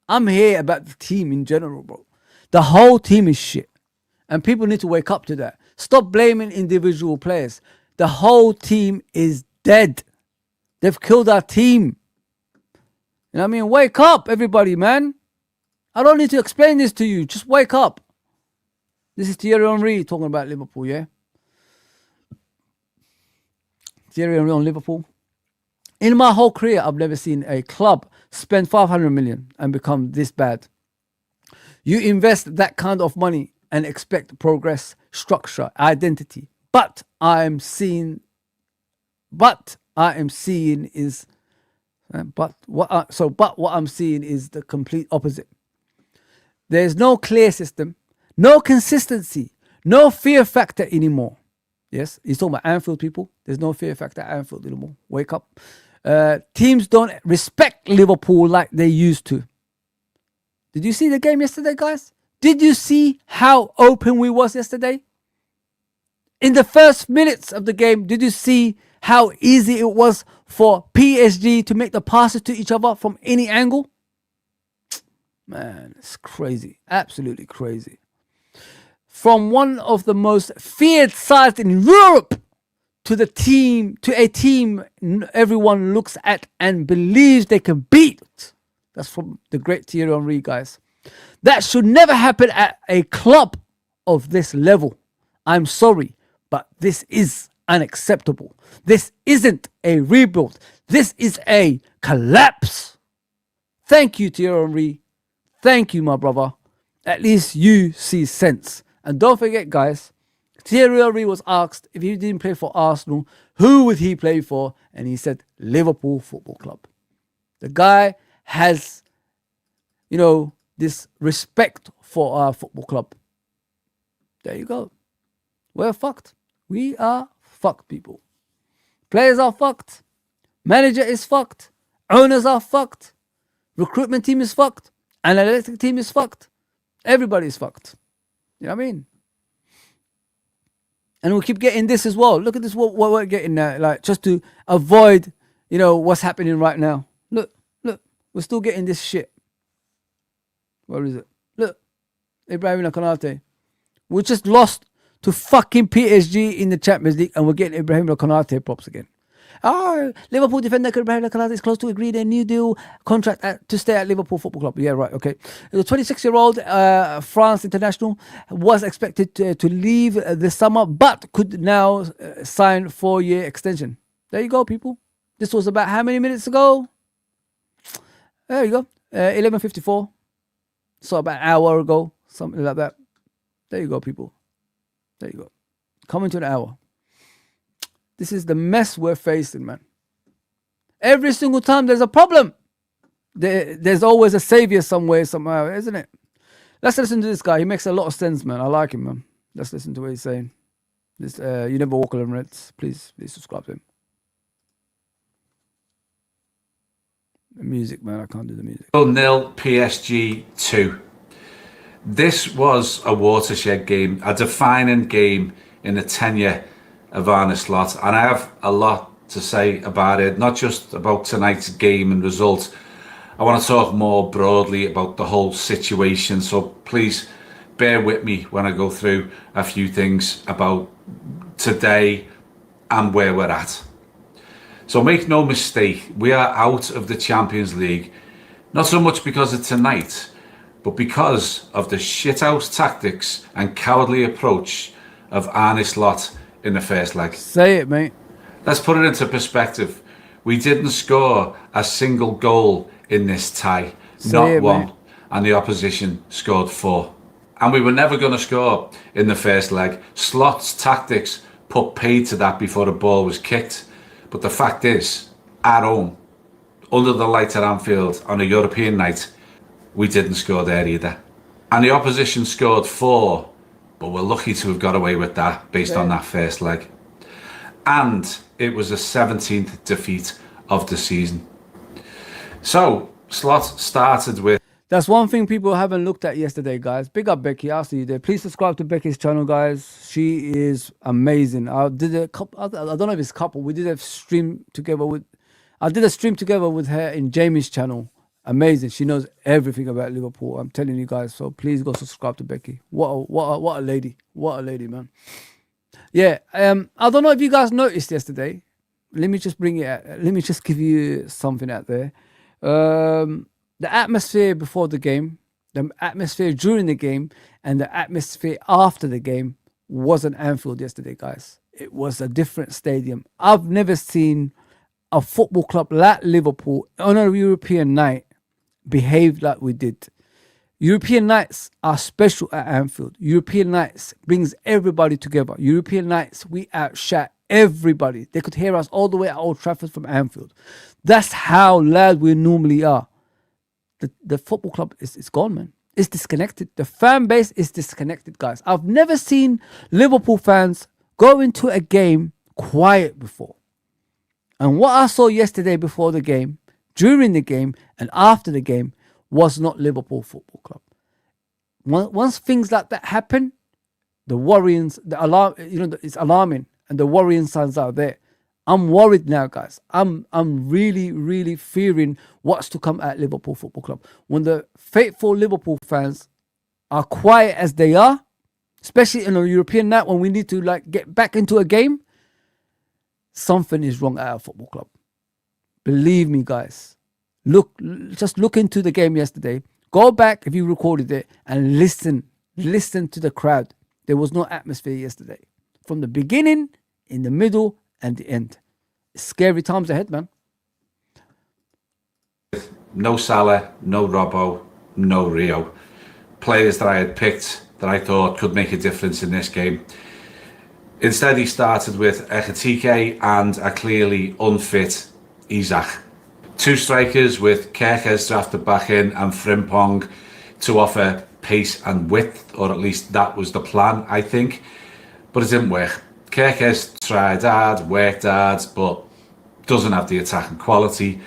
I'm here about the team in general, bro. The whole team is shit. And people need to wake up to that. Stop blaming individual players. The whole team is dead. They've killed our team. You know what I mean? Wake up, everybody, man. I don't need to explain this to you. Just wake up. This is Thierry Henry talking about Liverpool, yeah? Thierry Henry on Liverpool. In my whole career, I've never seen a club spend 500 million and become this bad. You invest that kind of money and expect progress, structure, identity. But what I'm seeing is the complete opposite. There's no clear system, no consistency, no fear factor anymore. Yes, he's talking about Anfield, people. There's no fear factor at Anfield anymore. Wake up. Teams don't respect Liverpool like they used to. Did you see the game yesterday, guys? Did you see how open we was yesterday? In the first minutes of the game, did you see how easy it was for PSG to make the passes to each other from any angle? Man, it's crazy. Absolutely crazy. From one of the most feared sides in Europe to a team everyone looks at and believes they can beat. That's from the great Thierry Henry, guys. That should never happen at a club of this level. I'm sorry, but this is unacceptable. This isn't a rebuild. This is a collapse. Thank you, Thierry Henry. Thank you, my brother. At least you see sense. And don't forget, guys, Thierry Henry was asked if he didn't play for Arsenal, who would he play for? And he said, Liverpool Football Club. The guy has, this respect for our football club. There you go. We're fucked. We are fucked, people. Players are fucked. Manager is fucked. Owners are fucked. Recruitment team is fucked. Analytic team is fucked. Everybody's fucked. You know what I mean? And we keep getting this as well. Look at this, what we're getting now. Like, just to avoid, what's happening right now. Look. We're still getting this shit. Where is it? Look. Ibrahim Konate. We just lost to fucking PSG in the Champions League and we're getting Ibrahim Konate props again. Liverpool defender Ibrahim Konate is close to agree a new deal contract to stay at Liverpool Football Club. Yeah, right, okay. The 26-year-old France international was expected to leave this summer, but could now sign 4-year extension. There you go, people. This was about how many minutes ago? There you go. 11:54. So about an hour ago, something like that. There you go, people. There you go. Coming to an hour. This is the mess we're facing, man. Every single time there's a problem, there's always a savior somewhere, somehow, isn't it? Let's listen to this guy. He makes a lot of sense, man. I like him, man. Let's listen to what he's saying. This, you never walk alone, Reds. Please subscribe to him. The music, man. I can't do the music. 0 PSG 2. This was a watershed game, a defining game in the tenure of Arne Slot, and I have a lot to say about it, not just about tonight's game and result. I want to talk more broadly about the whole situation, so please bear with me when I go through a few things about today and where we're at. So make no mistake, we are out of the Champions League, not so much because of tonight, but because of the shithouse tactics and cowardly approach of Arne Slot in the first leg. Say it, mate. Let's put it into perspective. We didn't score a single goal in this tie. Not one. Mate. And the opposition scored 4. And we were never going to score in the first leg. Slot's tactics put paid to that before the ball was kicked. But the fact is, at home, under the lights at Anfield on a European night, we didn't score there either. And the opposition scored 4. But we're lucky to have got away with that based on that first leg. And it was the 17th defeat of the season. So, Slot started with... That's one thing people haven't looked at yesterday, guys. Big up Becky. I'll see you there. Please subscribe to Becky's channel, guys. She is amazing. I did a couple... I don't know if it's a couple. We did a stream together with... I did a stream together with her in Jamie's channel. Amazing. She knows everything about Liverpool. I'm telling you guys. So please go subscribe to Becky. What a lady. What a lady, man. Yeah, I don't know if you guys noticed yesterday. Let me just bring it. Let me just give you something out there. The atmosphere before the game, the atmosphere during the game, and the atmosphere after the game wasn't Anfield yesterday, guys. It was a different stadium. I've never seen a football club like Liverpool on a European night behave like we did. European nights are special at Anfield. European nights brings everybody together. European nights, we outshout everybody. They could hear us all the way at Old Trafford from Anfield. That's how loud we normally are. The football club is gone, man. It's disconnected. The fan base is disconnected, guys. I've never seen Liverpool fans go into a game quiet before. And what I saw yesterday before the game, during the game, and after the game was not Liverpool Football Club. Once things like that happen, the worrying, the alarm, it's alarming, and the worrying signs are there. I'm worried now, guys. I'm really, really fearing what's to come at Liverpool Football Club. When the faithful Liverpool fans are quiet as they are, especially in a European night when we need to get back into a game, something is wrong at our football club. Believe me, guys. Just look into the game yesterday. Go back if you recorded it and listen to the crowd. There was no atmosphere yesterday. From the beginning, in the middle, and the end. Scary times ahead, man. No Salah, no Robbo, no Rio. Players that I had picked that I thought could make a difference in this game. Instead, he started with Ekitike and a clearly unfit Isak. Two strikers with Kerkez drafted back in and Frimpong to offer pace and width, or at least that was the plan, I think. But it didn't work. Kerkez tried hard, worked hard, but doesn't have the attacking quality.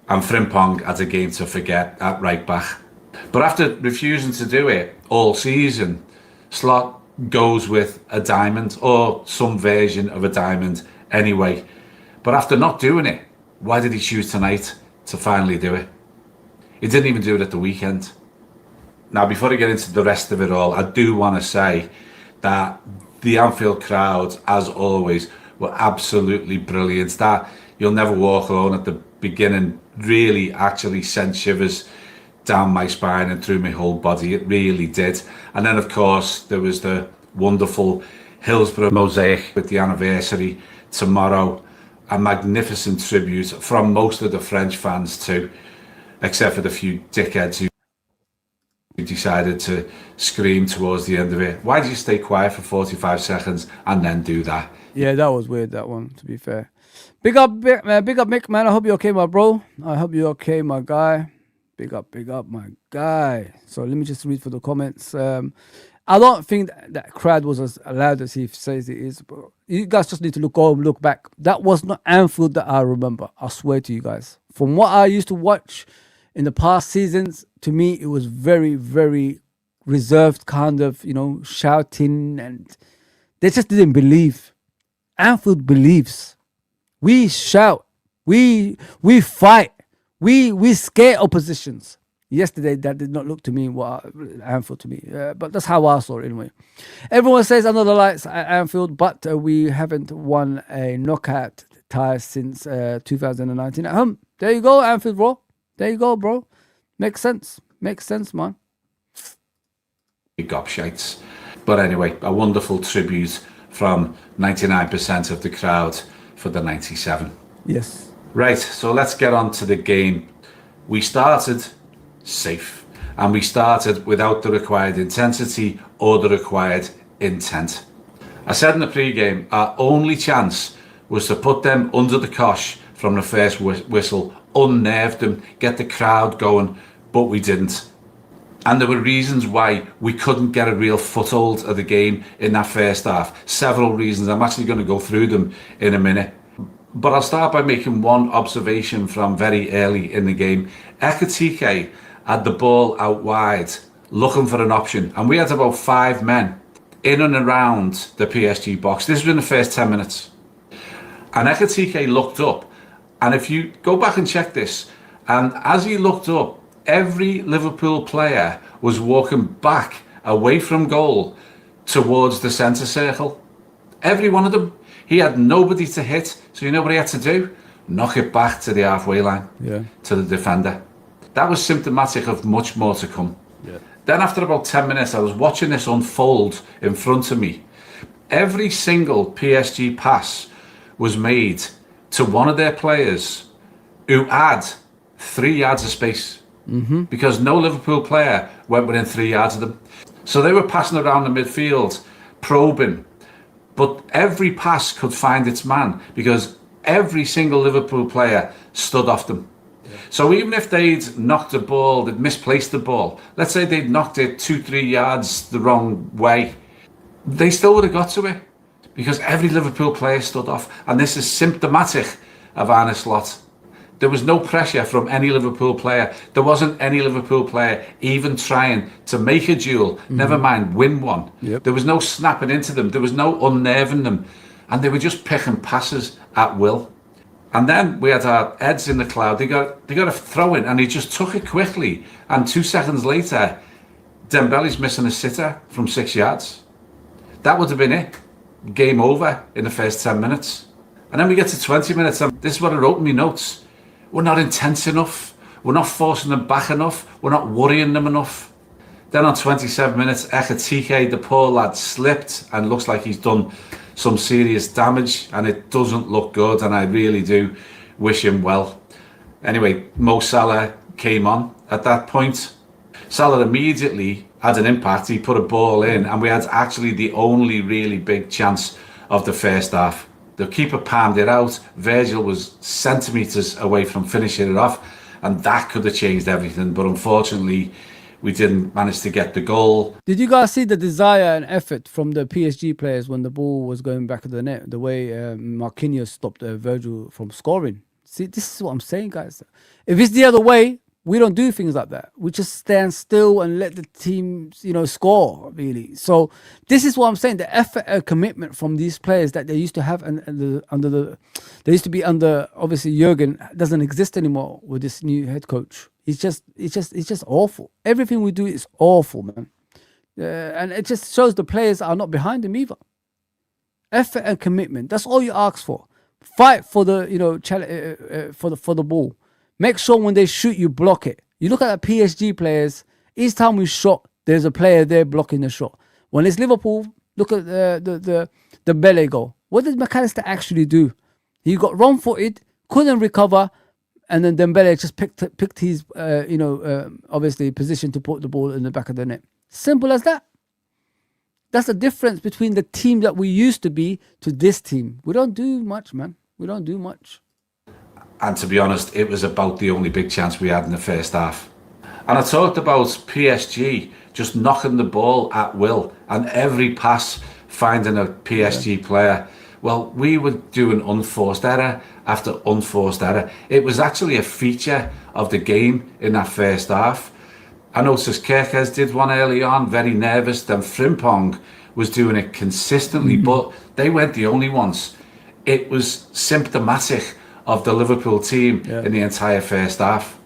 And Frimpong had a game to forget at right back. But after refusing to do it all season, Slot goes with a diamond, or some version of a diamond anyway. But after not doing it, why did he choose tonight to finally do it? He didn't even do it at the weekend. Now, before I get into the rest of it all, I do want to say that the Anfield crowd, as always, were absolutely brilliant. That "You'll Never Walk Alone" at the beginning really actually sent shivers down my spine and through my whole body. It really did. And then, of course, there was the wonderful Hillsborough mosaic with the anniversary tomorrow. A magnificent tribute from most of the French fans too, except for the few dickheads who decided to scream towards the end of it. Why did you stay quiet for 45 seconds and then do that? Yeah, that was weird, that one, to be fair. Big up, Mick, man. I hope you're okay, my bro. I hope you're okay, my guy. Big up, my guy. So let me just read for the comments. I don't think that crowd was as loud as he says it is, but you guys just need to look back. That was not Anfield that I remember. I swear to you guys. From what I used to watch in the past seasons, to me, it was very, very reserved, kind of, shouting, and they just didn't believe. Anfield believes. We shout. We fight. We scare oppositions. Yesterday, that did not look to me Anfield to me, but that's how I saw it anyway. Everyone says another lights at Anfield, but we haven't won a knockout tie since 2019 at home. There you go, Anfield, bro. There you go, bro. Makes sense, man. Gobshites. But anyway, a wonderful tribute from 99% of the crowd for the 97. Yes. Right, so let's get on to the game. We started safe, and we started without the required intensity or the required intent. I said in the pre-game, our only chance was to put them under the cosh from the first whistle, unnerve them, get the crowd going, but we didn't. And there were reasons why we couldn't get a real foothold of the game in that first half. Several reasons. I'm actually going to go through them in a minute. But I'll start by making one observation from very early in the game. Ekitike had the ball out wide, looking for an option. And we had about 5 men in and around the PSG box. This was in the first 10 minutes. And Ekitike looked up. And if you go back and check this, and as he looked up, every Liverpool player was walking back away from goal towards the centre circle. Every one of them. He had nobody to hit, so you know what he had to do? Knock it back to the halfway line, to the defender. That was symptomatic of much more to come. Then after about 10 minutes, I was watching this unfold in front of me. Every single PSG pass was made to one of their players who had 3 yards of space, because no Liverpool player went within 3 yards of them. So they were passing around the midfield, probing, but every pass could find its man because every single Liverpool player stood off them. So even if they'd knocked the ball, they'd misplaced the ball, let's say they'd knocked it 2-3 yards the wrong way, they still would have got to it because every Liverpool player stood off. And this is symptomatic of Arne Slot. There was no pressure from any Liverpool player. There wasn't any Liverpool player even trying to make a duel, never mind win one. There was no snapping into them. There was no unnerving them. And they were just picking passes at will. And then we had our heads in the cloud. They got a throw in and he just took it quickly. And 2 seconds later, Dembele's missing a sitter from 6 yards. That would have been it. Game over in the first 10 minutes. And then we get to 20 minutes and this is what I wrote in my notes. We're not intense enough. We're not forcing them back enough. We're not worrying them enough. Then on 27 minutes, Ekatike, the poor lad, slipped and looks like he's done some serious damage and it doesn't look good, and I really do wish him well. Anyway, Mo Salah came on at that point. Salah immediately had an impact. He put a ball in and we had actually the only really big chance of the first half. The keeper palmed it out. Virgil was centimetres away from finishing it off, and that could have changed everything. But unfortunately, we didn't manage to get the goal. Did you guys see the desire and effort from the PSG players when the ball was going back of the net? The way Marquinhos stopped Virgil from scoring. See, this is what I'm saying, guys. If it's the other way, we don't do things like that. We just stand still and let the team, score, really. So this is what I'm saying. The effort and commitment from these players that they used to have they used to be under, obviously, Jurgen doesn't exist anymore with this new head coach. It's just awful. Everything we do is awful, man. And it just shows the players are not behind him either. Effort and commitment. That's all you ask for. Fight for the, for the ball. Make sure when they shoot, you block it. You look at the PSG players, each time we shot, there's a player there blocking the shot. When it's Liverpool, look at the Dembele goal. What did McAllister actually do? He got wrong-footed, couldn't recover, and then Dembele just picked his, obviously, position to put the ball in the back of the net. Simple as that. That's the difference between the team that we used to be to this team. We don't do much, man. We don't do much. And to be honest, it was about the only big chance we had in the first half. And I talked about PSG just knocking the ball at will and every pass finding a PSG player. Well, we were doing unforced error after unforced error. It was actually a feature of the game in that first half. I noticed Kerkez did one early on, very nervous. Then Frimpong was doing it consistently, but they weren't the only ones. It was symptomatic of the Liverpool team in the entire first half.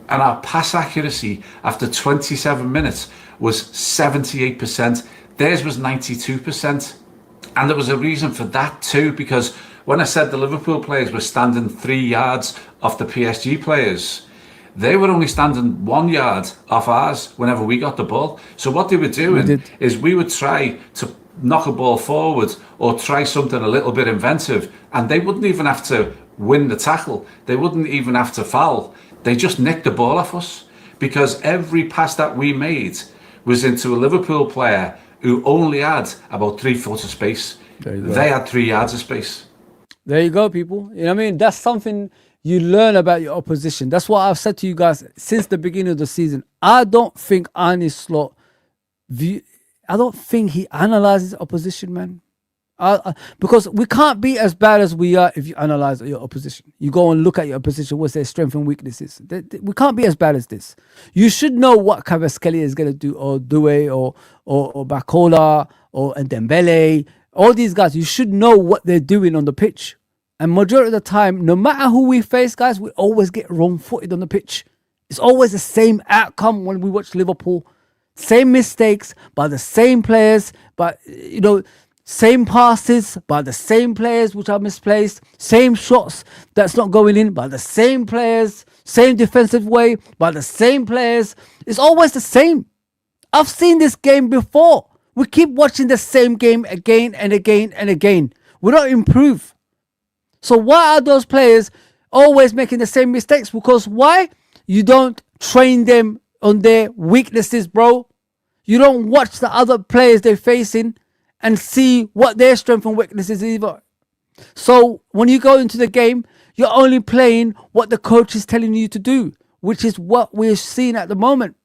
And our pass accuracy after 27 minutes was 78%. Theirs was 92%. And there was a reason for that too, because when I said the Liverpool players were standing 3 yards off the PSG players, they were only standing 1 yard off ours whenever we got the ball. So what they were doing is we would try to knock a ball forward or try something a little bit inventive, and they wouldn't even have to win the tackle. They wouldn't even have to foul. They just nicked the ball off us because every pass that we made was into a Liverpool player who only had about 3 foot of space. They had 3 yards of space. There you go, people. You know what I mean? That's something you learn about your opposition. That's what I've said to you guys since the beginning of the season. I don't think Arne Slot I don't think he analyzes opposition, man. Because we can't be as bad as we are if you analyze your opposition. You go and look at your opposition, what's their strengths and weaknesses. We can't be as bad as this. You should know what Kvaratskhelia is going to do, or Doué, or Bakola, or Dembele. All these guys, you should know what they're doing on the pitch. And majority of the time, no matter who we face, guys, we always get wrong-footed on the pitch. It's always the same outcome when we watch Liverpool. Same mistakes by the same players. But, Same passes by the same players which are misplaced. Same shots that's not going in by the same players. Same defensive way by the same players. It's always the same. I've seen this game before. We keep watching the same game again and again and again. We don't improve. So why are those players always making the same mistakes? Because why? You don't train them on their weaknesses, bro. You don't watch the other players they're facing and see what their strength and weaknesses is either. So when you go into the game, you're only playing what the coach is telling you to do, which is what we're seeing at the moment.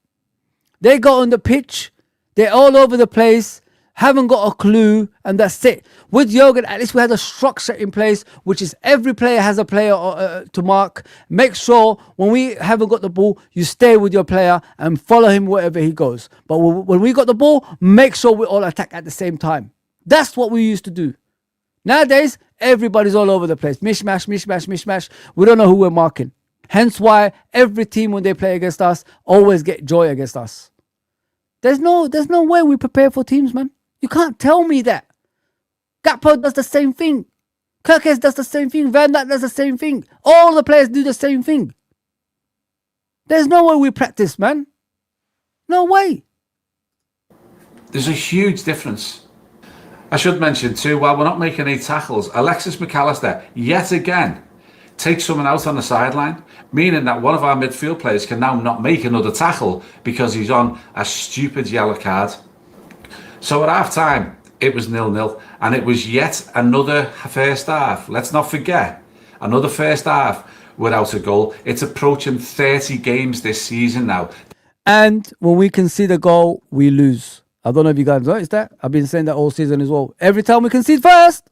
They go on the pitch, they're all over the place, haven't got a clue, and that's it. With Jurgen, at least we had a structure in place, which is every player has a player to mark. Make sure when we haven't got the ball, you stay with your player and follow him wherever he goes. But when we got the ball, make sure we all attack at the same time. That's what we used to do. Nowadays, everybody's all over the place. Mishmash, mishmash, mishmash. We don't know who we're marking. Hence why every team, when they play against us, always get joy against us. There's no way we prepare for teams, man. You can't tell me that. Gakpo does the same thing. Kirkes does the same thing. Van Dijk does the same thing. All the players do the same thing. There's no way we practice, man. No way. There's a huge difference. I should mention too, while we're not making any tackles, Alexis McAllister, yet again, takes someone out on the sideline, meaning that one of our midfield players can now not make another tackle because he's on a stupid yellow card. So at half time, it was 0-0, and it was yet another first half. Let's not forget, another first half without a goal. It's approaching 30 games this season now. And when we concede a goal, we lose. I don't know if you guys noticed that. I've been saying that all season as well. Every time we concede first,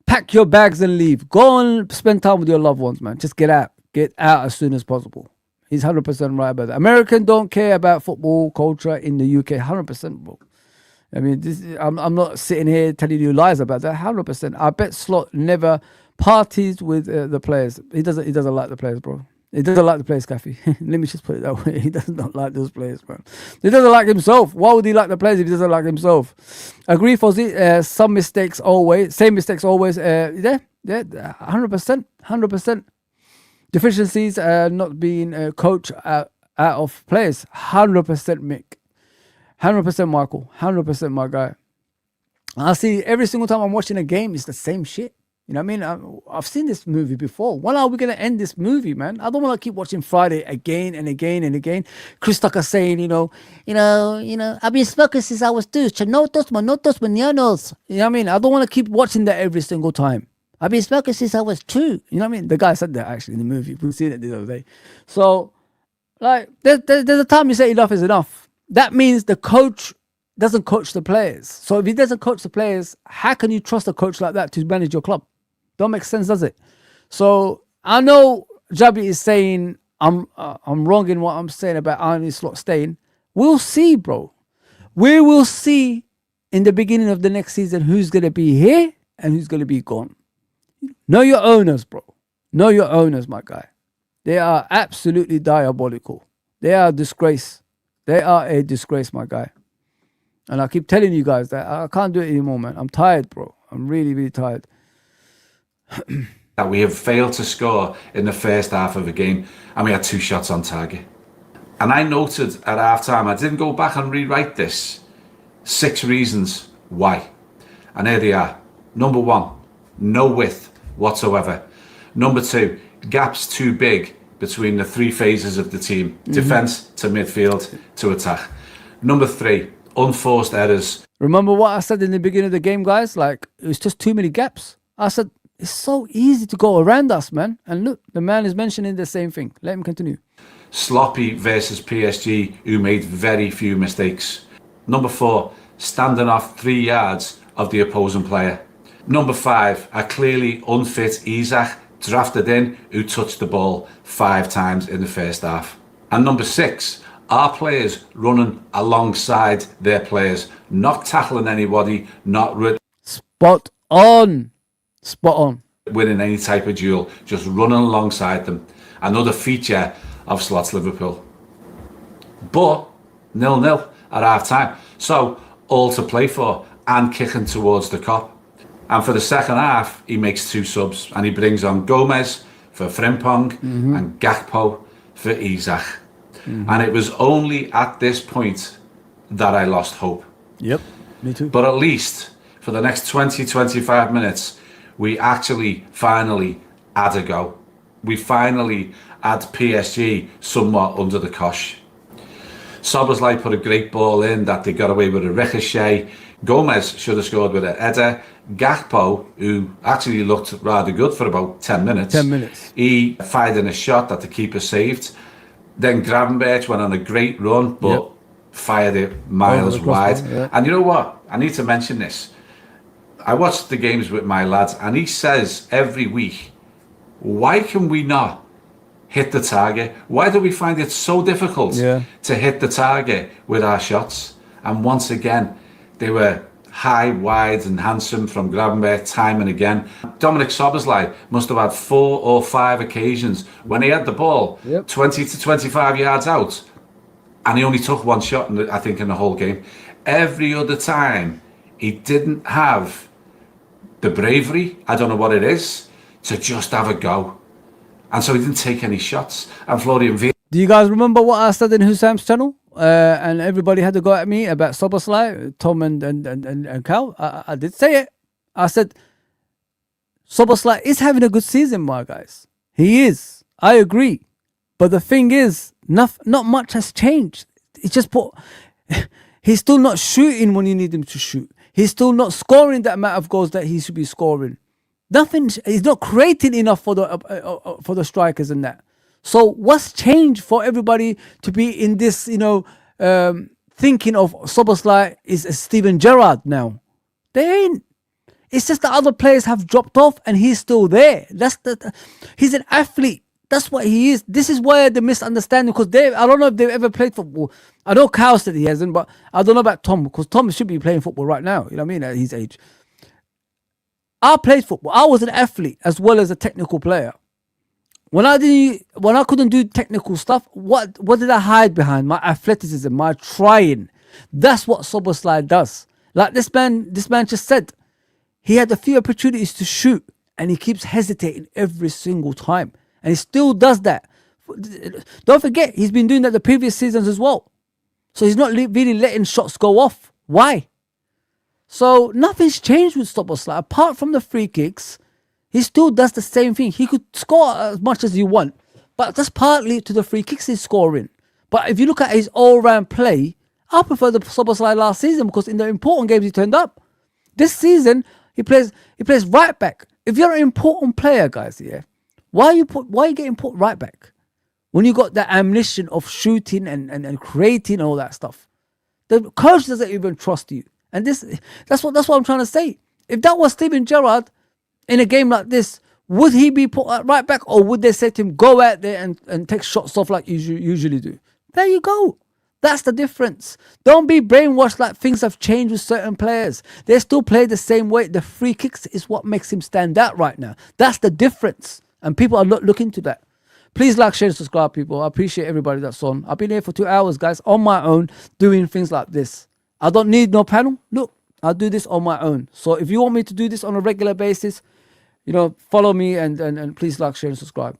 pack your bags and leave. Go and spend time with your loved ones, man. Just get out. Get out as soon as possible. He's 100% right about that. Americans don't care about football culture in the UK. 100%, bro. I mean, I'm not sitting here telling you lies about that. 100%. I bet Slot never parties with the players. He doesn't like the players, bro. He doesn't like the players, Caffey. Let me just put it that way. He does not like those players, man. He doesn't like himself. Why would he like the players if he doesn't like himself? Agree, Fozi. Some mistakes always. Same mistakes always. Yeah, 100%. 100%. Deficiencies not being coached out of players. 100% Mick. 100% Michael. 100% my guy. I see every single time I'm watching a game, it's the same shit. You know what I mean? I've seen this movie before. When are we going to end this movie, man? I don't want to keep watching Friday again and again and again. Chris Tucker saying, you know, I've been smoking since I was 2. Chanotos, manotos, mañanos. You know what I mean? I don't want to keep watching that every single time. I've been smoking since I was 2. You know what I mean? The guy said that actually in the movie. We've seen it the other day. So, like, there's a time you say enough is enough. That means the coach doesn't coach the players. So if he doesn't coach the players, how can you trust a coach like that to manage your club? Don't make sense, does it? So I know Jabi is saying I'm wrong in what I'm saying about Arne Slot staying. We'll see, bro. We will see in the beginning of the next season who's going to be here and who's going to be gone. Know your owners, bro. Know your owners, my guy. They are absolutely diabolical. They are a disgrace. They are a disgrace, my guy. And I keep telling you guys that I can't do it anymore, man. I'm tired, bro. I'm really, really tired. That we have failed to score in the first half of a game, and we had 2 shots on target. And I noted at half time, I didn't go back and rewrite this, 6 reasons why. And here they are. Number 1, no width whatsoever. Number 2, gaps too big between the 3 phases of the team, defence to midfield to attack. Number 3, unforced errors. Remember what I said in the beginning of the game, guys? Like, it was just too many gaps. I said, it's so easy to go around us, man. And look, the man is mentioning the same thing. Let him continue. Sloppy versus PSG, who made very few mistakes. Number 4, standing off 3 yards of the opposing player. Number 5, a clearly unfit Isak drafted in who touched the ball 5 times in the first half. And number 6, our players running alongside their players, not tackling anybody, not Spot on. winning any type of duel, just running alongside them. Another feature of Slot's Liverpool. But 0-0 at half time. So all to play for. and kicking towards the Kop. And for the second half, he makes 2 subs and he brings on Gomez for Frimpong and Gakpo for Isak. And it was only at this point that I lost hope. Yep, me too. But at least for the next 20-25 minutes, we actually finally had a go. We finally had PSG somewhat under the cosh. Szoboszlai put a great ball in that they got away with a ricochet. Gomez should have scored with a header. Gakpo, who actually looked rather good for about 10 minutes. 10 minutes. He fired in a shot that the keeper saved. Then Gravenberch went on a great run, but fired it miles wide. And you know what? I need to mention this. I watched the games with my lads, and he says every week, why can we not hit the target? Why do we find it so difficult to hit the target with our shots? And once again, they were high, wide and handsome from Gravenberch time and again. Dominic Szoboszlai must have had 4 or 5 occasions when he had the ball 20 to 25 yards out, and he only took 1 shot, I think, in the whole game. Every other time, he didn't have the bravery, I don't know what it is, to just have a go. And so he didn't take any shots. And Florian Wirtz. Do you guys remember what I said in Husam's channel? And everybody had to go at me about Szoboszlai, Tom and Cal. I did say it. I said, Szoboszlai is having a good season, my guys. He is. I agree. But the thing is, not much has changed. It's just he's still not shooting when you need him to shoot. He's still not scoring that amount of goals that he should be scoring. He's not creating enough for the strikers and that. So what's changed for everybody to be in this, thinking of Szoboszlai is a Steven Gerrard now? They ain't. It's just the other players have dropped off and he's still there. He's an athlete. That's what he is. This is where the misunderstanding, because I don't know if they've ever played football. I know Kyle said he hasn't, but I don't know about Tom, because Tom should be playing football right now. You know what I mean? At his age. I played football. I was an athlete as well as a technical player. When I couldn't do technical stuff, what did I hide behind? My athleticism, my trying. That's what Szoboszlai does. Like this man just said, he had a few opportunities to shoot and he keeps hesitating every single time. And he still does that. Don't forget, he's been doing that the previous seasons as well. So he's not really letting shots go off. Why? So nothing's changed with Szoboszlai. Apart from the free kicks, he still does the same thing. He could score as much as you want, but that's partly to the free kicks he's scoring. But if you look at his all-round play, I prefer the Szoboszlai last season because in the important games he turned up. This season, he plays right back. If you're an important player, guys, why are you getting put right back when you got that ammunition of shooting and creating all that stuff? The coach doesn't even trust you, and that's what I'm trying to say. If that was Steven Gerrard in a game like this, would he be put right back, or would they say to him, go out there and take shots off like you usually do? There you go. That's the difference. Don't be brainwashed like things have changed with certain players. They still play the same way. The free kicks is what makes him stand out right now. That's the difference. And people are looking to that. Please like, share, and subscribe, people. I appreciate everybody that's on. I've been here for 2 hours, guys, on my own, doing things like this. I don't need no panel. Look, I'll do this on my own. So if you want me to do this on a regular basis, follow me and please like, share, and subscribe.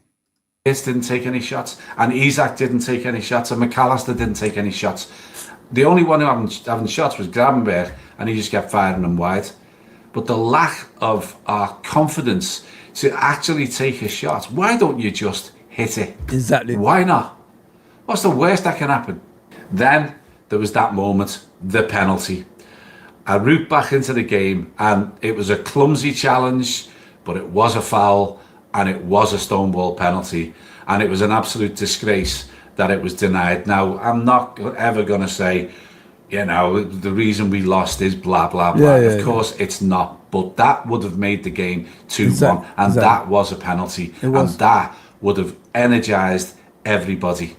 Didn't take any shots, and Isak didn't take any shots, and McAllister didn't take any shots. The only one who having shots was Gravenberch, and he just kept firing them wide. But the lack of our confidence to actually take a shot, why don't you just hit it? Exactly. Why not? What's the worst that can happen? Then there was that moment, the penalty. I root back into the game, and it was a clumsy challenge, but it was a foul, and it was a stonewall penalty, and it was an absolute disgrace that it was denied. Now, I'm not ever going to say, the reason we lost is blah, blah, blah. Of course, it's not, but that would have made the game 2-1, and that was a penalty, and that would have energised everybody.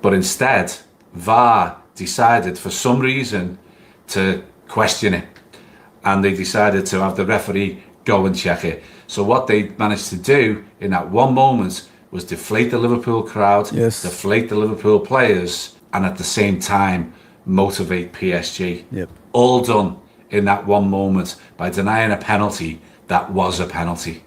But instead, VAR decided for some reason to question it, and they decided to have the referee go and check it. So what they managed to do in that one moment was deflate the Liverpool crowd, deflate the Liverpool players, and at the same time motivate PSG. All done in that one moment by denying a penalty that was a penalty.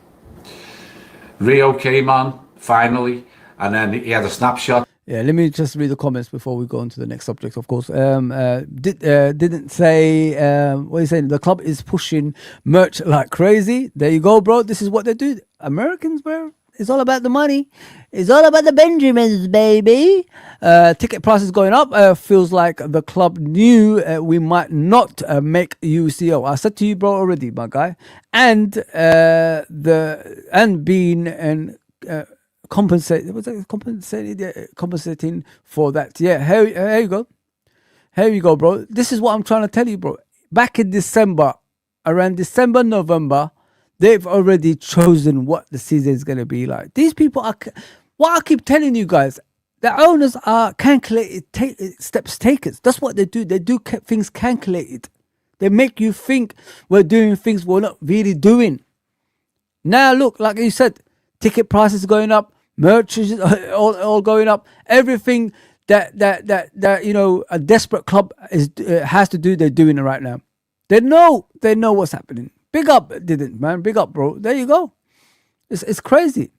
Rio came on finally, and then he had a snapshot. Yeah, let me just read the comments before we go on to the next subject, of course. Didn't say, what are you saying? The club is pushing merch like crazy. There you go, bro. This is what they do. Americans, bro. It's all about the money. It's all about the Benjamins, baby. Ticket prices going up. Feels like the club knew we might not make UCL. I said to you, bro, already, my guy. And being compensating for that. Yeah, here you go. Here you go, bro. This is what I'm trying to tell you, bro. Back in December, around December, November, they've already chosen what the season is going to be like. These people are, what I keep telling you guys, the owners are calculated steps takers. That's what they do. They do things calculated. They make you think we're doing things we're not really doing. Now, look, like you said, ticket prices going up, merch is all going up. Everything that you know a desperate club has to do, they're doing it right now. They know what's happening. Big up, didn't man? Big up, bro. There you go. It's crazy.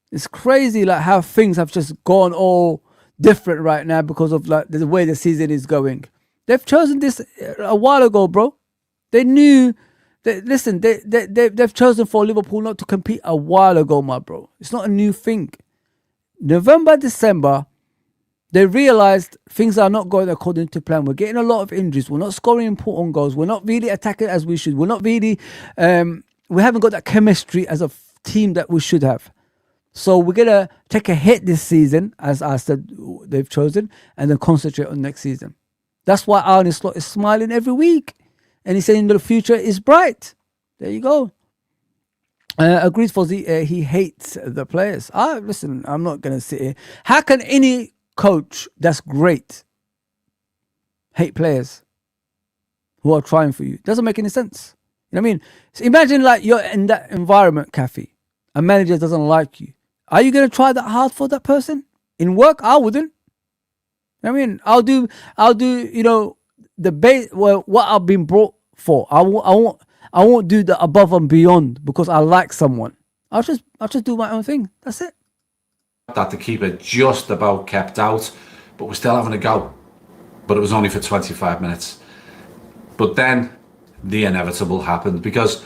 It's crazy, like how things have just gone all different right now because of like the way the season is going. They've chosen this a while ago, bro. They knew. They've chosen for Liverpool not to compete a while ago, my bro. It's not a new thing. November, December, they realized things are not going according to plan. We're getting a lot of injuries. We're not scoring important goals. We're not really attacking as we should. We're not really, we haven't got that chemistry as a team that we should have. So we're going to take a hit this season, as I said, they've chosen, and then concentrate on next season. That's why Arne Slot is smiling every week. And he's saying the future is bright. There you go. Agrees, Fozi. He hates the players. Listen, I'm not going to sit here. How can any coach that's great hate players who are trying for you? Doesn't make any sense. You know what I mean? So imagine like you're in that environment, Kathy. A manager doesn't like you. Are you going to try that hard for that person? In work, I wouldn't. I mean, I'll do, you know, the base, well, what I've been brought for. I won't do the above and beyond because I like someone. I'll just do my own thing. That's it. That the keeper just about kept out, but we're still having a go. But it was only for 25 minutes. But then the inevitable happened because,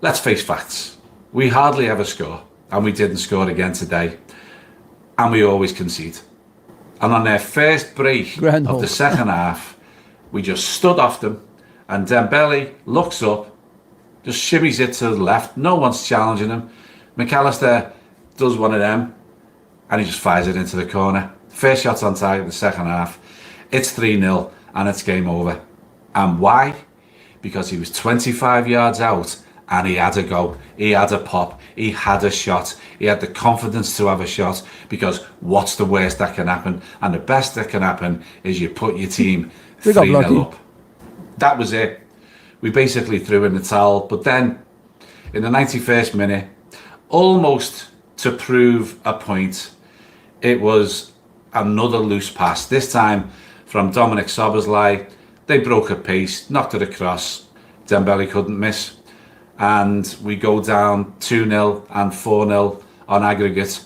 let's face facts, we hardly ever score, and we didn't score again today, and we always concede. And on their first break of the second half, we just stood off them, and Dembele looks up, just shimmies it to the left. No one's challenging him. McAllister does one of them, and he just fires it into the corner. First shot on target in the second half. It's 3-0, and it's game over. And why? Because he was 25 yards out, and he had a go. He had a pop. He had a shot. He had the confidence to have a shot, because what's the worst that can happen? And the best that can happen is you put your team 3-0 up. That was it. We basically threw in the towel. But then, in the 91st minute, almost to prove a point, it was another loose pass. This time from Dominic Szoboszlai. They broke a pace, knocked it across. Dembele couldn't miss. And we go down 2-0 and 4-0 on aggregate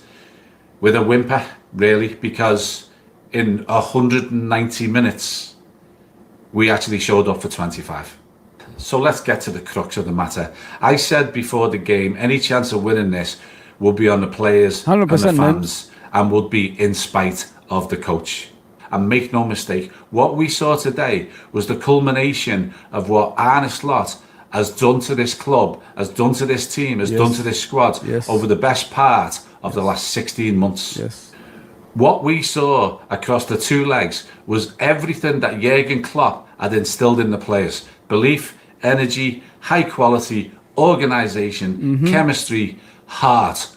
with a whimper, really, because in 190 minutes, we actually showed up for 25. So let's get to the crux of the matter. I said before the game, any chance of winning this will be on the players 100%, and the fans, and would be in spite of the coach. And make no mistake, what we saw today was the culmination of what Arne Slot has done to this club, has done to this team, has done to this squad over the best part of the last 16 months. What we saw across the two legs was everything that Jurgen Klopp had instilled in the players. Belief, energy, high quality, organisation, chemistry, heart,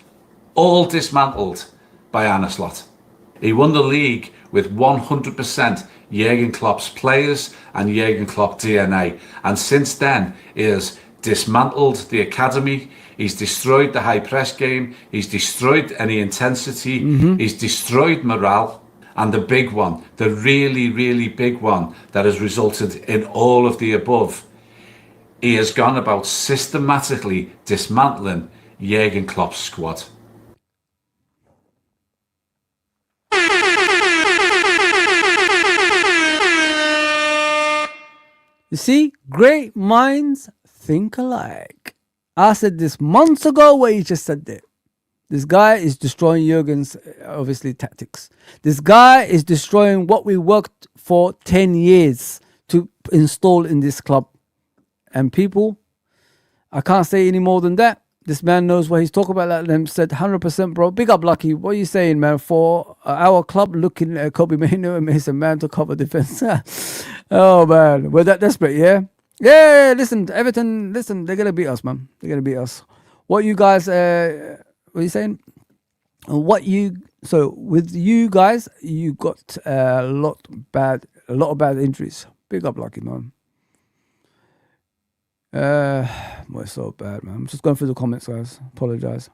all dismantled by Arne Slot. He won the league with 100% Jurgen Klopp's players and Jurgen Klopp DNA. And since then, he has dismantled the academy. He's destroyed the high press game. He's destroyed any intensity. He's destroyed morale. And the big one, the really, really big one that has resulted in all of the above, he has gone about systematically dismantling Jurgen Klopp's squad. You see, great minds think alike. I said this months ago what you just said there. This guy is destroying Jurgen's, obviously, tactics. This guy is destroying what we worked for 10 years to install in this club. And people, I can't say any more than that. This man knows what he's talking about. Like them said, 100%, bro. Big up, Lucky. What are you saying, man? For our club looking at Kobe Mainoo and Mason Man to cover defense. Oh, man. We're that desperate, yeah? Yeah, listen, Everton, listen, they're going to beat us, man. They're going to beat us. What you guys, what are you saying? So with you guys, you got a lot of bad injuries. Big up, Lucky, man. Well, it's so bad, man. I'm just going through the comments, guys. Apologize.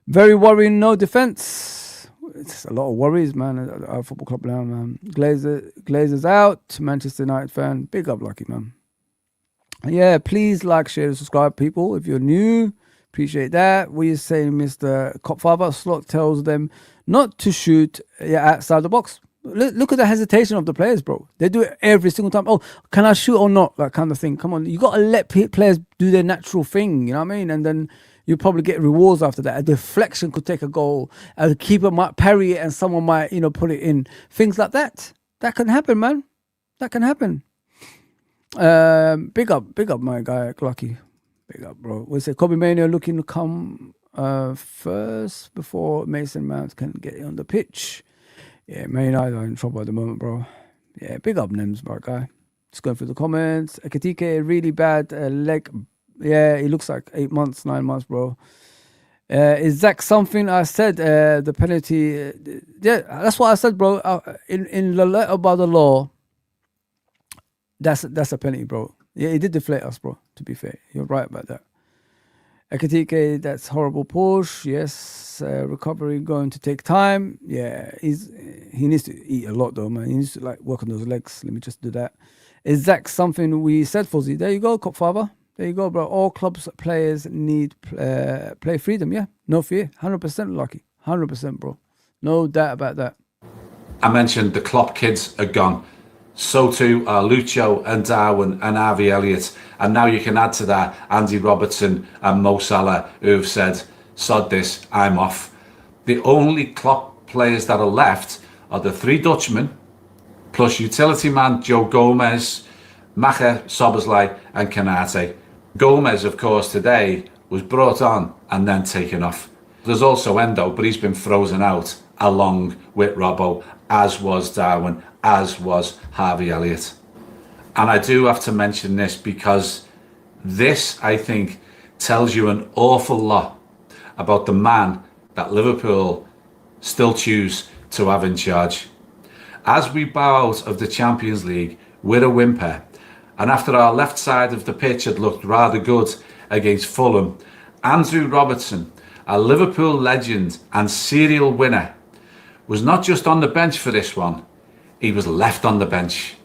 Very worrying, no defense. It's a lot of worries, man, at our football club now, man. Glazers out. Manchester United fan. Big up, Lucky, man. Yeah, please like, share, and subscribe, people. If you're new, appreciate that. What are you saying, Mr. Copfather? Slot tells them not to shoot outside the box. Look at the hesitation of the players, bro. They do it every single time. Oh, can I shoot or not? That kind of thing. Come on. You got to let players do their natural thing. You know what I mean? And then you probably get rewards after that. A deflection could take a goal. A keeper might parry it and someone might, put it in. Things like that. That can happen, man. That can happen. Big up my guy, Lucky. Big up, bro. We say Kobe Mania looking to come first before Mason Mount can get on the pitch. Yeah, Man United are in trouble at the moment, bro. Yeah, big up Nims, bro, guy. Just going through the comments. Ekatike, really bad leg. Yeah, he looks like 8 months, 9 months, bro. Is that something I said? The penalty. Yeah, that's what I said, bro. In the letter by the law, that's a penalty, bro. Yeah, he did deflate us, bro. To be fair, you're right about that. Ekatike, that's horrible push. Yes, recovery going to take time. Yeah, he needs to eat a lot though, man. He needs to work on those legs. Let me just do that. Is that something we said, Fozi? There you go, Cop Father. There you go, bro. All clubs players need play freedom. Yeah, no fear. 100% Lucky. 100%, bro. No doubt about that. I mentioned the Klopp kids are gone. So too are Lucho and Darwin and Harvey Elliott. And now you can add to that Andy Robertson and Mo Salah, who have said, sod this, I'm off. The only Klopp players that are left are the 3 Dutchmen, plus utility man Joe Gomez, Macher, Soboslai and Kanate. Gomez, of course, today was brought on and then taken off. There's also Endo, but he's been frozen out along with Robbo, as was Darwin, as was Harvey Elliott. And I do have to mention this because this, I think, tells you an awful lot about the man that Liverpool still choose to have in charge. As we bow out of the Champions League with a whimper, and after our left side of the pitch had looked rather good against Fulham, Andrew Robertson, a Liverpool legend and serial winner, was not just on the bench for this one, he was left on the bench.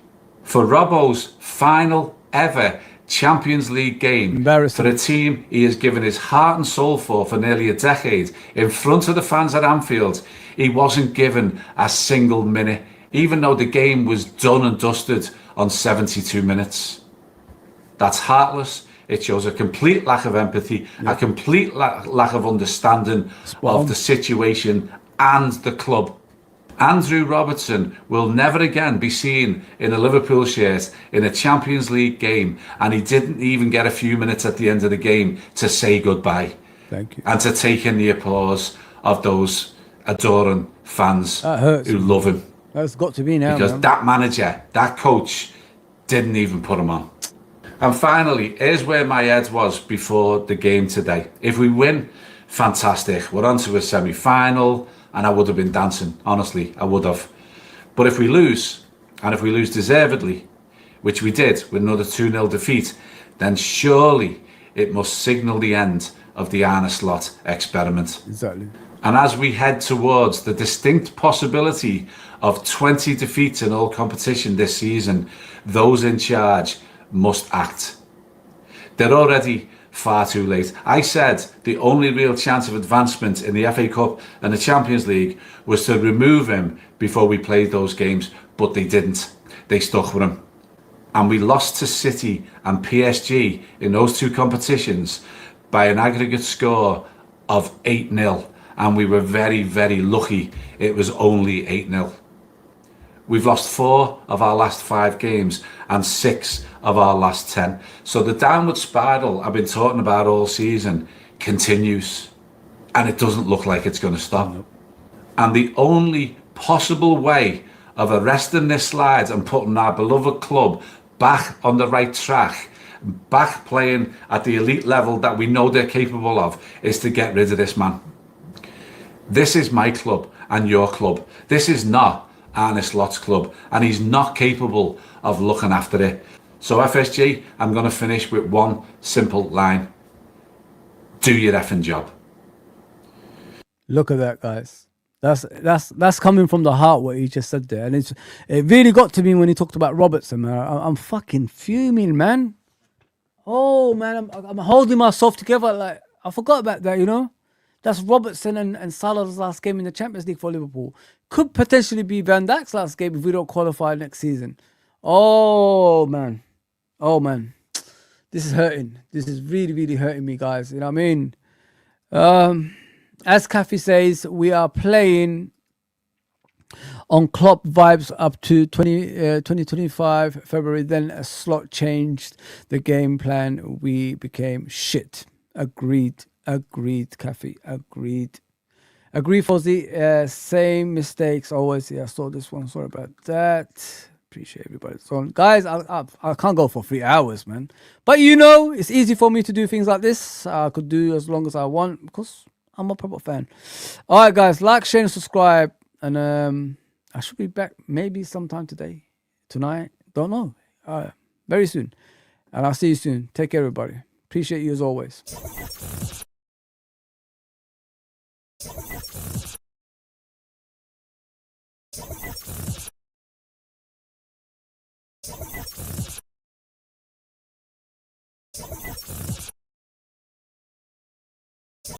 For Robbo's final ever Champions League game, for a team he has given his heart and soul for nearly a decade, in front of the fans at Anfield, he wasn't given a single minute, even though the game was done and dusted on 72 minutes. That's heartless. It shows a complete lack of empathy, a complete lack of understanding of the situation and the club. Andrew Robertson will never again be seen in a Liverpool shirt in a Champions League game, and he didn't even get a few minutes at the end of the game to say goodbye. Thank you. And to take in the applause of those adoring fans who love him. That's got to be now, because man. That manager, that coach, didn't even put him on. And finally, here's where my head was before the game today. If we win, fantastic. We're on to a semi-final, and I would have been dancing. Honestly, I would have. But if we lose, and if we lose deservedly, which we did with another 2-0 defeat, then surely it must signal the end of the Arne Slot experiment. Exactly. And as we head towards the distinct possibility of 20 defeats in all competition this season, those in charge must act. They're already far too late. I said the only real chance of advancement in the FA Cup and the Champions League was to remove him before we played those games, but they didn't. They stuck with him. And we lost to City and PSG in those two competitions by an aggregate score of 8-0. And we were very, very lucky it was only 8-0. We've lost 4 of our last 5 games and 6 of our last 10. So the downward spiral I've been talking about all season continues. And it doesn't look like it's going to stop. And the only possible way of arresting this slide and putting our beloved club back on the right track, back playing at the elite level that we know they're capable of, is to get rid of this man. This is my club and your club. This is not Arne Slot's club, and he's not capable of looking after it. So FSG, I'm going to finish with one simple line. Do your effing job. Look at that, guys. That's coming from the heart, what he just said there. And it really got to me when he talked about Robertson, man. I'm fucking fuming, man. Oh, man, I'm holding myself together. Like, I forgot about that, you know? That's Robertson and Salah's last game in the Champions League for Liverpool. Could potentially be Van Dijk's last game if we don't qualify next season. Oh, man. Oh, man. This is hurting. This is really, really hurting me, guys. You know what I mean? As Kathy says, we are playing on Klopp vibes up to 2025 February. Then a slot changed the game plan. We became shit. Agreed, Kathy. Agreed, Fozi. Same mistakes always. Yeah, I saw this one. Sorry about that. Appreciate everybody. So, guys, I can't go for 3 hours, man. But you know, it's easy for me to do things like this. I could do as long as I want because I'm a proper fan. All right, guys, like, share, and subscribe. And I should be back maybe sometime tonight. Don't know. Very soon. And I'll see you soon. Take care, everybody. Appreciate you as always.